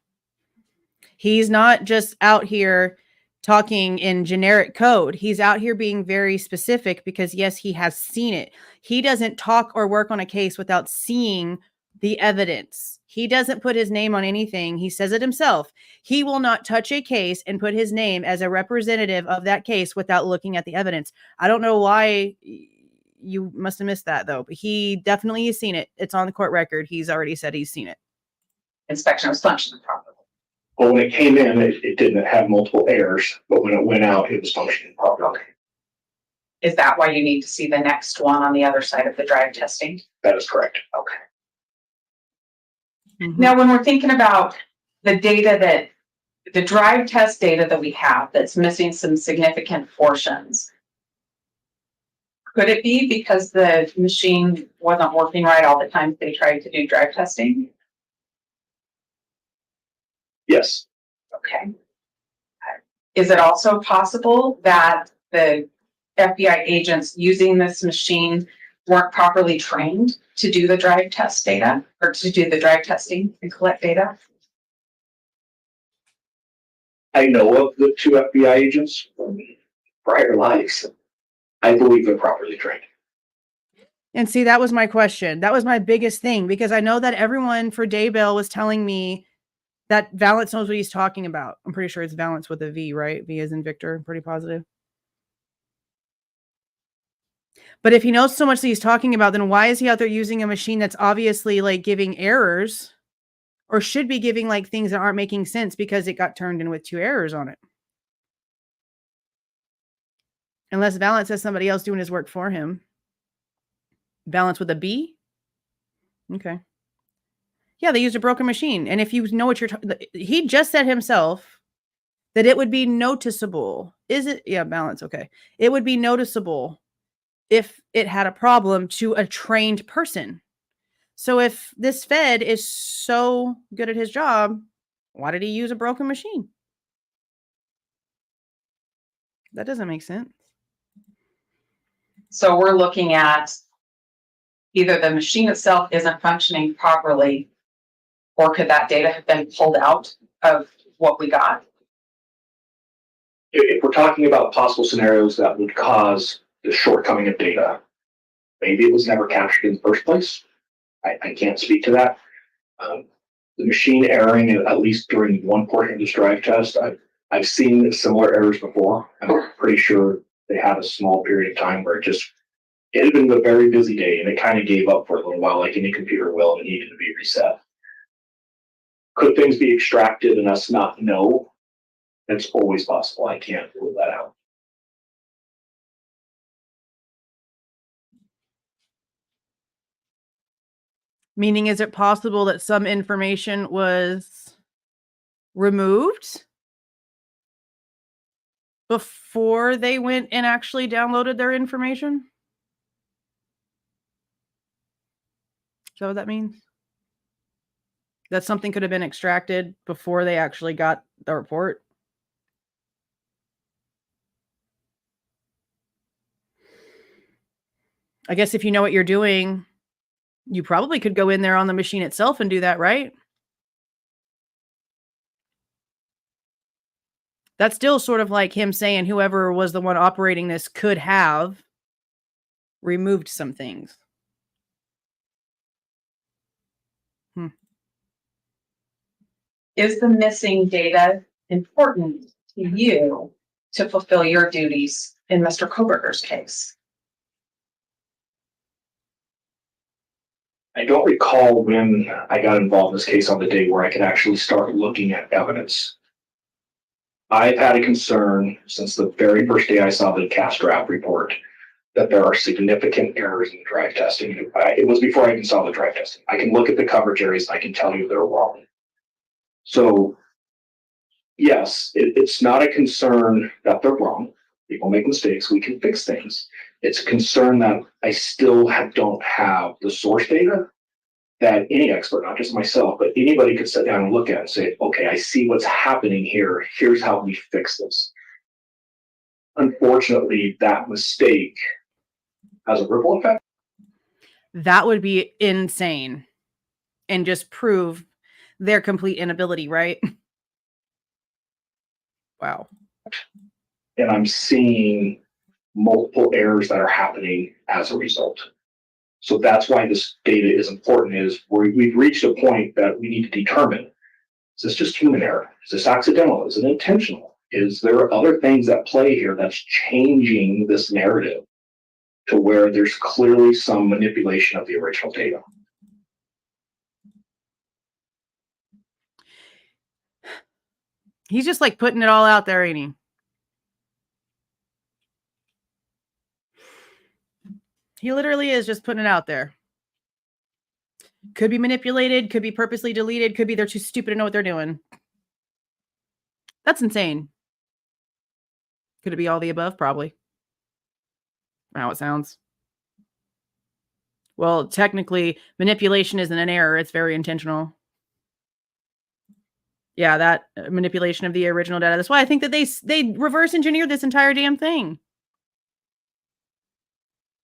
He's not just out here talking in generic code. He's out here being very specific because, yes, he has seen it. He doesn't talk or work on a case without seeing the evidence. He doesn't put his name on anything. He says it himself. He will not touch a case and put his name as a representative of that case without looking at the evidence. I don't know why you must have missed that, though. But he definitely has seen it. It's on the court record. He's already said he's seen it. Inspection was functioning properly. Well, when it came in, it didn't have multiple errors, but when it went out, it was functioning properly. Is that why you need to see the next one on the other side of the drive testing? That is correct. Okay. Mm-hmm. Now, when we're thinking about the data that the drive test data that we have that's missing some significant portions, could it be because the machine wasn't working right all the time they tried to do drive testing? Yes. Okay. Is it also possible that the FBI agents using this machine weren't properly trained to do the drive test data or to do the drive testing and collect data? I know of the 2 FBI agents from prior lives. I believe they're properly trained. And see, that was my question. That was my biggest thing, because I know that everyone for Daybell was telling me that Valance knows what he's talking about. I'm pretty sure it's Valance with a V, right? V as in Victor. I'm pretty positive. But if he knows so much that he's talking about, then why is he out there using a machine that's obviously like giving errors, or should be giving like things that aren't making sense because it got turned in with 2 errors on it? Unless Valance has somebody else doing his work for him. Valance with a B? Okay. Yeah, they used a broken machine. And if you know what you're he just said himself that it would be noticeable. Is it? Yeah, Balance. Okay. It would be noticeable if it had a problem to a trained person. So if this Fed is so good at his job, why did he use a broken machine? That doesn't make sense. So we're looking at either the machine itself isn't functioning properly, or could that data have been pulled out of what we got? If we're talking about possible scenarios that would cause the shortcoming of data, Maybe it was never captured in the first place. I can't speak to that. The machine erroring, at least during one portion of this drive test, I've seen similar errors before. I'm pretty sure they had a small period of time where it had been a very busy day and it kind of gave up for a little while, like any computer will, and needed to be reset. Could things be extracted and us not know? It's always possible. I can't rule that out. Meaning, is it possible that some information was removed before they went and actually downloaded their information? Is that what that means? That something could have been extracted before they actually got the report? I guess if you know what you're doing, you probably could go in there on the machine itself and do that, right? That's still sort of like him saying whoever was the one operating this could have removed some things. Is the missing data important to you to fulfill your duties in Mr. Kohberger's case? I don't recall when I got involved in this case on the day where I could actually start looking at evidence. I've had a concern since the very first day I saw the cast draft report that there are significant errors in the drive testing. It was before I even saw the drive testing. I can look at the coverage areas and I can tell you they're wrong. So, yes, it's not a concern that they're wrong. People make mistakes. We can fix things. It's a concern that I still don't have the source data that any expert, not just myself, but anybody could sit down and look at and say, okay, I see what's happening here. Here's how we fix this. Unfortunately, that mistake has a ripple effect. That would be insane and just prove their complete inability, right? Wow. And I'm seeing multiple errors that are happening as a result. So that's why this data is important, is we've reached a point that we need to determine, is this just human error? Is this accidental? Is it intentional? Is there other things at play here that's changing this narrative to where there's clearly some manipulation of the original data? He's just like putting it all out there, ain't he? He literally is just putting it out there. Could be manipulated, could be purposely deleted, could be they're too stupid to know what they're doing. That's insane. Could it be all the above? Probably. How it sounds. Well, technically, manipulation isn't an error. It's very intentional. Yeah, that manipulation of the original data. That's why I think that they reverse engineered this entire damn thing.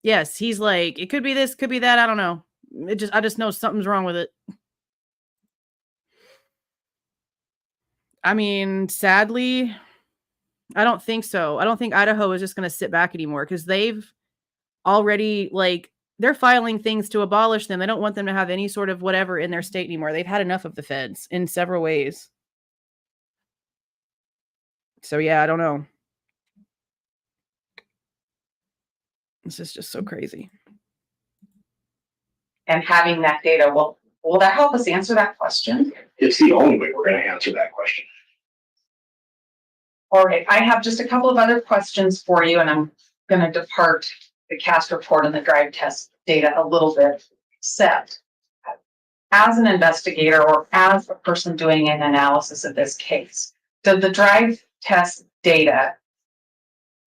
Yes, he's like, it could be this, could be that. I don't know. I just know something's wrong with it. I mean, sadly, I don't think so. I don't think Idaho is just going to sit back anymore because they've already, like, they're filing things to abolish them. They don't want them to have any sort of whatever in their state anymore. They've had enough of the feds in several ways. So, yeah, I don't know. This is just so crazy. And having that data, will that help us answer that question? It's the only way we're going to answer that question. All right, I have just a couple of other questions for you, and I'm going to depart the cast report and the drive test data a little bit. Except, as an investigator or as a person doing an analysis of this case, does the drive test data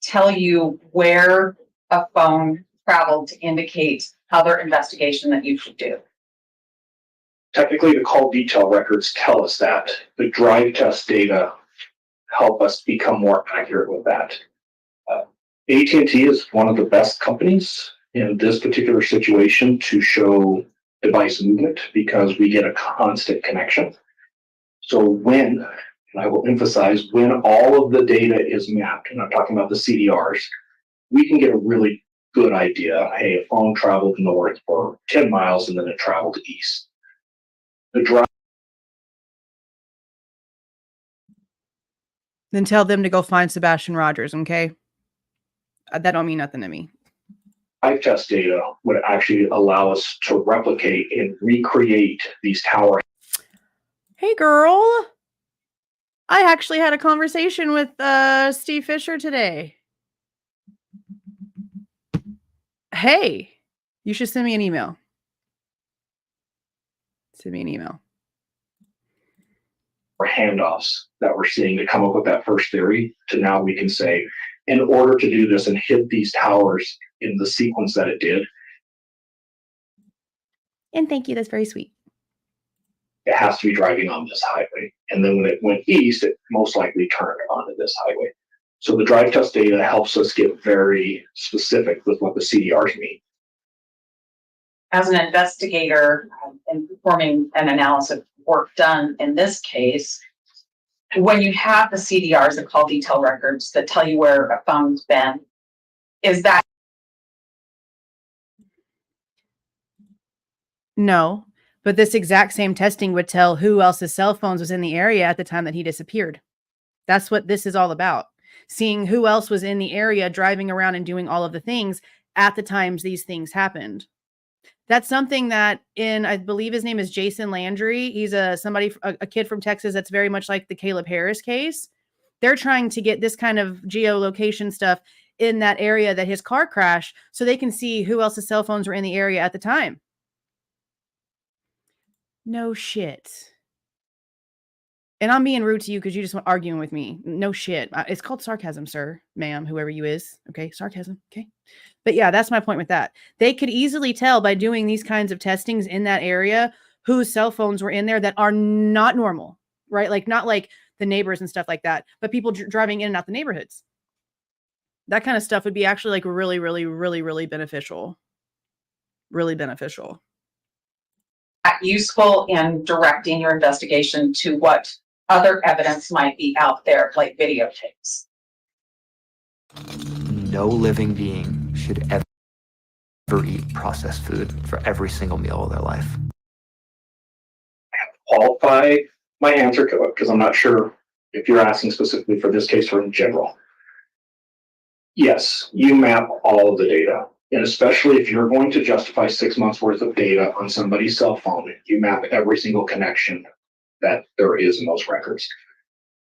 tell you where a phone traveled to indicate other investigation that you should do? Technically, the call detail records tell us that. The drive test data help us become more accurate with that. AT&T is one of the best companies in this particular situation to show device movement because we get a constant connection. So when, and I will emphasize, when all of the data is mapped, and I'm talking about the CDRs, we can get a really good idea. Hey, a phone traveled north for 10 miles and then it traveled east. The drive Then tell them to go find Sebastian Rogers, okay? That don't mean nothing to me. test data would actually allow us to replicate and recreate these tower. Hey, girl. I actually had a conversation with Steve Fisher today. Hey, you should send me an email. Send me an email. Handoffs that we're seeing to come up with that first theory to now we can say, in order to do this and hit these towers in the sequence that it did, And thank you. That's very sweet. it has to be driving on this highway. And then when it went east, it most likely turned onto this highway. So the drive test data helps us get very specific with what the CDRs mean. As an investigator in performing an analysis work done in this case, when you have the CDRs, the call detail records that tell you where a phone's been, is that? No, but this exact same testing would tell who else's cell phones was in the area at the time that he disappeared. That's what this is all about. Seeing who else was in the area, driving around and doing all of the things at the times these things happened. That's something that I believe his name is Jason Landry. He's a kid from Texas that's very much like the Caleb Harris case. They're trying to get this kind of geolocation stuff in that area that his car crashed so they can see who else's cell phones were in the area at the time. No shit. And I'm being rude to you because you just want arguing with me. No shit. It's called sarcasm, sir, ma'am, whoever you is. Okay, sarcasm. Okay. But yeah, that's my point with that. They could easily tell by doing these kinds of testings in that area whose cell phones were in there that are not normal, right? Like not like the neighbors and stuff like that, but people driving in and out the neighborhoods. That kind of stuff would be actually like really, really, really, really beneficial. Really beneficial. Useful in directing your investigation to what other evidence might be out there, like videotapes. No living being should ever eat processed food for every single meal of their life. Qualify my answer to it because I'm not sure if you're asking specifically for this case or in general. Yes, you map all of the data. And especially if you're going to justify 6 months worth of data on somebody's cell phone, you map every single connection that there is in those records.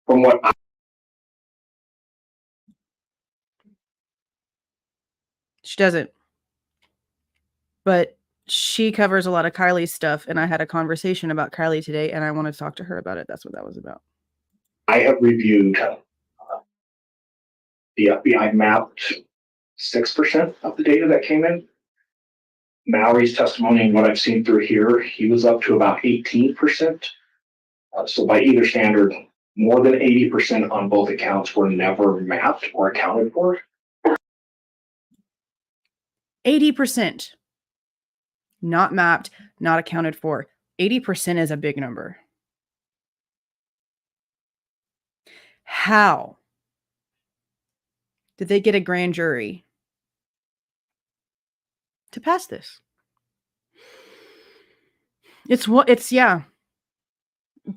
From what She doesn't. But she covers a lot of Kylie's stuff, and I had a conversation about Kylie today, and I want to talk to her about it. That's what that was about. I have reviewed, the FBI mapped 6% of the data that came in. Mallory's testimony and what I've seen through here, he was up to about 18%. So by either standard, more than 80% on both accounts were never mapped or accounted for. 80%. Not mapped, not accounted for. 80% is a big number. How did they get a grand jury to pass this?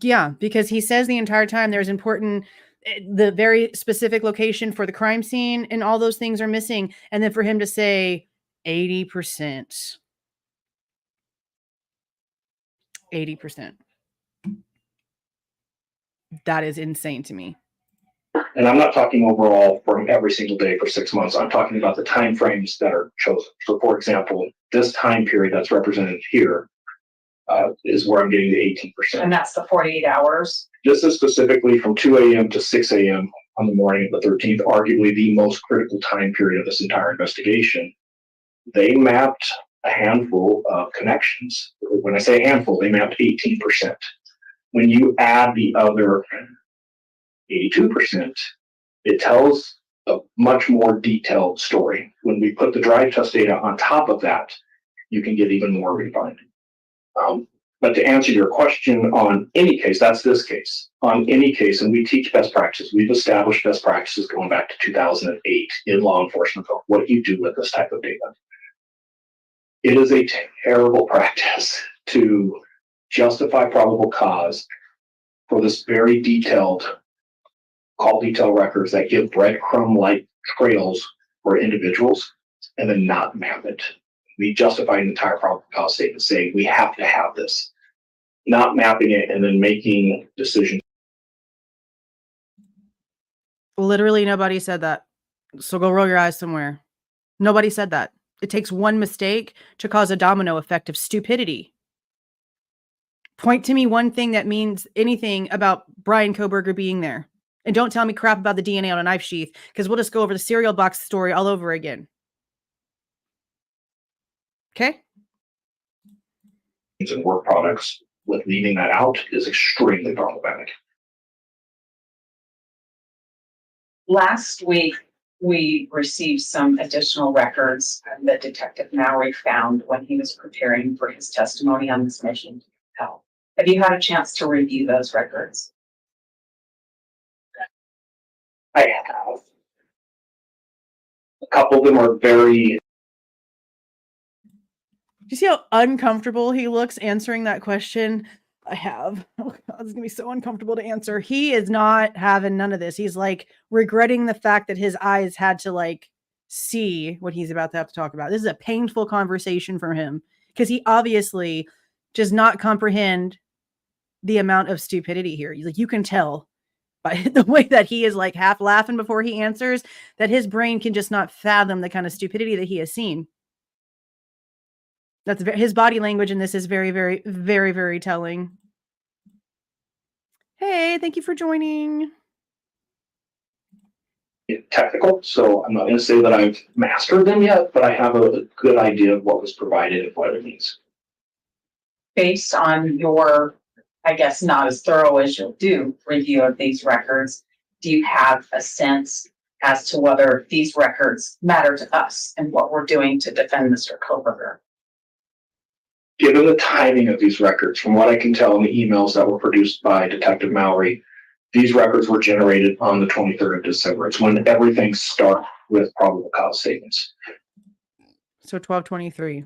Yeah, because he says the entire time there's important, the very specific location for the crime scene and all those things are missing. And then for him to say 80%. 80%. That is insane to me. And I'm not talking overall from every single day for 6 months. I'm talking about the time frames that are chosen. So for example, this time period that's represented here is where I'm getting the 18%. And that's the 48 hours. This is specifically from 2 a.m. to 6 a.m. on the morning of the 13th, arguably the most critical time period of this entire investigation. They mapped a handful of connections. When I say handful, they mapped 18%. When you add the other 82%, it tells a much more detailed story. When we put the drive test data on top of that, you can get even more refined. But to answer your question on any case, that's this case, on any case, and we teach best practices. We've established best practices going back to 2008 in law enforcement. What do you do with this type of data? It is a terrible practice to justify probable cause for this very detailed call detail records that give breadcrumb-like trails for individuals and then not map it. We justify an entire probable cause statement saying we have to have this, not mapping it and then making decisions. Literally nobody said that. So go roll your eyes somewhere. Nobody said that. It takes one mistake to cause a domino effect of stupidity. Point to me one thing that means anything about Bryan Kohberger being there. And don't tell me crap about the DNA on a knife sheath, because we'll just go over the cereal box story all over again. Okay? And work products with leaving that out is extremely problematic. Last week, we received some additional records that Detective Mowry found when he was preparing for his testimony on this mission to compel. Have you had a chance to review those records? I have. A couple of them are very. Do you see how uncomfortable he looks answering that question? I have. Oh God, it's gonna be so uncomfortable to answer. He is not having none of this. He's like regretting the fact that his eyes had to like see what he's about to have to talk about. This is a painful conversation for him because he obviously does not comprehend the amount of stupidity here. Like, you can tell by the way that he is like half laughing before he answers that his brain can just not fathom the kind of stupidity that he has seen. That's his body language in this is very, very, very, very telling. Hey, thank you for joining. Technical, so I'm not going to say that I've mastered them yet, but I have a good idea of what was provided and what it means. Based on your, I guess, not as thorough as you'll do review of these records, do you have a sense as to whether these records matter to us and what we're doing to defend Mr. Kohberger? Given the timing of these records, from what I can tell in the emails that were produced by Detective Mowry, these records were generated on the 23rd of December. It's when everything starts with probable cause statements. So 1223.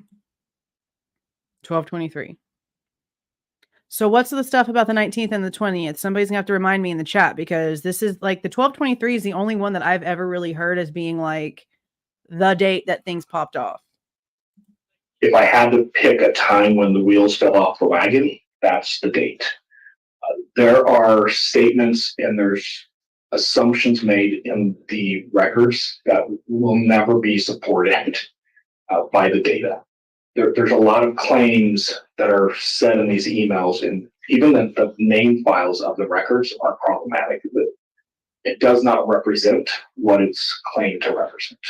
1223. So what's the stuff about the 19th and the 20th? Somebody's gonna have to remind me in the chat, because this is like the 1223 is the only one that I've ever really heard as being like the date that things popped off. If I had to pick a time when the wheels fell off the wagon, that's the date. There are statements and there's assumptions made in the records that will never be supported by the data. There's a lot of claims that are said in these emails, and even the name files of the records are problematic. It does not represent what it's claimed to represent.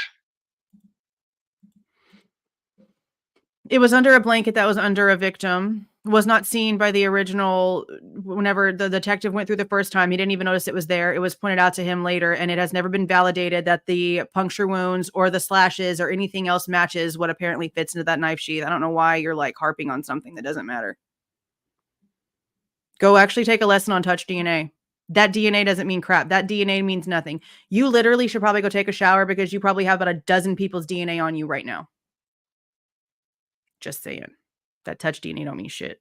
It was under a blanket that was under a victim, was not seen by the original. Whenever the detective went through the first time, he didn't even notice it was there. It was pointed out to him later, and it has never been validated that the puncture wounds or the slashes or anything else matches what apparently fits into that knife sheath. I don't know why you're like harping on something that doesn't matter. Go actually take a lesson on touch DNA. That DNA doesn't mean crap. That DNA means nothing. You literally should probably go take a shower, because you probably have about a dozen people's DNA on you right now. Just saying. That touch DNA don't mean shit.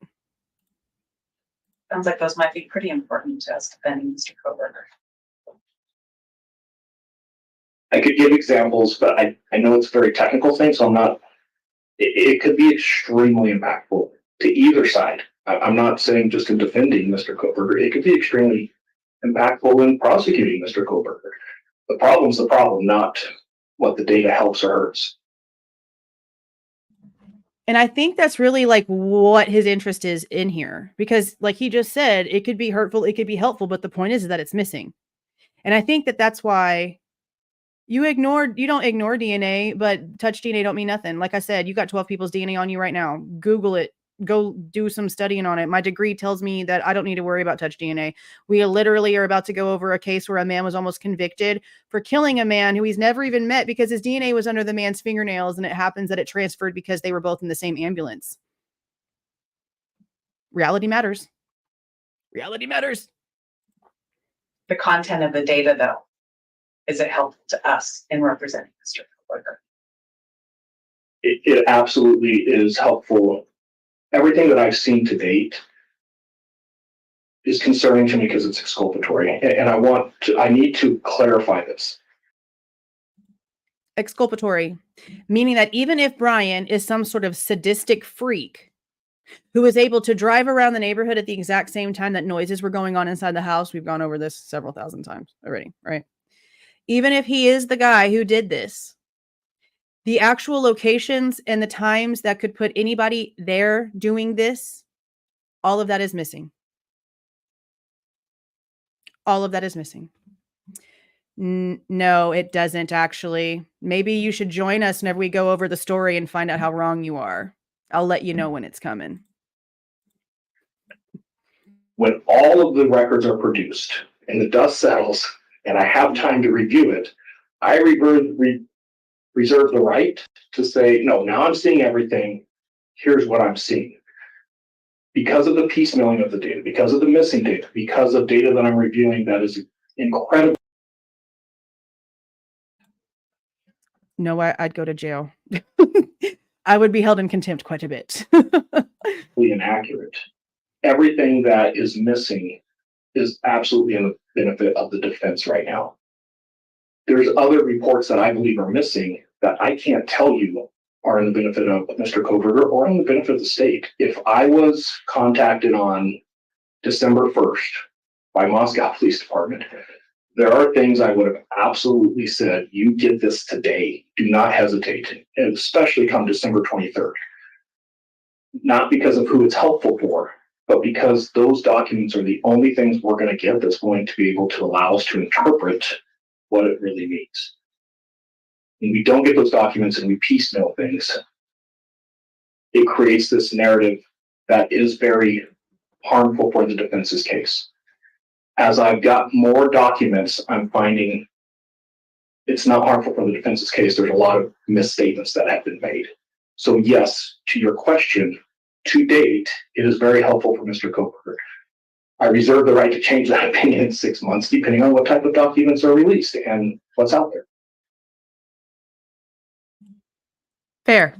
Sounds like those might be pretty important to us defending Mr. Kohberger. I could give examples, but I know it's a very technical thing, so I'm not. It could be extremely impactful to either side. I'm not saying just in defending Mr. Kohberger. It could be extremely impactful in prosecuting Mr. Kohberger. The problem's the problem, not what the data helps or hurts. And I think that's really like what his interest is in here, because like he just said, it could be hurtful, it could be helpful, but the point is that it's missing. And I think that that's why you don't ignore DNA, but touch DNA don't mean nothing. Like I said, you got 12 people's DNA on you right now. Google it. Go do some studying on it. My degree tells me that I don't need to worry about touch DNA. We literally are about to go over a case where a man was almost convicted for killing a man who he's never even met, because his DNA was under the man's fingernails, and it happens that it transferred because they were both in the same ambulance. Reality matters. Reality matters. The content of the data, though, is it helpful to us in representing Mr. Kohberger? It absolutely is helpful. Everything that I've seen to date is concerning to me because it's exculpatory. And I need to clarify this. Exculpatory, meaning that even if Bryan is some sort of sadistic freak who was able to drive around the neighborhood at the exact same time that noises were going on inside the house, we've gone over this several thousand times already, right? Even if he is the guy who did this, the actual locations and the times that could put anybody there doing this, all of that is missing. All of that is missing. No, it doesn't actually. Maybe you should join us whenever we go over the story and find out how wrong you are. I'll let you know when it's coming. When all of the records are produced and the dust settles and I have time to review it, I reserve the right to say, no, now I'm seeing everything. Here's what I'm seeing. Because of the piecemealing of the data, because of the missing data, because of data that I'm reviewing that is incredible. No, I'd go to jail. I would be held in contempt quite a bit. Inaccurate. Everything that is missing is absolutely in the benefit of the defense right now. There's other reports that I believe are missing that I can't tell you are in the benefit of Mr. Kohberger or in the benefit of the state. If I was contacted on December 1st by Moscow Police Department, there are things I would have absolutely said, you get this today. Do not hesitate, and especially come December 23rd. Not because of who it's helpful for, but because those documents are the only things we're going to get that's going to be able to allow us to interpret what it really means. When we don't get those documents and we piecemeal things, it creates this narrative that is very harmful for the defense's case. As I've got more documents, I'm finding it's not harmful for the defense's case. There's a lot of misstatements that have been made. So yes, to your question, to date, it is very helpful for Mr. Kohberger. I reserve the right to change that opinion in 6 months, depending on what type of documents are released and what's out there. Fair.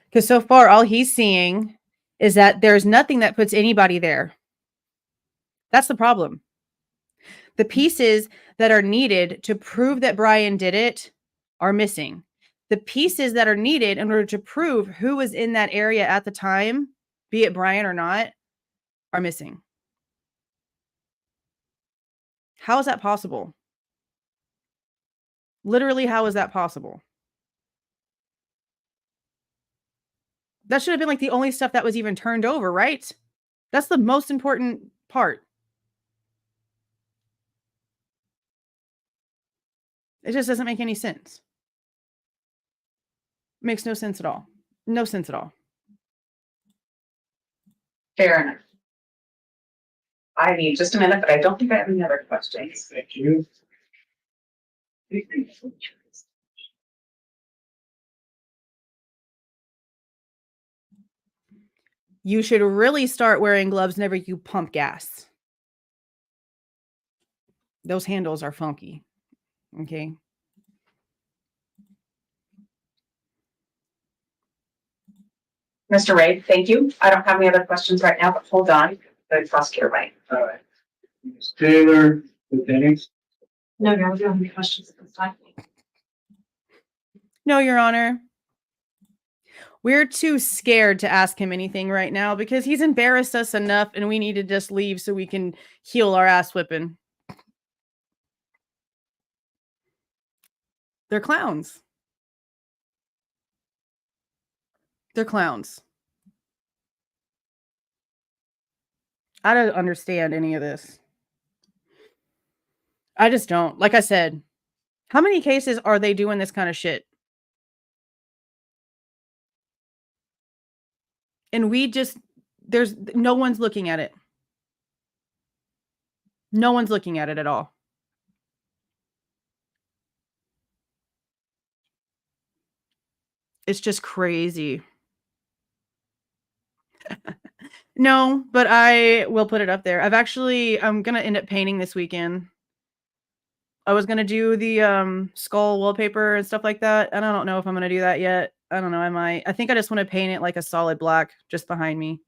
Because so far, all he's seeing is that there's nothing that puts anybody there. That's the problem. The pieces that are needed to prove that Bryan did it are missing. The pieces that are needed in order to prove who was in that area at the time, be it Bryan or not, are missing. How is that possible? Literally, how is that possible? That should have been like the only stuff that was even turned over, right? That's the most important part. It just doesn't make any sense. Makes no sense at all. No sense at all. Fair enough. I need just a minute, but I don't think I have any other questions. Thank you. You should really start wearing gloves whenever you pump gas. Those handles are funky. Okay. Mr. Ray, thank you. I don't have any other questions right now, but hold on. The prosecutor might. All right. Ms. Taylor, Bethany. No, I don't have any questions at this time. No, Your Honor. We're too scared to ask him anything right now because he's embarrassed us enough and we need to just leave so we can heal our ass whipping. They're clowns. They're clowns. I don't understand any of this. I just don't. Like I said, how many cases are they doing this kind of shit? And there's no one's looking at it. No one's looking at it at all. It's just crazy. No, but I will put it up there. I'm going to end up painting this weekend. I was going to do the skull wallpaper and stuff like that. And I don't know if I'm going to do that yet. I don't know. I might. I think I just want to paint it like a solid black just behind me.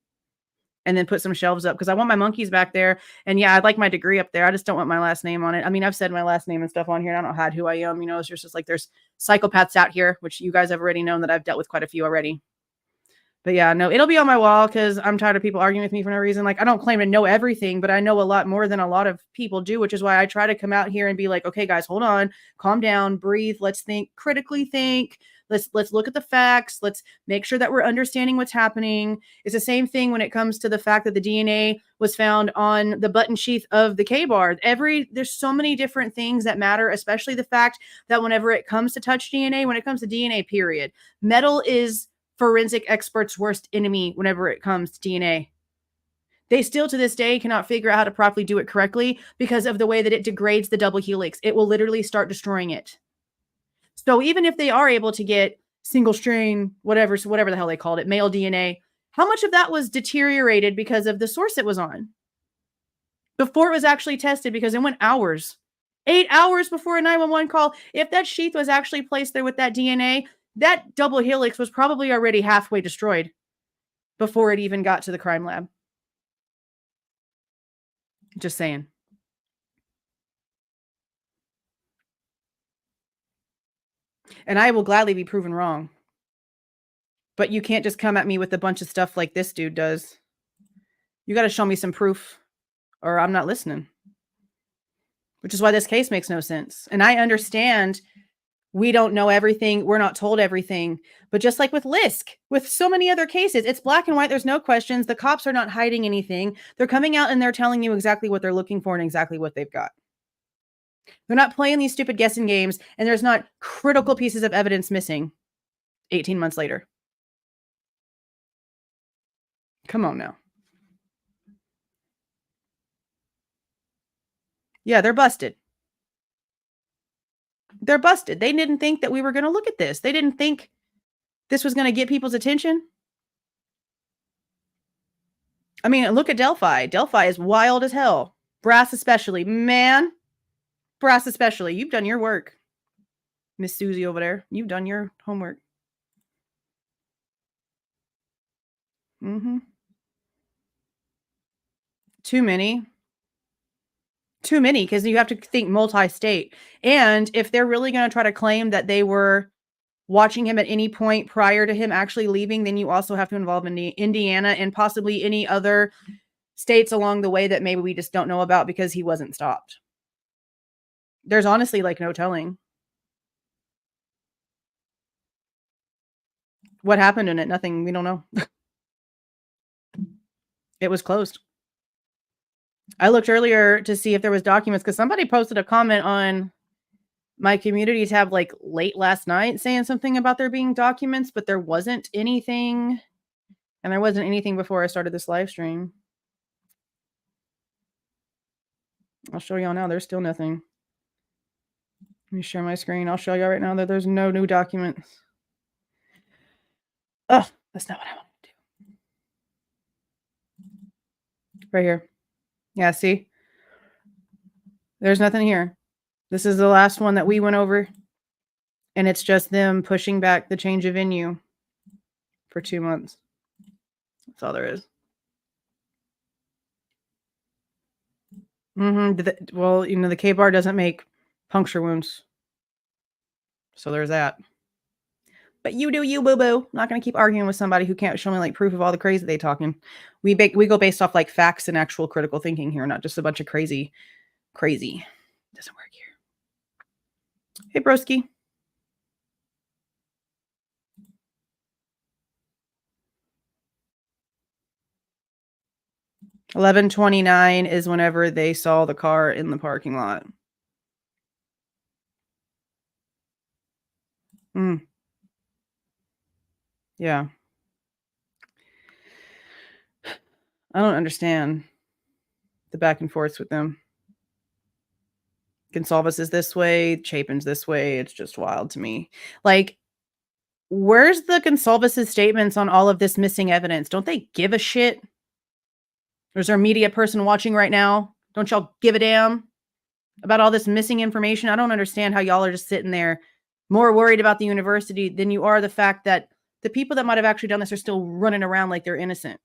And then put some shelves up because I want my monkeys back there. And yeah, I'd like my degree up there. I just don't want my last name on it. I mean, I've said my last name and stuff on here. And I don't hide who I am. You know, it's just like there's psychopaths out here, which you guys have already known that I've dealt with quite a few already. But yeah, no, it'll be on my wall because I'm tired of people arguing with me for no reason. Like, I don't claim to know everything, but I know a lot more than a lot of people do, which is why I try to come out here and be like, okay, guys, hold on, calm down, breathe. Let's think, critically think. Let's look at the facts. Let's make sure that we're understanding what's happening. It's the same thing when it comes to the fact that the DNA was found on the button sheath of the K-bar. There's so many different things that matter, especially the fact that whenever it comes to touch DNA, when it comes to DNA, period, metal is forensic experts' worst enemy whenever it comes to DNA. They still to this day cannot figure out how to properly do it correctly because of the way that it degrades the double helix. It will literally start destroying it. So even if they are able to get single strain, whatever the hell they called it, male DNA, how much of that was deteriorated because of the source it was on before it was actually tested? Because it went hours, 8 hours before a 911 call. If that sheath was actually placed there with that DNA, that double helix was probably already halfway destroyed before it even got to the crime lab. Just saying. And I will gladly be proven wrong. But you can't just come at me with a bunch of stuff like this dude does. You got to show me some proof or I'm not listening. Which is why this case makes no sense. And I understand we don't know everything. We're not told everything. But just like with Lisk, with so many other cases, it's black and white. There's no questions. The cops are not hiding anything. They're coming out and they're telling you exactly what they're looking for and exactly what they've got. They're not playing these stupid guessing games, and there's not critical pieces of evidence missing 18 months later. Come on now. Yeah, they're busted. They're busted. They didn't think that we were going to look at this. They didn't think this was going to get people's attention. I mean, look at Delphi. Delphi is wild as hell. Brass especially. Man. Brass especially. You've done your work. Miss Susie over there. You've done your homework. Too many. Too many, because you have to think multi-state. And if they're really going to try to claim that they were watching him at any point prior to him actually leaving, then you also have to involve Indiana and possibly any other states along the way that maybe we just don't know about because he wasn't stopped. There's honestly like no telling what happened in it. Nothing. We don't know. It was closed. I looked earlier to see if there was documents because somebody posted a comment on my community tab like late last night saying something about there being documents, but there wasn't anything. And there wasn't anything before I started this live stream. I'll show y'all now. There's still nothing. Let me share my screen. I'll show y'all right now that there's no new documents. Oh, that's not what I want to do. Right here. Yeah, see? There's nothing here. This is the last one that we went over. And it's just them pushing back the change of venue for 2 months. That's all there is. Well, you know, the K-bar doesn't make puncture wounds. So there's that. But you do you, boo-boo. I'm not going to keep arguing with somebody who can't show me like proof of all the crazy they talking. We go based off like facts and actual critical thinking here, not just a bunch of crazy. Doesn't work here. Hey, broski. $11:29 is whenever they saw the car in the parking lot. Yeah. I don't understand the back and forths with them. Goncalves is this way. Chapin's this way. It's just wild to me. Like, where's the Goncalves' statements on all of this missing evidence? Don't they give a shit? Or is there a media person watching right now? Don't y'all give a damn about all this missing information? I don't understand how y'all are just sitting there more worried about the university than you are the fact that the people that might have actually done this are still running around like they're innocent.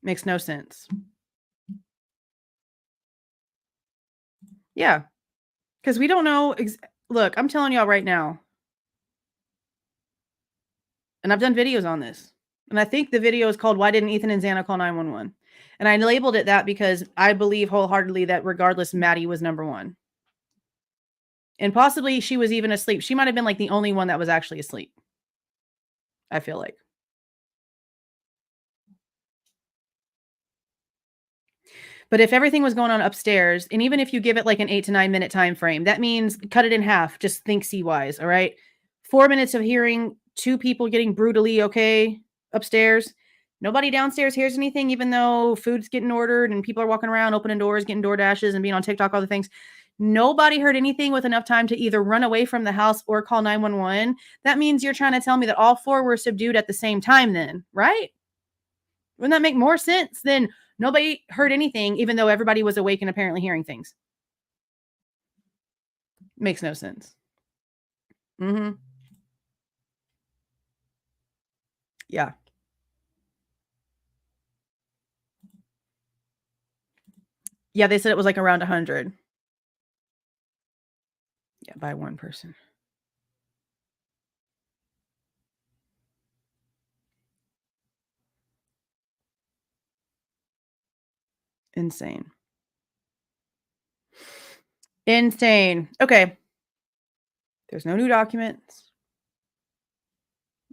Makes no sense. Yeah. Because we don't know. Look, I'm telling y'all right now. And I've done videos on this. And I think the video is called Why Didn't Ethan and Xana Call 911? And I labeled it that because I believe wholeheartedly that regardless, Maddie was number one. And possibly she was even asleep. She might have been like the only one that was actually asleep. I feel like. But if everything was going on upstairs, and even if you give it like an 8 to 9 minute time frame, that means cut it in half. Just think C-wise, all right? 4 minutes of hearing 2 people getting brutally upstairs. Nobody downstairs hears anything, even though food's getting ordered and people are walking around, opening doors, getting door dashes, and being on TikTok, all the things. Nobody heard anything with enough time to either run away from the house or call 911. That means you're trying to tell me that all 4 were subdued at the same time then, right? Wouldn't that make more sense than nobody heard anything, even though everybody was awake and apparently hearing things? Makes no sense. Mm-hmm. Yeah. Yeah, they said it was like around 100. Yeah, by one person. Insane. Insane. Okay. There's no new documents.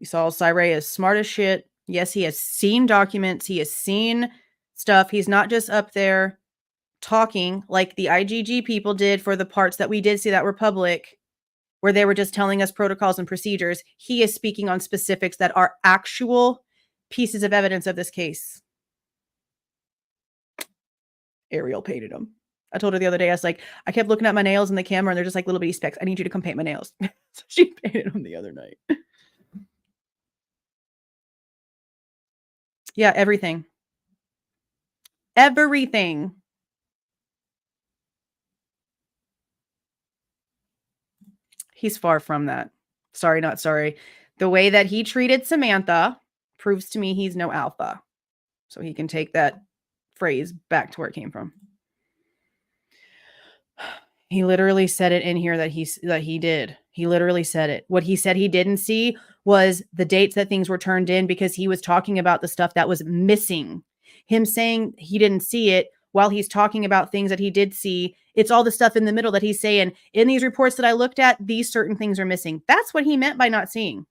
We saw Cyree is smart as shit. Yes, he has seen documents. He has seen stuff. He's not just up there talking like the IGG people did for the parts that we did see that were public, where they were just telling us protocols and procedures. He is speaking on specifics that are actual pieces of evidence of this case. Ariel painted them. I told her the other day, I was like, I kept looking at my nails in the camera and they're just like little bitty specks. I need you to come paint my nails. So she painted them the other night. Yeah, everything. Everything. He's far from that. Sorry, not sorry. The way that he treated Samantha proves to me he's no alpha. So he can take that phrase back to where it came from. He literally said it in here that he did. He literally said it. What he said he didn't see was the dates that things were turned in, because he was talking about the stuff that was missing. Him saying he didn't see it while he's talking about things that he did see. It's all the stuff in the middle that he's saying, in these reports that I looked at, these certain things are missing. That's what he meant by not seeing.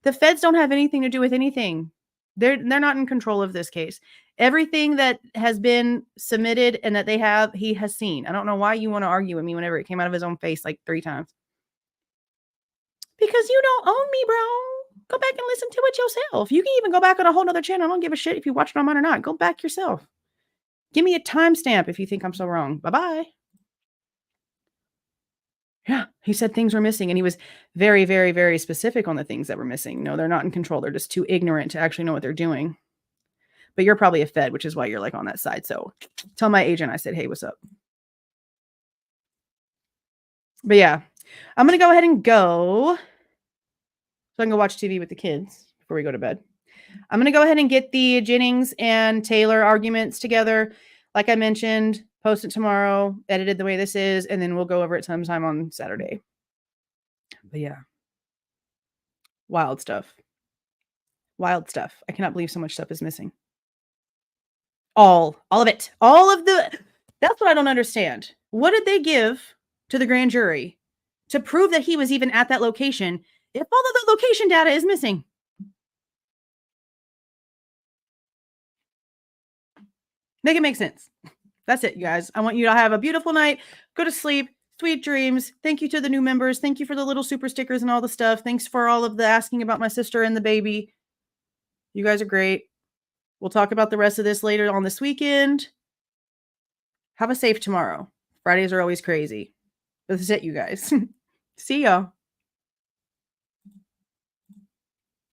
The feds don't have anything to do with anything. They're not in control of this case. Everything that has been submitted and that he has seen. I don't know why you want to argue with me whenever it came out of his own face like 3 times. Because you don't own me, bro. Go back and listen to it yourself. You can even go back on a whole nother channel. I don't give a shit if you watch it on mine or not. Go back yourself. Give me a timestamp if you think I'm so wrong. Bye-bye. Yeah, he said things were missing, and he was very, very, very specific on the things that were missing. No, they're not in control. They're just too ignorant to actually know what they're doing. But you're probably a Fed, which is why you're like on that side. So tell my agent I said, hey, what's up? But yeah, I'm going to go ahead and go. So I can go watch TV with the kids before we go to bed. I'm going to go ahead and get the Jennings and Taylor arguments together. Like I mentioned, post it tomorrow, edited the way this is, and then we'll go over it sometime on Saturday. But yeah, wild stuff. Wild stuff. I cannot believe so much stuff is missing. All of it. That's what I don't understand. What did they give to the grand jury to prove that he was even at that location if all of the location data is missing? Make it make sense. That's it, you guys. I want you to have a beautiful night. Go to sleep. Sweet dreams. Thank you to the new members. Thank you for the little super stickers and all the stuff. Thanks for all of the asking about my sister and the baby. You guys are great. We'll talk about the rest of this later on this weekend. Have a safe tomorrow. Fridays are always crazy. This is it, you guys. See y'all.